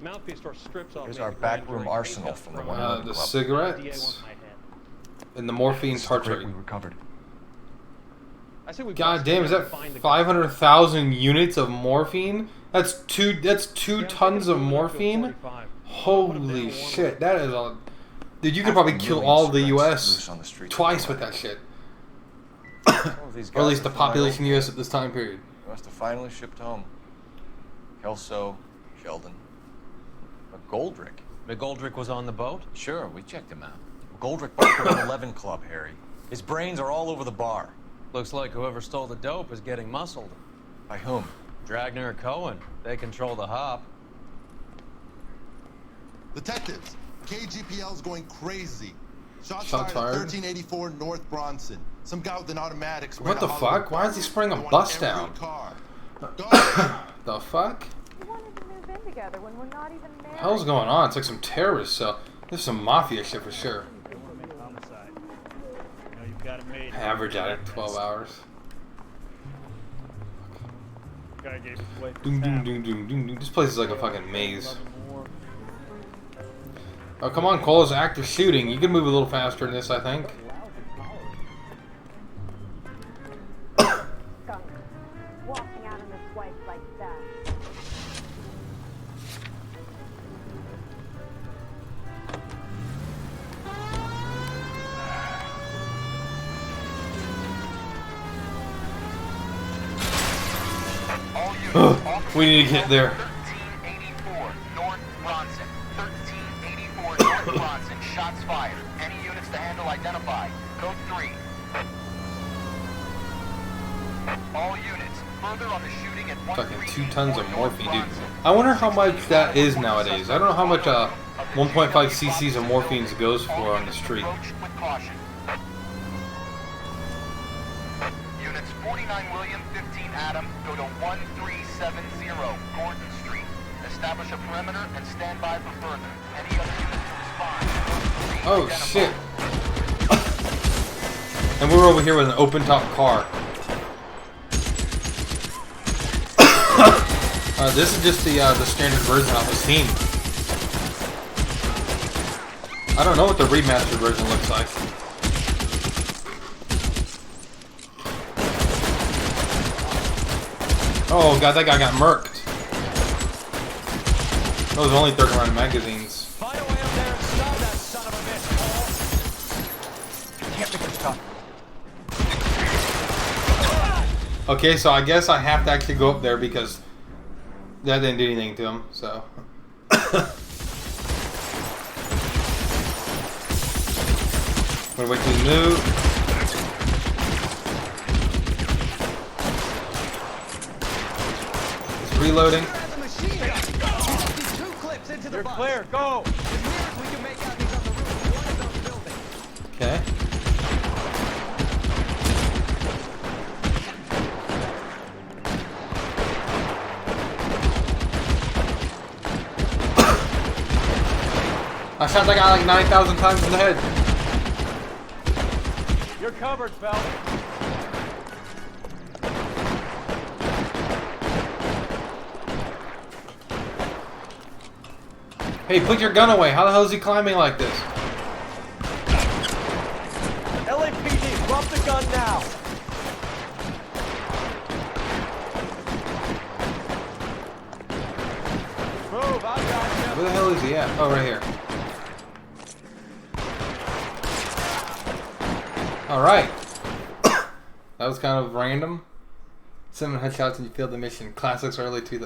Mouthpiece store strips off Here's me our as a grand backroom jury. arsenal Case from got the thrown one out. in The club. The DA cigarettes wants my head. and the morphine This is the grit tartrate. we recovered. I say we God bust damn, in is and that find the guy. 500,000 units of morphine? That's two Yeah, tons I'm of thinking morphine. 45. Holy shit, that is a dude. You could Half probably a kill million all of the cigarettes U.S. loose on the streets twice of with LA. that shit, Some of these or at guys least are the from my population old U.S. at this time period. They must have finally shipped home. Kelso, Sheldon, McGoldrick. McGoldrick was on the boat? Sure, we checked him out. McGoldrick worked for the 11 Club, Harry. His brains are all over the bar. Looks like whoever stole the dope is getting muscled. By whom? Dragner or Cohen. They control the hop. Detectives, KGPL's going crazy. Shots Shots fired fired. at 1384 North Bronson. Some guy with an automatic sprayed What the a Hollywood fuck? Why is he spraying a car. bus They want down? every car. The fuck? We wanted to move in together when we're not even married. The hell's going on? It's like some terrorist cell. This is some mafia shit for sure. Homicide. You know, you've got it made. Average addict, 12 hours. Guy gave his wife a Doom, doom, tap. doom, doom, doom, doom. This place is like a fucking maze. Oh, come on, Cole. It's active shooting. You can move a little faster than this, I think. Skunk. Walking out on his wife like that. We need to get there. 1384 North Bronson. 1384 North Bronson. Shots fired. Any units to handle identify. Code 3. All units. Further on the shooting at Fucking 2 tons of morphine, dude. I wonder how much that is nowadays. I don't know how much 1.5 cc's of morphine goes for on the street. Approach with caution. Units 49 William, 15 Adam, go to 1370 Gordon Street. Establish a perimeter and stand by for further. Any other units to respond. Oh shit! And we're over here with an open top car. This is just the standard version of the Steam. I don't know what the remastered version looks like. Oh god, that guy got murked. Those are only 30 round magazines. Find a way up there and stop that son of a bitch, Paul. Can't make him stop. Okay, so I guess I have to actually go up there because that didn't do anything to him, so. I'm gonna wait till he moves. It's reloading. You're clear, go! Okay. I shot that guy like 9,000 times in the head. You're covered, Phelps. Hey, put your gun away. How the hell is he climbing like this? LAPD, drop the gun now! Move, I got you. Where the hell is he at? Oh, right here. Alright. That was kind of random. 7 headshots and you failed the mission. Classics early to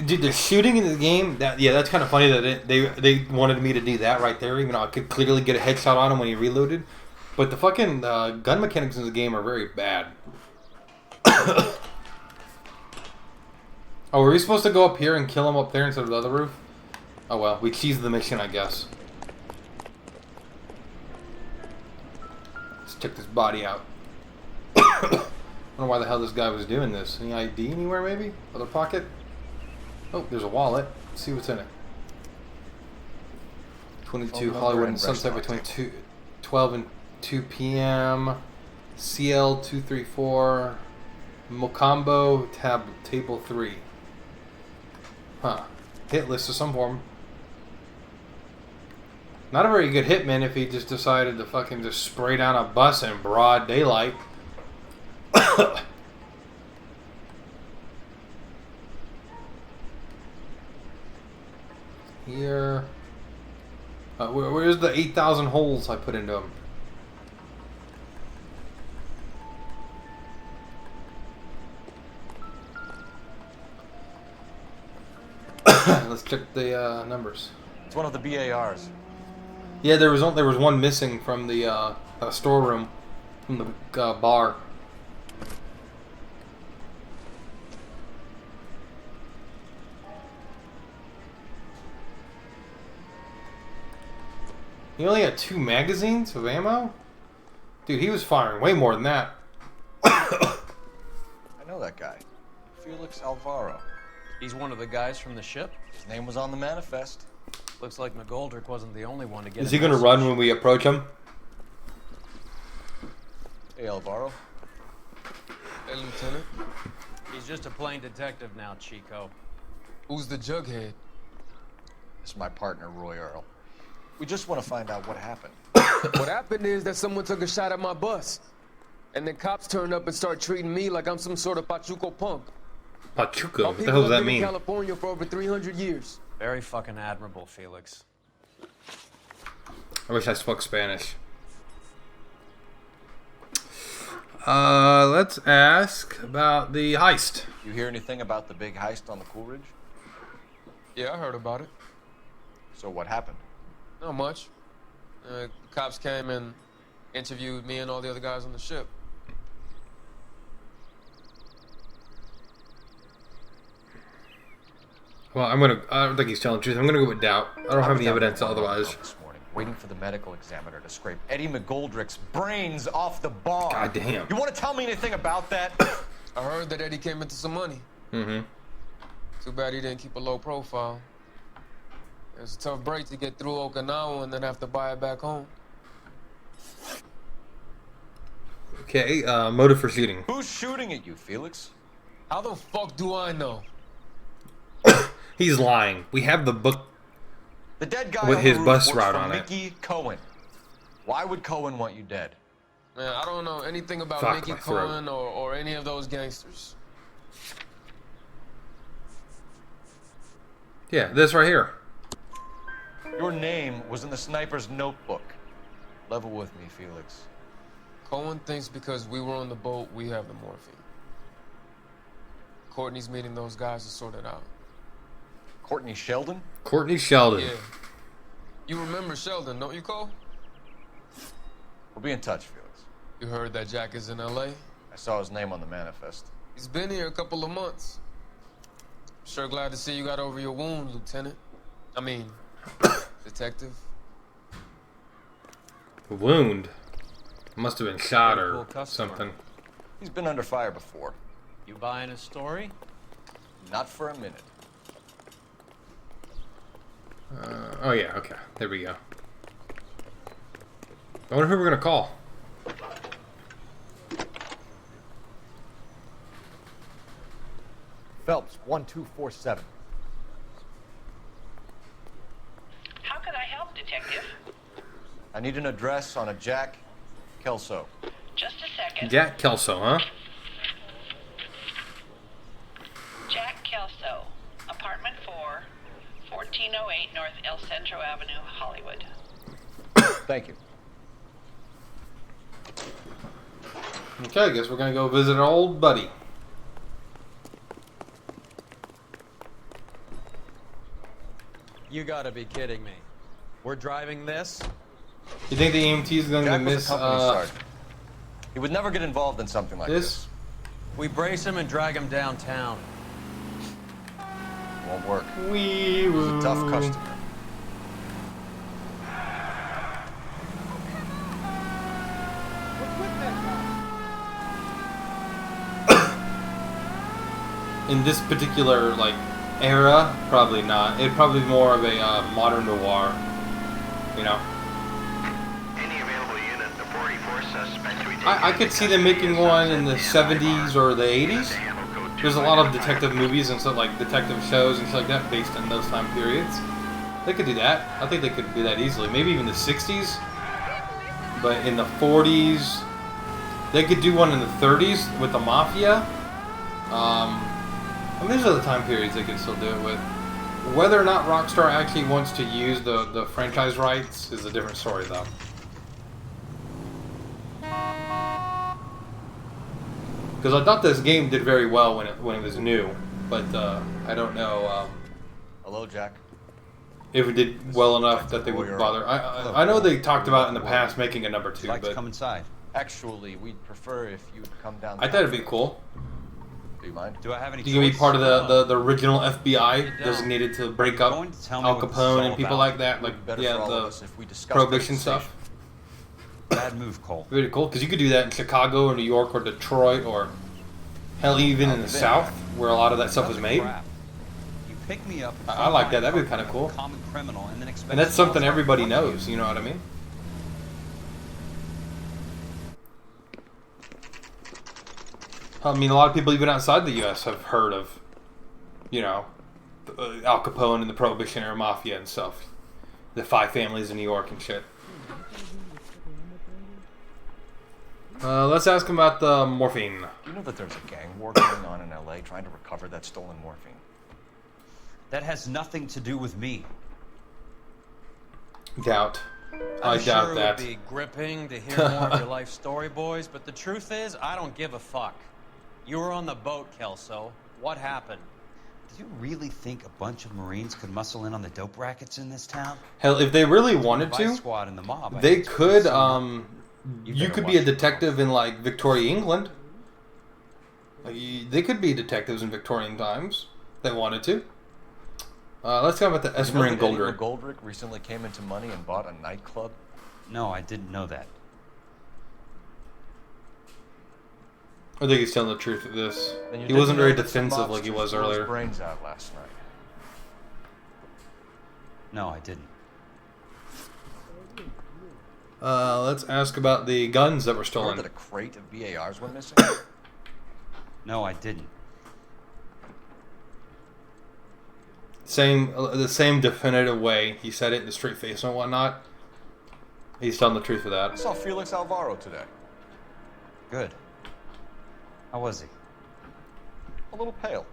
dude, the shooting in the game, that's kind of funny that they wanted me to do that right there, even though I could clearly get a headshot on him when he reloaded. But the fucking gun mechanics in the game are very bad. Oh, were we supposed to go up here and kill him up there instead of the other roof? Oh well, we cheesed the mission, I guess. Let's check this body out. I don't know why the hell this guy was doing this. Any ID anywhere, maybe? Other pocket? Oh, there's a wallet. Let's see what's in it. 22 Hollywood and Sunset between 12 and 2 p.m. CL234. Mocambo table 3. Huh. Hit list of some form. Not a very good hitman if he just decided to fucking just spray down a bus in broad daylight. Here. Where's the 8,000 holes I put into him? Let's check the numbers. It's one of the BARs. Yeah, there was one missing from the storeroom, from the bar. He only had 2 magazines of ammo? Dude, he was firing way more than that. I know that guy. Felix Alvaro. He's one of the guys from the ship? His name was on the manifest. Looks like McGoldrick wasn't the only one to get. Is he gonna run when we approach him? Hey, Alvaro. Hey, Lieutenant. He's just a plain detective now, Chico. Who's the jughead? This is my partner, Roy Earl. We just want to find out what happened. What happened is that someone took a shot at my bus. And then cops turned up and started treating me like I'm some sort of Pachuco punk. Pachuco? What the hell does that mean? I've been in California for over 300 years. Very fucking admirable, Felix. I wish I spoke Spanish. Let's ask about the heist. You hear anything about the big heist on the Coolidge? Yeah, I heard about it. So what happened? Not much. The cops came and interviewed me and all the other guys on the ship. Well, I don't think he's telling the truth. I'm gonna go with doubt. I don't have any evidence otherwise. This morning, waiting for the medical examiner to scrape Eddie McGoldrick's brains off the bar. God damn. You want to tell me anything about that? I heard that Eddie came into some money. Mm-hmm. Too bad he didn't keep a low profile. It was a tough break to get through Okinawa and then have to buy it back home. Okay, motive for shooting. Who's shooting at you, Felix? How the fuck do I know? He's lying. We have the book The dead guy with on his the roof bus works route for on it. Mickey Cohen. Why would Cohen want you dead? Man, I don't know anything about Fuck Mickey my throat. Cohen or any of those gangsters. Yeah, this right here. Your name was in the sniper's notebook. Level with me, Felix. Cohen thinks because we were on the boat, we have the morphine. Courtney's meeting those guys to sort it out. Courtney Sheldon? Courtney Sheldon. Yeah. You remember Sheldon, don't you, Cole? We'll be in touch, Felix. You heard that Jack is in L.A.? I saw his name on the manifest. He's been here a couple of months. Sure glad to see you got over your wound, Lieutenant. I mean, Detective. Wound. Must have been shot Pretty or cool customer. something. He's been under fire before. You buying his story? Not for a minute. Oh yeah, okay. There we go. I wonder who we're gonna call. Phelps, 1247. How can I help, Detective? I need an address on a Jack Kelso. Just a second. Jack Kelso, huh? Jack Kelso, apartment 4, 1408 North El Centro Avenue, Hollywood. Thank you. Okay, I guess we're gonna go visit our old buddy. You gotta be kidding me. We're driving this? You think the EMT is gonna Jack was miss a company sergeant. He would never get involved in something like this. We brace him and drag him downtown. Won't work. Wee He's woo. a tough customer. in this particular like era, probably not. It'd probably be more of a modern noir, you know. Any available unit, the 44 suspect to be taken I could see them making one in the 70s or the 80s. There's a lot of detective movies and stuff like detective shows and shit like that based in those time periods. They could do that. I think they could do that easily. Maybe even the 60s. But in the 40s, they could do one in the 30s with the mafia. I mean, these are the time periods they could still do it with. Whether or not Rockstar actually wants to use the franchise rights is a different story, though. Because I thought this game did very well when it was new, but I don't know. Hello, Jack. If it did well enough that they would bother. I know they talked about in the past making a number 2, but come inside. Actually, we'd prefer if you'd come down. I thought it'd be cool. Do you mind? Do I have any? You can be part of the original FBI designated to break up Al Capone and people like that, like the Prohibition stuff. Bad move, Cole. Really cool, because you could do that in Chicago or New York or Detroit or hell, even in the South where a lot of that stuff was made. You pick me up. I like that. That'd be kind of cool. Common criminal, and then expect. And that's something everybody knows. You know what I mean? I mean, a lot of people even outside the U.S. have heard of, you know, Al Capone and the Prohibition era Mafia and stuff. The 5 families in New York and shit. Let's ask him about the morphine. Do you know that there's a gang war going on in L.A. trying to recover that stolen morphine? That has nothing to do with me. Doubt. I doubt that. It would be gripping to hear more of your life story, boys, but the truth is, I don't give a fuck. You were on the boat, Kelso. What happened? Do you really think a bunch of Marines could muscle in on the dope rackets in this town? Hell, if they really wanted to, squad in the mob, they could. You could be a detective in like Victoria, England. Like, they could be detectives in Victorian times. If they wanted to. Let's talk about the Esmeralda Goldrick. Goldrick recently came into money and bought a nightclub. No, I didn't know that. I think he's telling the truth of this. He wasn't very defensive like he was earlier. His brains out last night. No, I didn't. Let's ask about the guns that were stolen. That a crate of BARs went missing? No, I didn't. The same definitive way he said it in the straight face and whatnot. He's telling the truth with that. I saw Felix Alvaro today. Good. How was he? A little pale.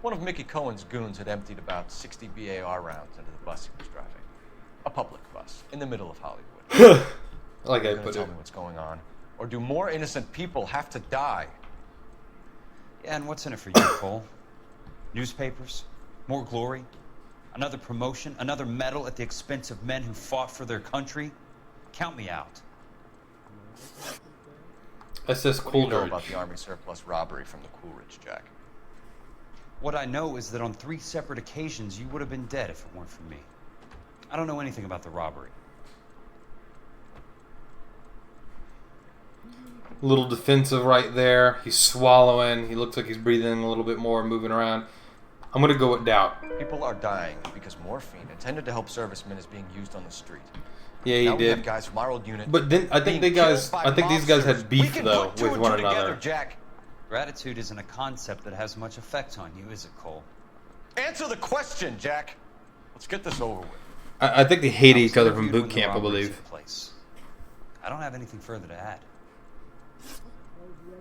One of Mickey Cohen's goons had emptied about 60 BAR rounds into the bus he was driving. A public bus in the middle of Hollywood. Like I put tell it. me what's going on, or do more innocent people have to die? Yeah, and what's in it for you, Cole? Newspapers? More glory? Another promotion? Another medal at the expense of men who fought for their country? Count me out. SS What do you know Coolidge. about the Army surplus robbery from the Coolidge, Jack? What I know is that on 3 separate occasions you would have been dead if it weren't for me. I don't know anything about the robbery. A little defensive right there. He's swallowing. He looks like he's breathing a little bit more, moving around. I'm going to go with doubt. People are dying because morphine intended to help servicemen is being used on the street. Yeah, he now we did. have guys from our old unit. But then I think these guys had beef though with one another. Jack. Gratitude isn't a concept that has much effect on you, is it, Cole? Answer the question, Jack. Let's get this over with. I think they hate each other from boot camp, I believe. I don't have anything further to add.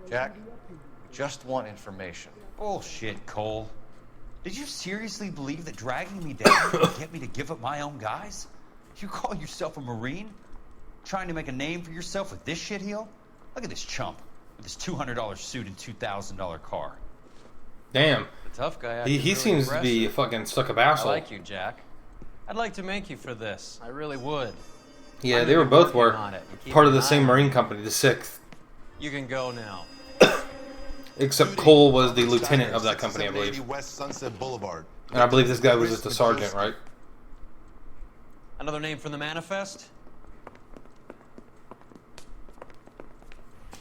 Jack, we just want information. Bullshit, Cole. Did you seriously believe that dragging me down would get me to give up my own guys? You call yourself a Marine? Trying to make a name for yourself with this shitheel? Look at this chump with his $200 suit and $2,000 car. Damn. The tough guy. He really seems to be a fucking stuck-up asshole. I like you, Jack. I'd like to make you for this. I really would. Yeah, they were both part of the same Marine company, the 6th. You can go now. Except Cole was the lieutenant of that company, I believe. West Sunset Boulevard. And I believe this guy was just a sergeant, right? Another name from the manifest?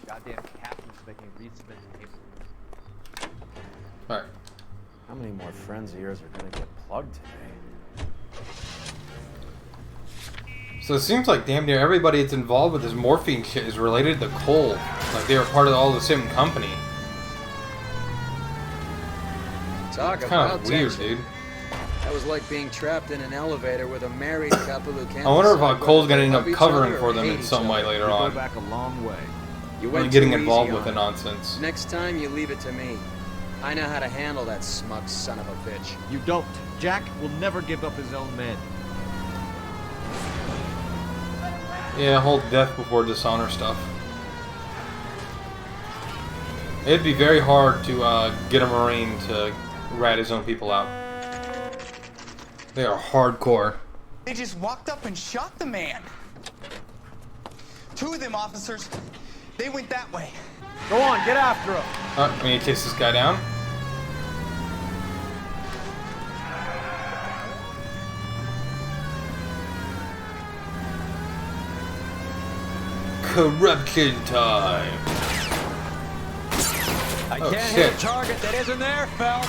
Goddamn captain's making resubmit the paperwork. Alright. How many more friends of yours are gonna get plugged today? So it seems like damn near everybody that's involved with this morphine shit is related to Cole. Like they were part of all the same company. Talk It's kind about of weird, tension. dude. That was like being trapped in an elevator with a married couple who can't. I wonder if decide Cole's whether gonna end they up love each covering other for or them hate in each some way other. later We on. go back a long way. You Really went getting too involved easy with the on nonsense. him. Next time, you leave it to me. I know how to handle that smug son of a bitch. You don't. Jack will never give up his own men. Yeah, whole death before dishonor stuff. It'd be very hard to get a Marine to rat his own people out. They are hardcore. They just walked up and shot the man. Two of them officers, they went that way. Go on, get after him. We need to chase this guy down. Corruption time. I Oh, can't shit. hit a target that isn't there, Phelps.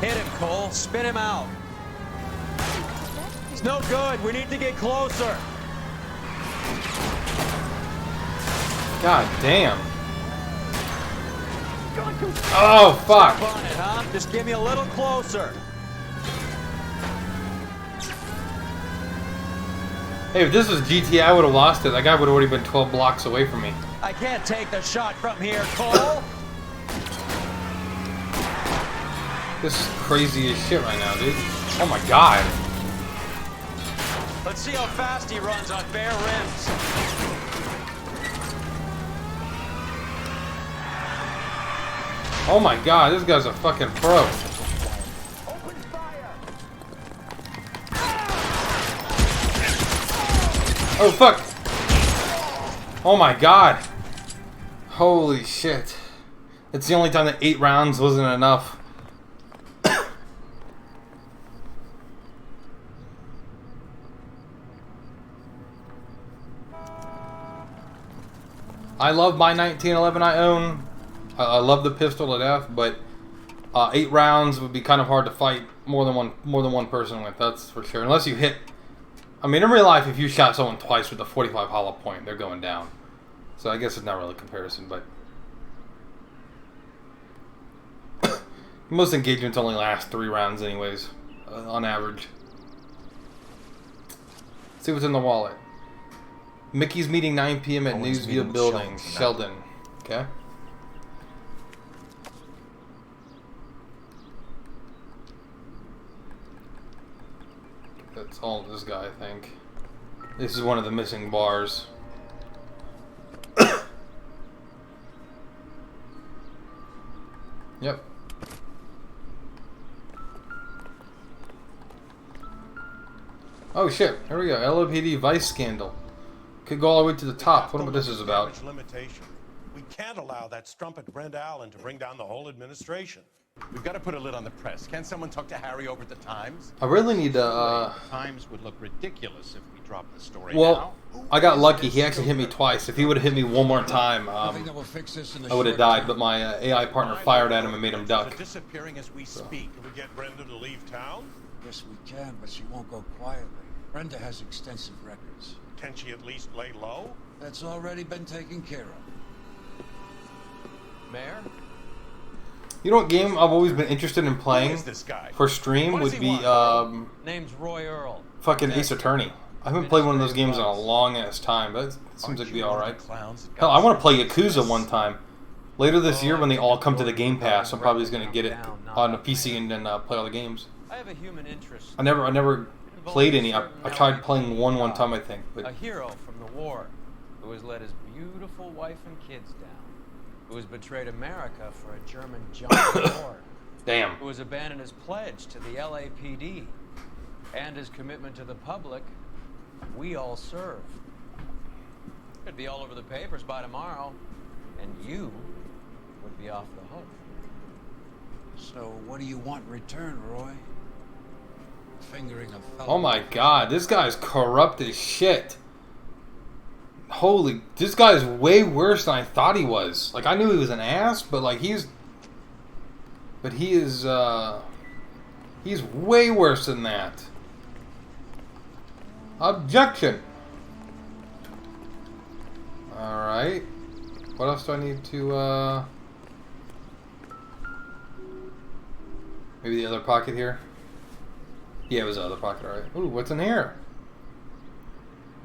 Hit him, Cole. Spin him out. It's no good. We need to get closer. God damn. Oh, fuck. Step on it, huh? Just give me a little closer. Hey, if this was GTA, I would have lost it. That guy would have already been 12 blocks away from me. I can't take the shot from here, Cole. This is crazy as shit right now, dude. Oh my god. Let's see how fast he runs on bare rims. Oh my god, this guy's a fucking pro. Oh fuck! Oh my god! Holy shit. It's the only time that 8 rounds wasn't enough. I love my 1911 I own. I love the pistol to death, but 8 rounds would be kind of hard to fight more than one person with. That's for sure. Unless you hit. I mean, in real life, if you shot someone twice with a 45 hollow point, they're going down. So I guess it's not really a comparison, but most engagements only last 3 rounds, anyways, on average. Let's see what's in the wallet. Mickey's meeting 9 p.m. at Owen's Newsview meeting with Building, Sheldon Sheldon. Okay. That's all this guy, I think. This is one of the missing bars. Yep. Oh shit, here we go. LAPD Vice Scandal. Could go all the way to the top. Wonder what this is about. Damage limitation. We can't allow that strumpet Brent Allen to bring down the whole administration. We've got to put a lid on the press. Can't someone talk to Harry over at the Times? I really need to, The Times would look ridiculous if we dropped the story Well, now. I got lucky. He actually hit me twice. If he would have hit me one more time, I would have died. But my AI partner fired at him and made him duck. Disappearing as we speak. Can we get Brenda to leave town? Yes, we can, but she won't go quietly. Brenda has extensive records. Can she at least lay low? That's already been taken care of. Mayor? You know what game I've always been interested in playing for stream would be Name's Roy Earl. fucking Ace Attorney. I haven't played one of those games in a long ass time, but it seems like it'd be alright. Hell, I want to play Yakuza one time. Later this year when they all come to the Game Pass, I'm probably just gonna get it on a PC and then play all the games. I have a human interest. I never played any. I tried playing one time, I think. A But hero from the war who has let his beautiful wife and kids down. Who has betrayed America for a German junk war. Damn. Who has abandoned his pledge to the LAPD and his commitment to the public we all serve. Could be all over the papers by tomorrow, and you would be off the hook. So what do you want in return, Roy? Fingering a fellow. oh my god, this guy's corrupt as shit. Holy, this guy's way worse than I thought he was. Like, I knew he was an ass, but like he is he's way worse than that. Objection. Alright. What else do I need to, maybe the other pocket here? Yeah, it was the other pocket, alright. Ooh, what's in here?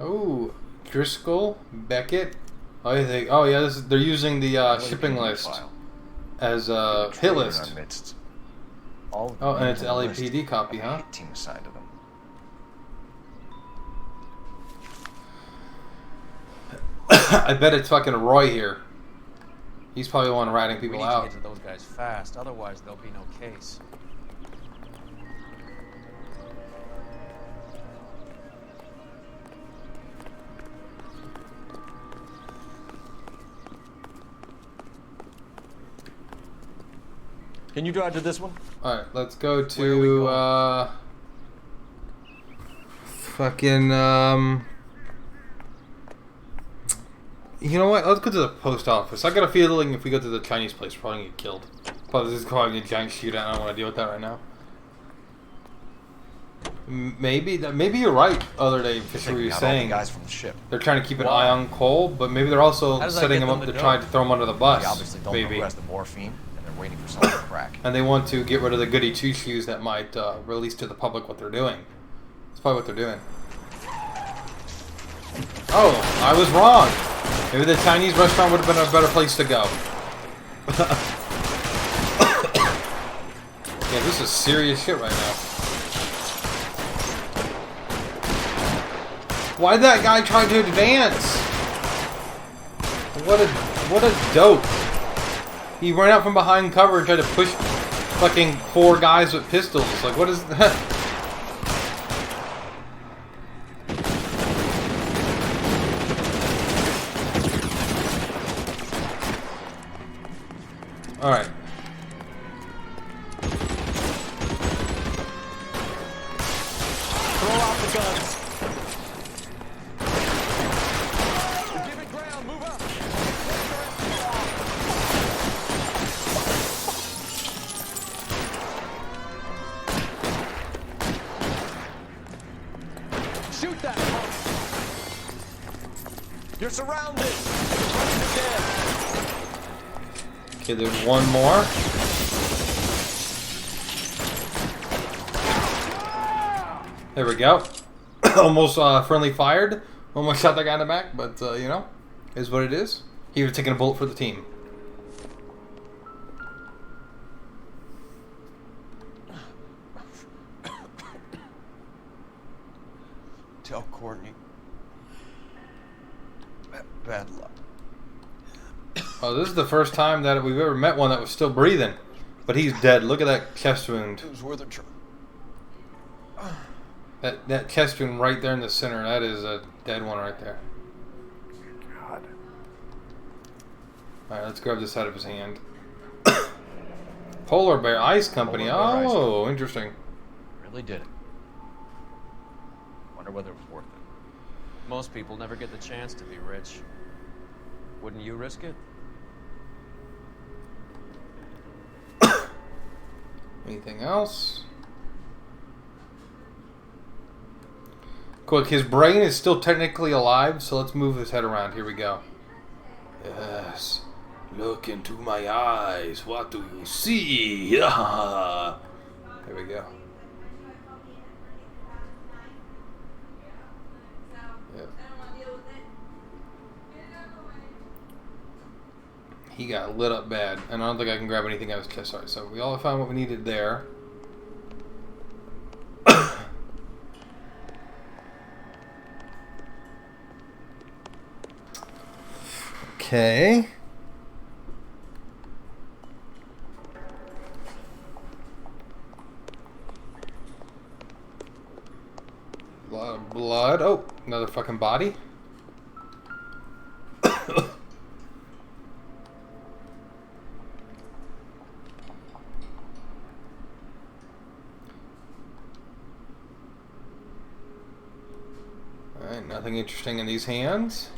Ooh, Driscoll, Beckett. Oh, yeah, they're using the shipping list as a hit list. Oh, and it's LAPD copy, huh? Team assigned to them. I bet it's fucking Roy here. He's probably the one ratting people out. We need to get to those guys fast, otherwise there'll be no case. Can you drive to this one? Alright, let's go to, fucking, you know what? Let's go to the post office. I got a feeling if we go to the Chinese place, we're probably gonna get killed. Probably this is causing a giant shootout. I don't want to deal with that right now. Maybe you're right. Other day, Fisher, were you saying guys from the ship. They're trying to keep an eye on Cole, but maybe they're also setting him up to try to throw him under the bus. They obviously don't know who has the morphine, and they're waiting for someone to crack. And they want to get rid of the goody two shoes that might release to the public what they're doing. That's probably what they're doing. Oh, I was wrong. Maybe the Chinese restaurant would have been a better place to go. Yeah, this is serious shit right now. Why'd that guy try to advance? What a dope. He ran out from behind cover and tried to push fucking 4 guys with pistols. Like, what is that? Alright. Throw out the guns. Shoot that punk. You're surrounded. Okay, there's one more. There we go. Almost friendly fired. Almost shot that guy in the back, but you know, is what it is. He was taking a bullet for the team. Tell Courtney. Bad luck. Oh, this is the first time that we've ever met one that was still breathing. But he's dead. Look at that chest wound. It was worth a try. That chest wound right there in the center, that is a dead one right there. God. Alright, let's grab this out of his hand. Polar Bear Ice Company. Oh, interesting. Really did it. Wonder whether it was worth it. Most people never get the chance to be rich. Wouldn't you risk it? Anything else? Quick, his brain is still technically alive, so let's move his head around. Here we go. Yes. Look into my eyes. What do you see? Here we go. Yep. He got lit up bad, and I don't think I can grab anything out of his chest. Sorry, so we all found what we needed there. Okay. A lot of blood. Oh, another fucking body. Alright, nothing interesting in these hands.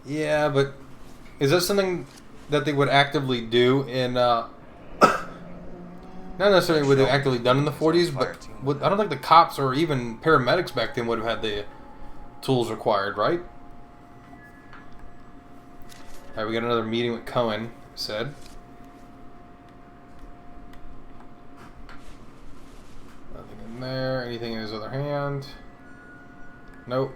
Yeah, but is that something that they would actively do in, not necessarily would they actively done in the 40s, but I don't think the cops or even paramedics back then would have had the tools required, right? Alright, we got another meeting with Cohen, said. Nothing in there. Anything in his other hand? Nope.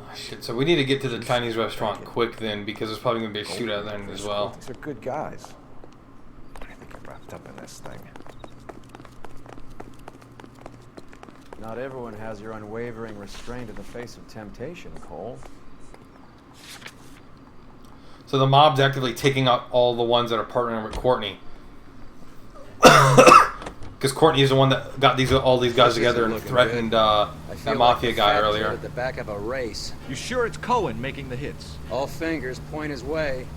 Oh, shit, so we need to get to the Chinese restaurant quick then, because there's probably going to be a shootout then as well. These are good guys. I think I'm wrapped up in this thing. Not everyone has your unwavering restraint in the face of temptation, Cole. So the mob's actively taking out all the ones that are partnering with Courtney. Because Courtney is the one that got all these guys together and threatened that mafia guy earlier. At the back of a race. You sure it's Cohen making the hits? All fingers point his way.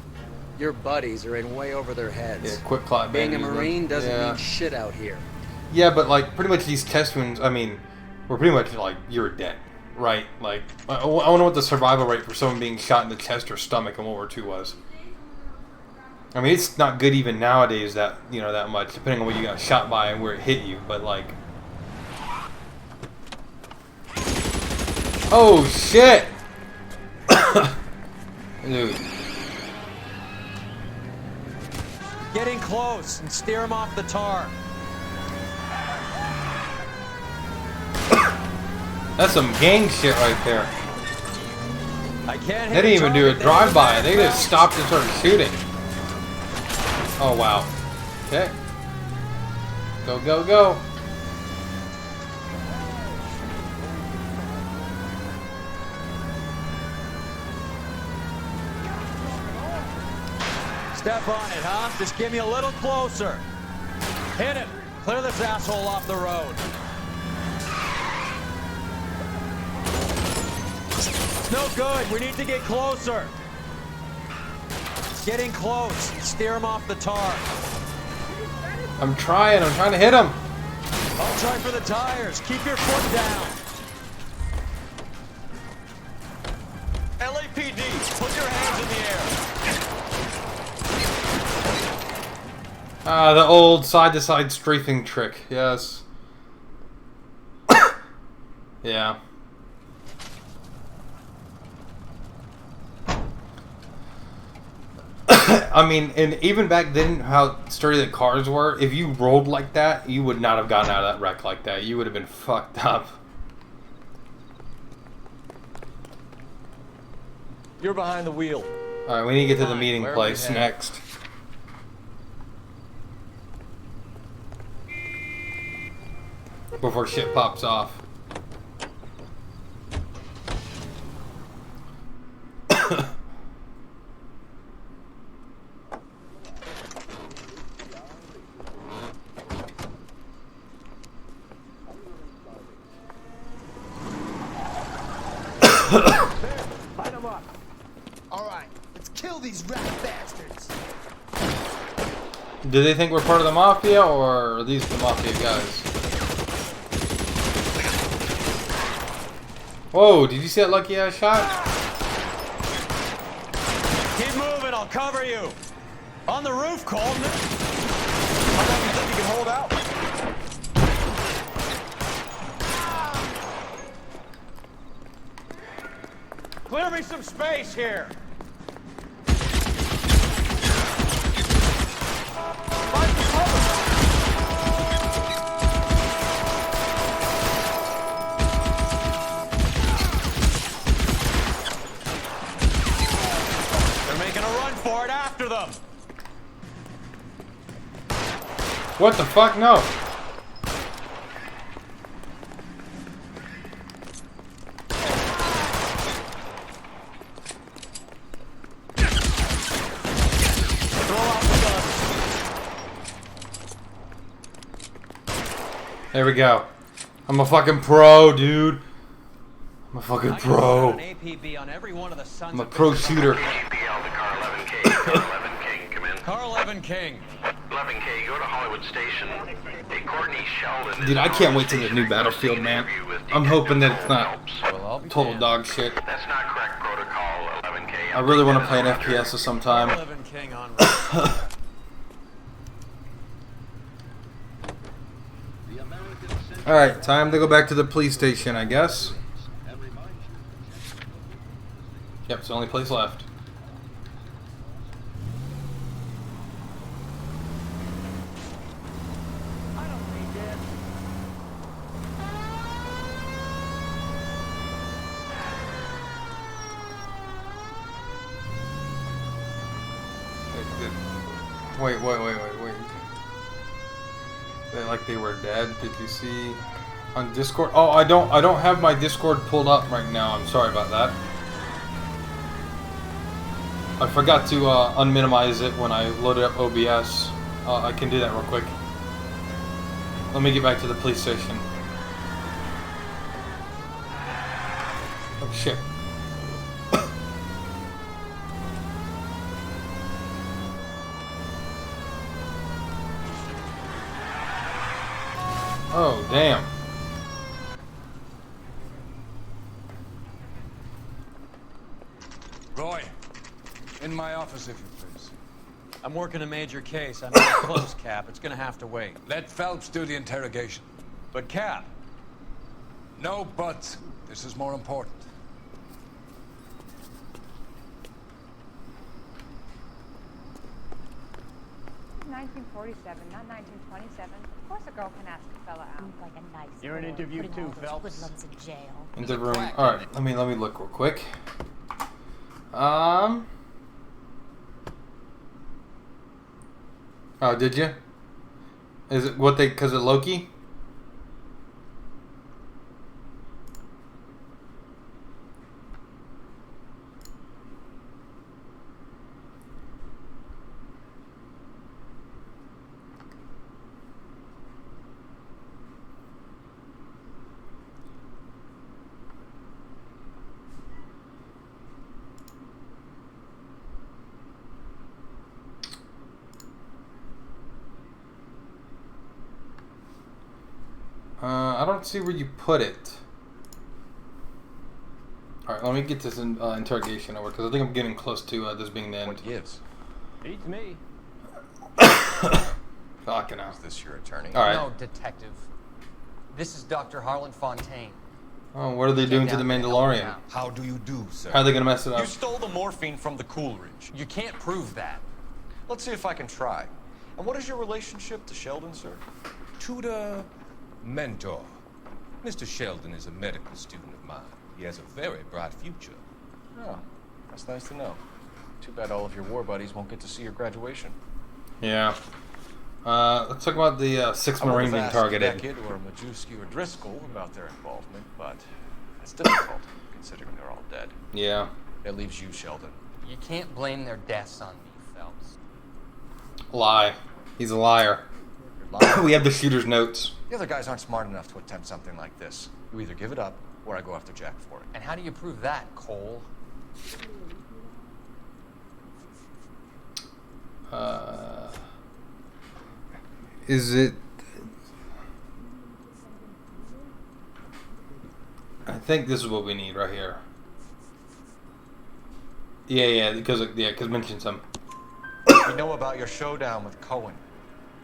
Your buddies are in way over their heads. Yeah, quick clap. Being a Marine doesn't mean shit out here. Yeah, but like pretty much these test wounds, I mean, were pretty much like you're dead, right? Like I wonder what the survival rate for someone being shot in the chest or stomach in World War II was. I mean, it's not good even nowadays that, you know, that much, depending on what you got shot by and where it hit you, but like... Oh, shit! Dude. Get in close and steer him off the tar. That's some gang shit right there. I can't hit They didn't even do a drive-by. They just stopped and started shooting. Oh, wow. Okay. Go, go, go. Step on it, huh? Just give me a little closer. Hit him. Clear this asshole off the road. It's no good. We need to get closer. Get in close. Steer him off the tar. I'm trying to hit him. I'll try for the tires. Keep your foot down. LAPD, put your hands in the air. The old side-to-side strafing trick. Yes. Yeah. I mean, and even back then, how sturdy the cars were, if you rolled like that, you would not have gotten out of that wreck like that. You would have been fucked up. You're behind the wheel. Alright, we need to get to the meeting place next. Before shit pops off. Light them up. All right, let's kill these rat bastards. Do they think we're part of the mafia, or are these the mafia guys? Whoa, did you see that lucky ass shot? Keep moving, I'll cover you. On the roof, Colton. How long do you think you can hold out? Clear me some space here. They're making a run for it after them. What the fuck? No. There we go. I'm a fucking pro, dude. I'm a fucking pro. I'm a pro shooter. Car 11 King. 11K, go to Hollywood Station. Hey, Courtney Sheldon. Dude, I can't wait till the new Battlefield, man. I'm hoping that it's not total dog shit. That's not correct protocol, 11K. I really want to play an FPS of some time. 11 King on. Alright, time to go back to the police station, I guess. Yep, it's the only place left. Wait. Like they were dead. Did you see on Discord? Oh, I don't have my Discord pulled up right now. I'm sorry about that. I forgot to unminimize it when I loaded up OBS. I can do that real quick. Let me get back to the police station. Oh shit. Oh, damn. Roy, in my office, if you please. I'm working a major case. I'm not close, Cap. It's gonna have to wait. Let Phelps do the interrogation. But, Cap. No buts. This is more important. $1947, not 1927. Of course a girl can ask a fella out. Like a nice You're in interview too, Phelps. in jail. In the room. Alright, let me look real quick. Oh, did you? Is it what they, because of Loki? I don't see where you put it. Alright, let me get this interrogation over, because I think I'm getting close to this being the end. What gives? Beats me. Fucking hell. Is this your attorney? Alright. No, detective. This is Dr. Harlan Fontaine. Oh, what are they doing to the Mandalorian? How do you do, sir? How are they going to mess it up? You stole the morphine from the Coolidge. You can't prove that. Let's see if I can try. And what is your relationship to Sheldon, sir? Tutor, mentor. Mr. Sheldon is a medical student of mine. He has a very bright future. Oh, that's nice to know. Too bad all of your war buddies won't get to see your graduation. Yeah. Let's talk about the 6 Marine being targeted. Beckett or Majewski or Driscoll about their involvement, but that's difficult considering they're all dead. Yeah. That leaves you, Sheldon. You can't blame their deaths on me, Phelps. Lie. He's a liar. We have the shooter's notes. The other guys aren't smart enough to attempt something like this. You either give it up, or I go after Jack for it. And how do you prove that, Cole? Is it... I think this is what we need right here. Yeah, because mention some. We know about your showdown with Cohen.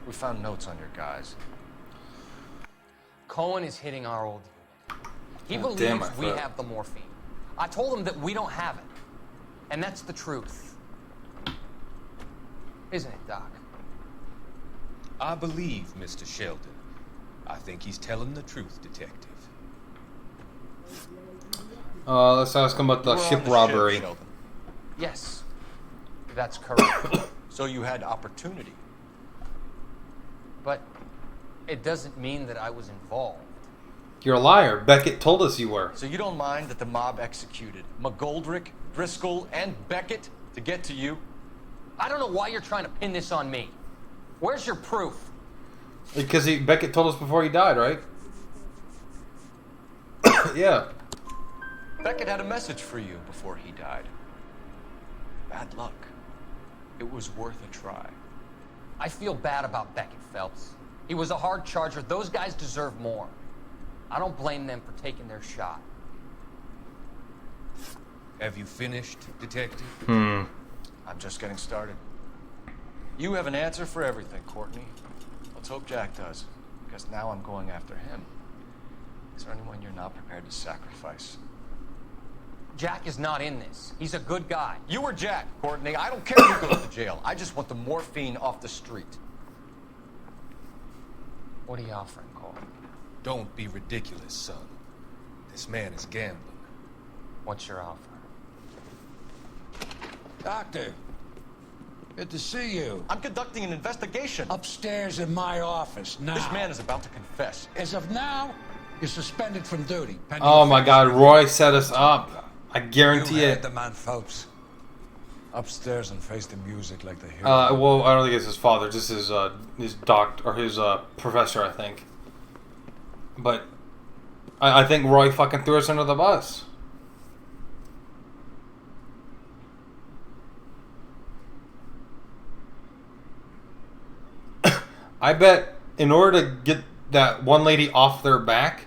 We found notes on your guys. Cohen is hitting our old unit. He Oh, believes we have the morphine. I told him that we don't have it. And that's the truth. Isn't it, Doc? I believe Mr. Sheldon. I think he's telling the truth, Detective. Let's ask him about the ship robbery. Yes, that's correct. So you had opportunity. But it doesn't mean that I was involved. You're a liar. Beckett told us you were. So you don't mind that the mob executed McGoldrick, Driscoll, and Beckett to get to you? I don't know why you're trying to pin this on me. Where's your proof? Because Beckett told us before he died, right? Yeah. Beckett had a message for you before he died. Bad luck. It was worth a try. I feel bad about Beckett, Phelps. He was a hard charger. Those guys deserve more. I don't blame them for taking their shot. Have you finished, Detective? I'm just getting started. You have an answer for everything, Courtney. Let's hope Jack does, because now I'm going after him. Is there anyone you're not prepared to sacrifice? Jack is not in this. He's a good guy. You or Jack, Courtney. I don't care who goes to jail. I just want the morphine off the street. What are you offering, Cole? Don't be ridiculous, son. This man is gambling. What's your offer? Doctor, good to see you. I'm conducting an investigation. Upstairs in my office, now. This man is about to confess. As of now, you're suspended from duty. Oh my God, Roy set us up. I guarantee you it. The man, Phelps. Upstairs and face the music like the hero. Well, I don't think it's his father, just his doctor or his professor, I think. But I think Roy fucking threw us under the bus. I bet in order to get that one lady off their back,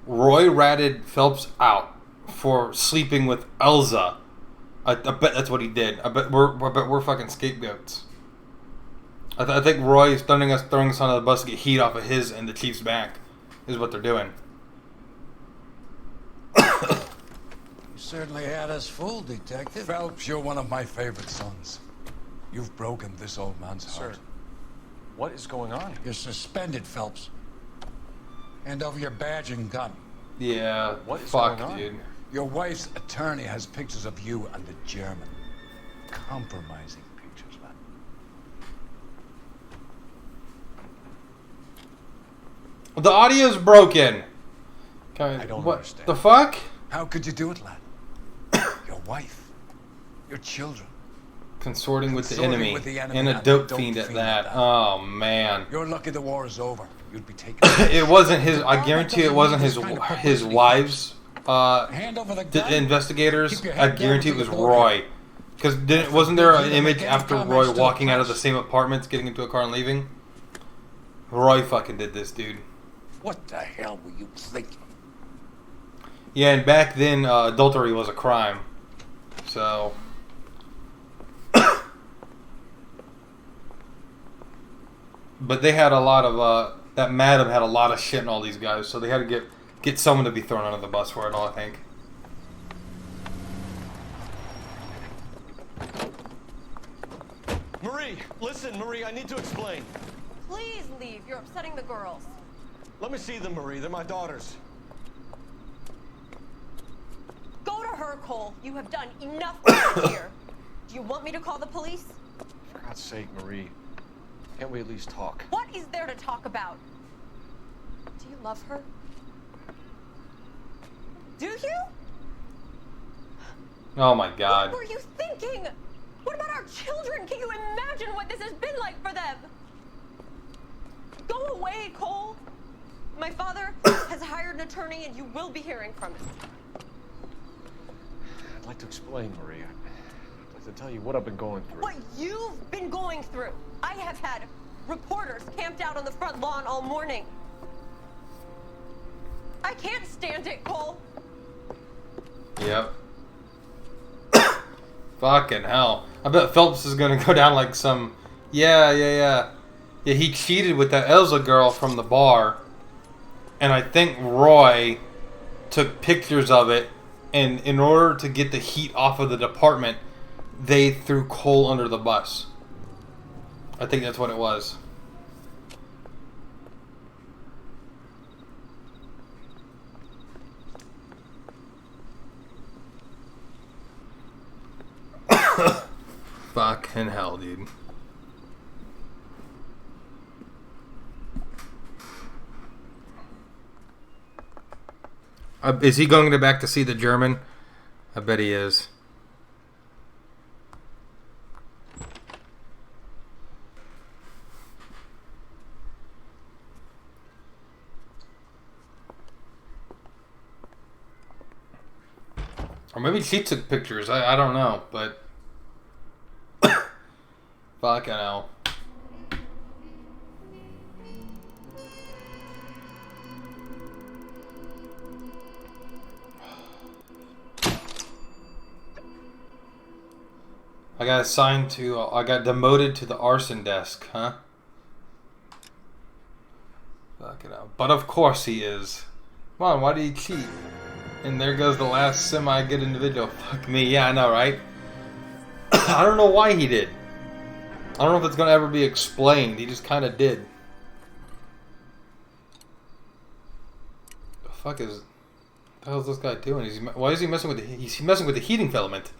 Roy ratted Phelps out for sleeping with Elsa. I bet that's what he did. I bet we're fucking scapegoats. I think Roy is throwing us under the bus to get heat off of his and the Chief's back. Is what they're doing. You certainly had us fooled, Detective. Phelps, you're one of my favorite sons. You've broken this old man's heart. Sir, what is going on? You're suspended, Phelps. Hand over your badge and gun. Yeah, what is fuck, going on? dude. Your wife's attorney has pictures of you and the German. Compromising pictures, man. The audio's broken. I don't understand. The fuck? How could you do it, lad? Your wife. Your children. Consorting with the Consorting enemy. with the enemy And a and dope dope fiend at fiend that. at that. Oh, man. You're lucky the war is over. You'd be taken. It wasn't his... I guarantee it wasn't his wife's... Hand over the gun. The investigators. Keep your I head guarantee it down was for the podium. Roy. Because wasn't there an You image make any after comments Roy to the walking out of the press? same apartments, getting into a car and leaving? Roy fucking did this, dude. What the hell were you thinking? Yeah, and back then, adultery was a crime. So... But they had a lot of, that madam had a lot of shit in all these guys, so they had to get someone to be thrown under the bus for it all, I think. Marie, listen, Marie, I need to explain. Please leave. You're upsetting the girls. Let me see them, Marie. They're my daughters. Go to her, Cole. You have done enough around here. Do you want me to call the police? For God's sake, Marie. Can't we at least talk? What is there to talk about? Do you love her? Do you? Oh my God. What were you thinking? What about our children? Can you imagine what this has been like for them? Go away, Cole. My father has hired an attorney and you will be hearing from him. I'd like to explain, Marie. I'd like to tell you what I've been going through. What you've been going through. I have had reporters camped out on the front lawn all morning. I can't stand it, Cole. Yep. Fucking hell. I bet Phelps is gonna go down like some... Yeah, he cheated with that Elsa girl from the bar. And I think Roy took pictures of it. And in order to get the heat off of the department, they threw Cole under the bus. I think that's what it was. Fucking hell, dude. Is he going back to see the German? I bet he is. Or maybe she took pictures. I don't know, but... Fucking hell. I got assigned to, I got demoted to the arson desk, huh? Fuck it out. But of course he is. Come on, why did he cheat? And there goes the last semi-good individual. Fuck me, yeah, I know, right? I don't know why he did. I don't know if it's gonna ever be explained. He just kind of did. The fuck is... What the hell is this guy doing? Why is he messing with the... He's messing with the heating filament.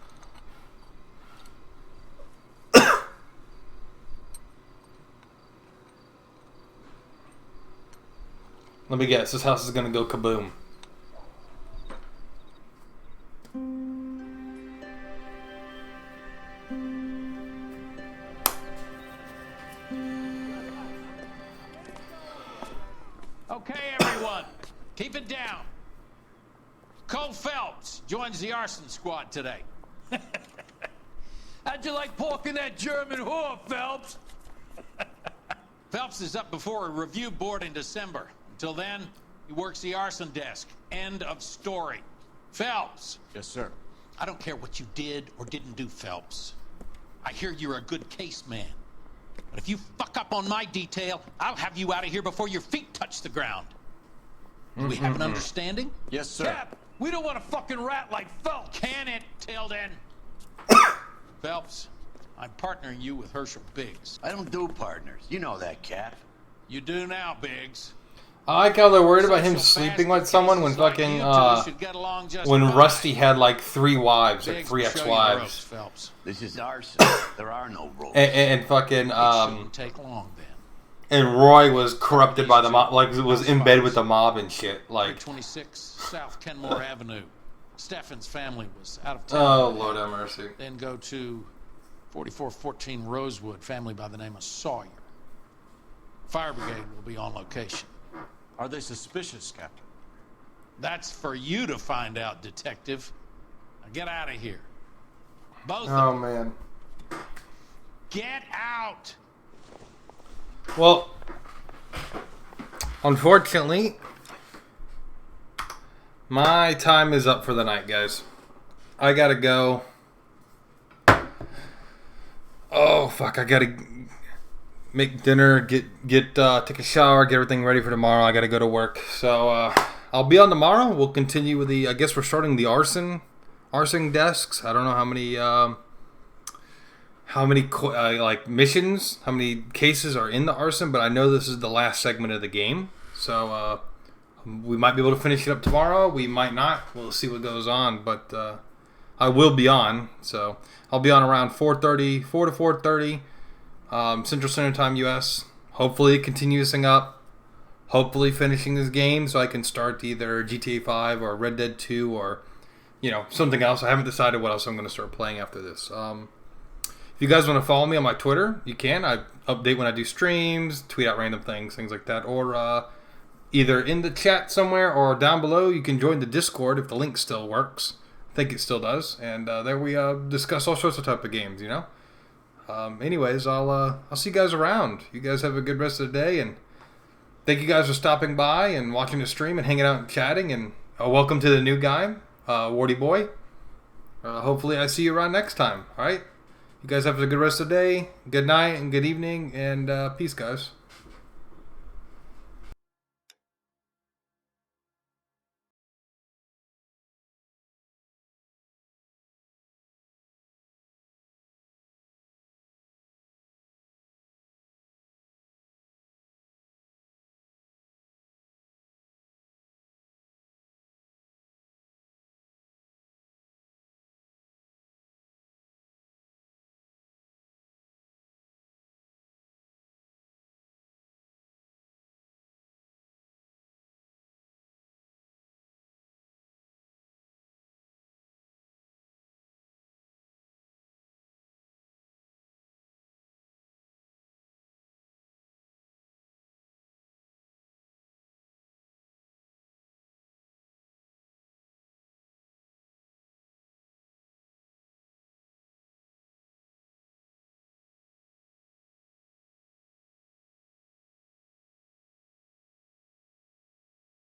Let me guess. This house is gonna go kaboom. Okay, everyone. Keep it down. Cole Phelps joins the arson squad today. How'd you like porking that German whore, Phelps? Phelps is up before a review board in December. Until then, he works the arson desk. End of story. Phelps. Yes, sir. I don't care what you did or didn't do, Phelps. I hear you're a good case man. But if you fuck up on my detail, I'll have you out of here before your feet touch the ground. Do we have an understanding? Yes, sir. Cap, we don't want a fucking rat like Phelps. Can it, Tilden? Phelps, I'm partnering you with Herschel Biggs. I don't do partners. You know that, Cap. You do now, Biggs. I like how they're worried about him sleeping with someone when fucking, when Rusty had like 3 wives, or 3 ex-wives. This is arson. There are no rules. And fucking, take long then. and Roy was corrupted by the mob, like was in bed with the mob and shit, like. 26 South Kenmore Avenue. Stefan's family was out of town. Oh, Lord have mercy. Then go to 4414 Rosewood, family by the name of Sawyer. Fire brigade will be on location. Are they suspicious, Captain? That's for you to find out, Detective. Now get out of here. Both Oh, of you. man. Get out! Well, unfortunately, my time is up for the night, guys. I gotta go. Oh, fuck, I gotta make dinner, take a shower, get everything ready for tomorrow. I gotta go to work. So, I'll be on tomorrow. We'll continue with I guess we're starting the arson desks. I don't know how many like missions, how many cases are in the arson, but I know this is the last segment of the game. So, we might be able to finish it up tomorrow. We might not. We'll see what goes on, but I will be on. So, I'll be on around 4 to 4:30. Central Standard Time US. Hopefully continuing up. Hopefully finishing this game so I can start either GTA 5 or Red Dead 2 or, something else. I haven't decided what else I'm going to start playing after this. If you guys want to follow me on my Twitter, you can. I update when I do streams, tweet out random things like that. Or either in the chat somewhere or down below, you can join the Discord if the link still works. I think it still does. And there we discuss all sorts of type of games, Anyways, I'll see you guys around. You guys have a good rest of the day, and thank you guys for stopping by and watching the stream and hanging out and chatting. And welcome to the new guy, Wardy Boy. Hopefully, I see you around next time. All right, you guys have a good rest of the day. Good night and good evening, and peace, guys.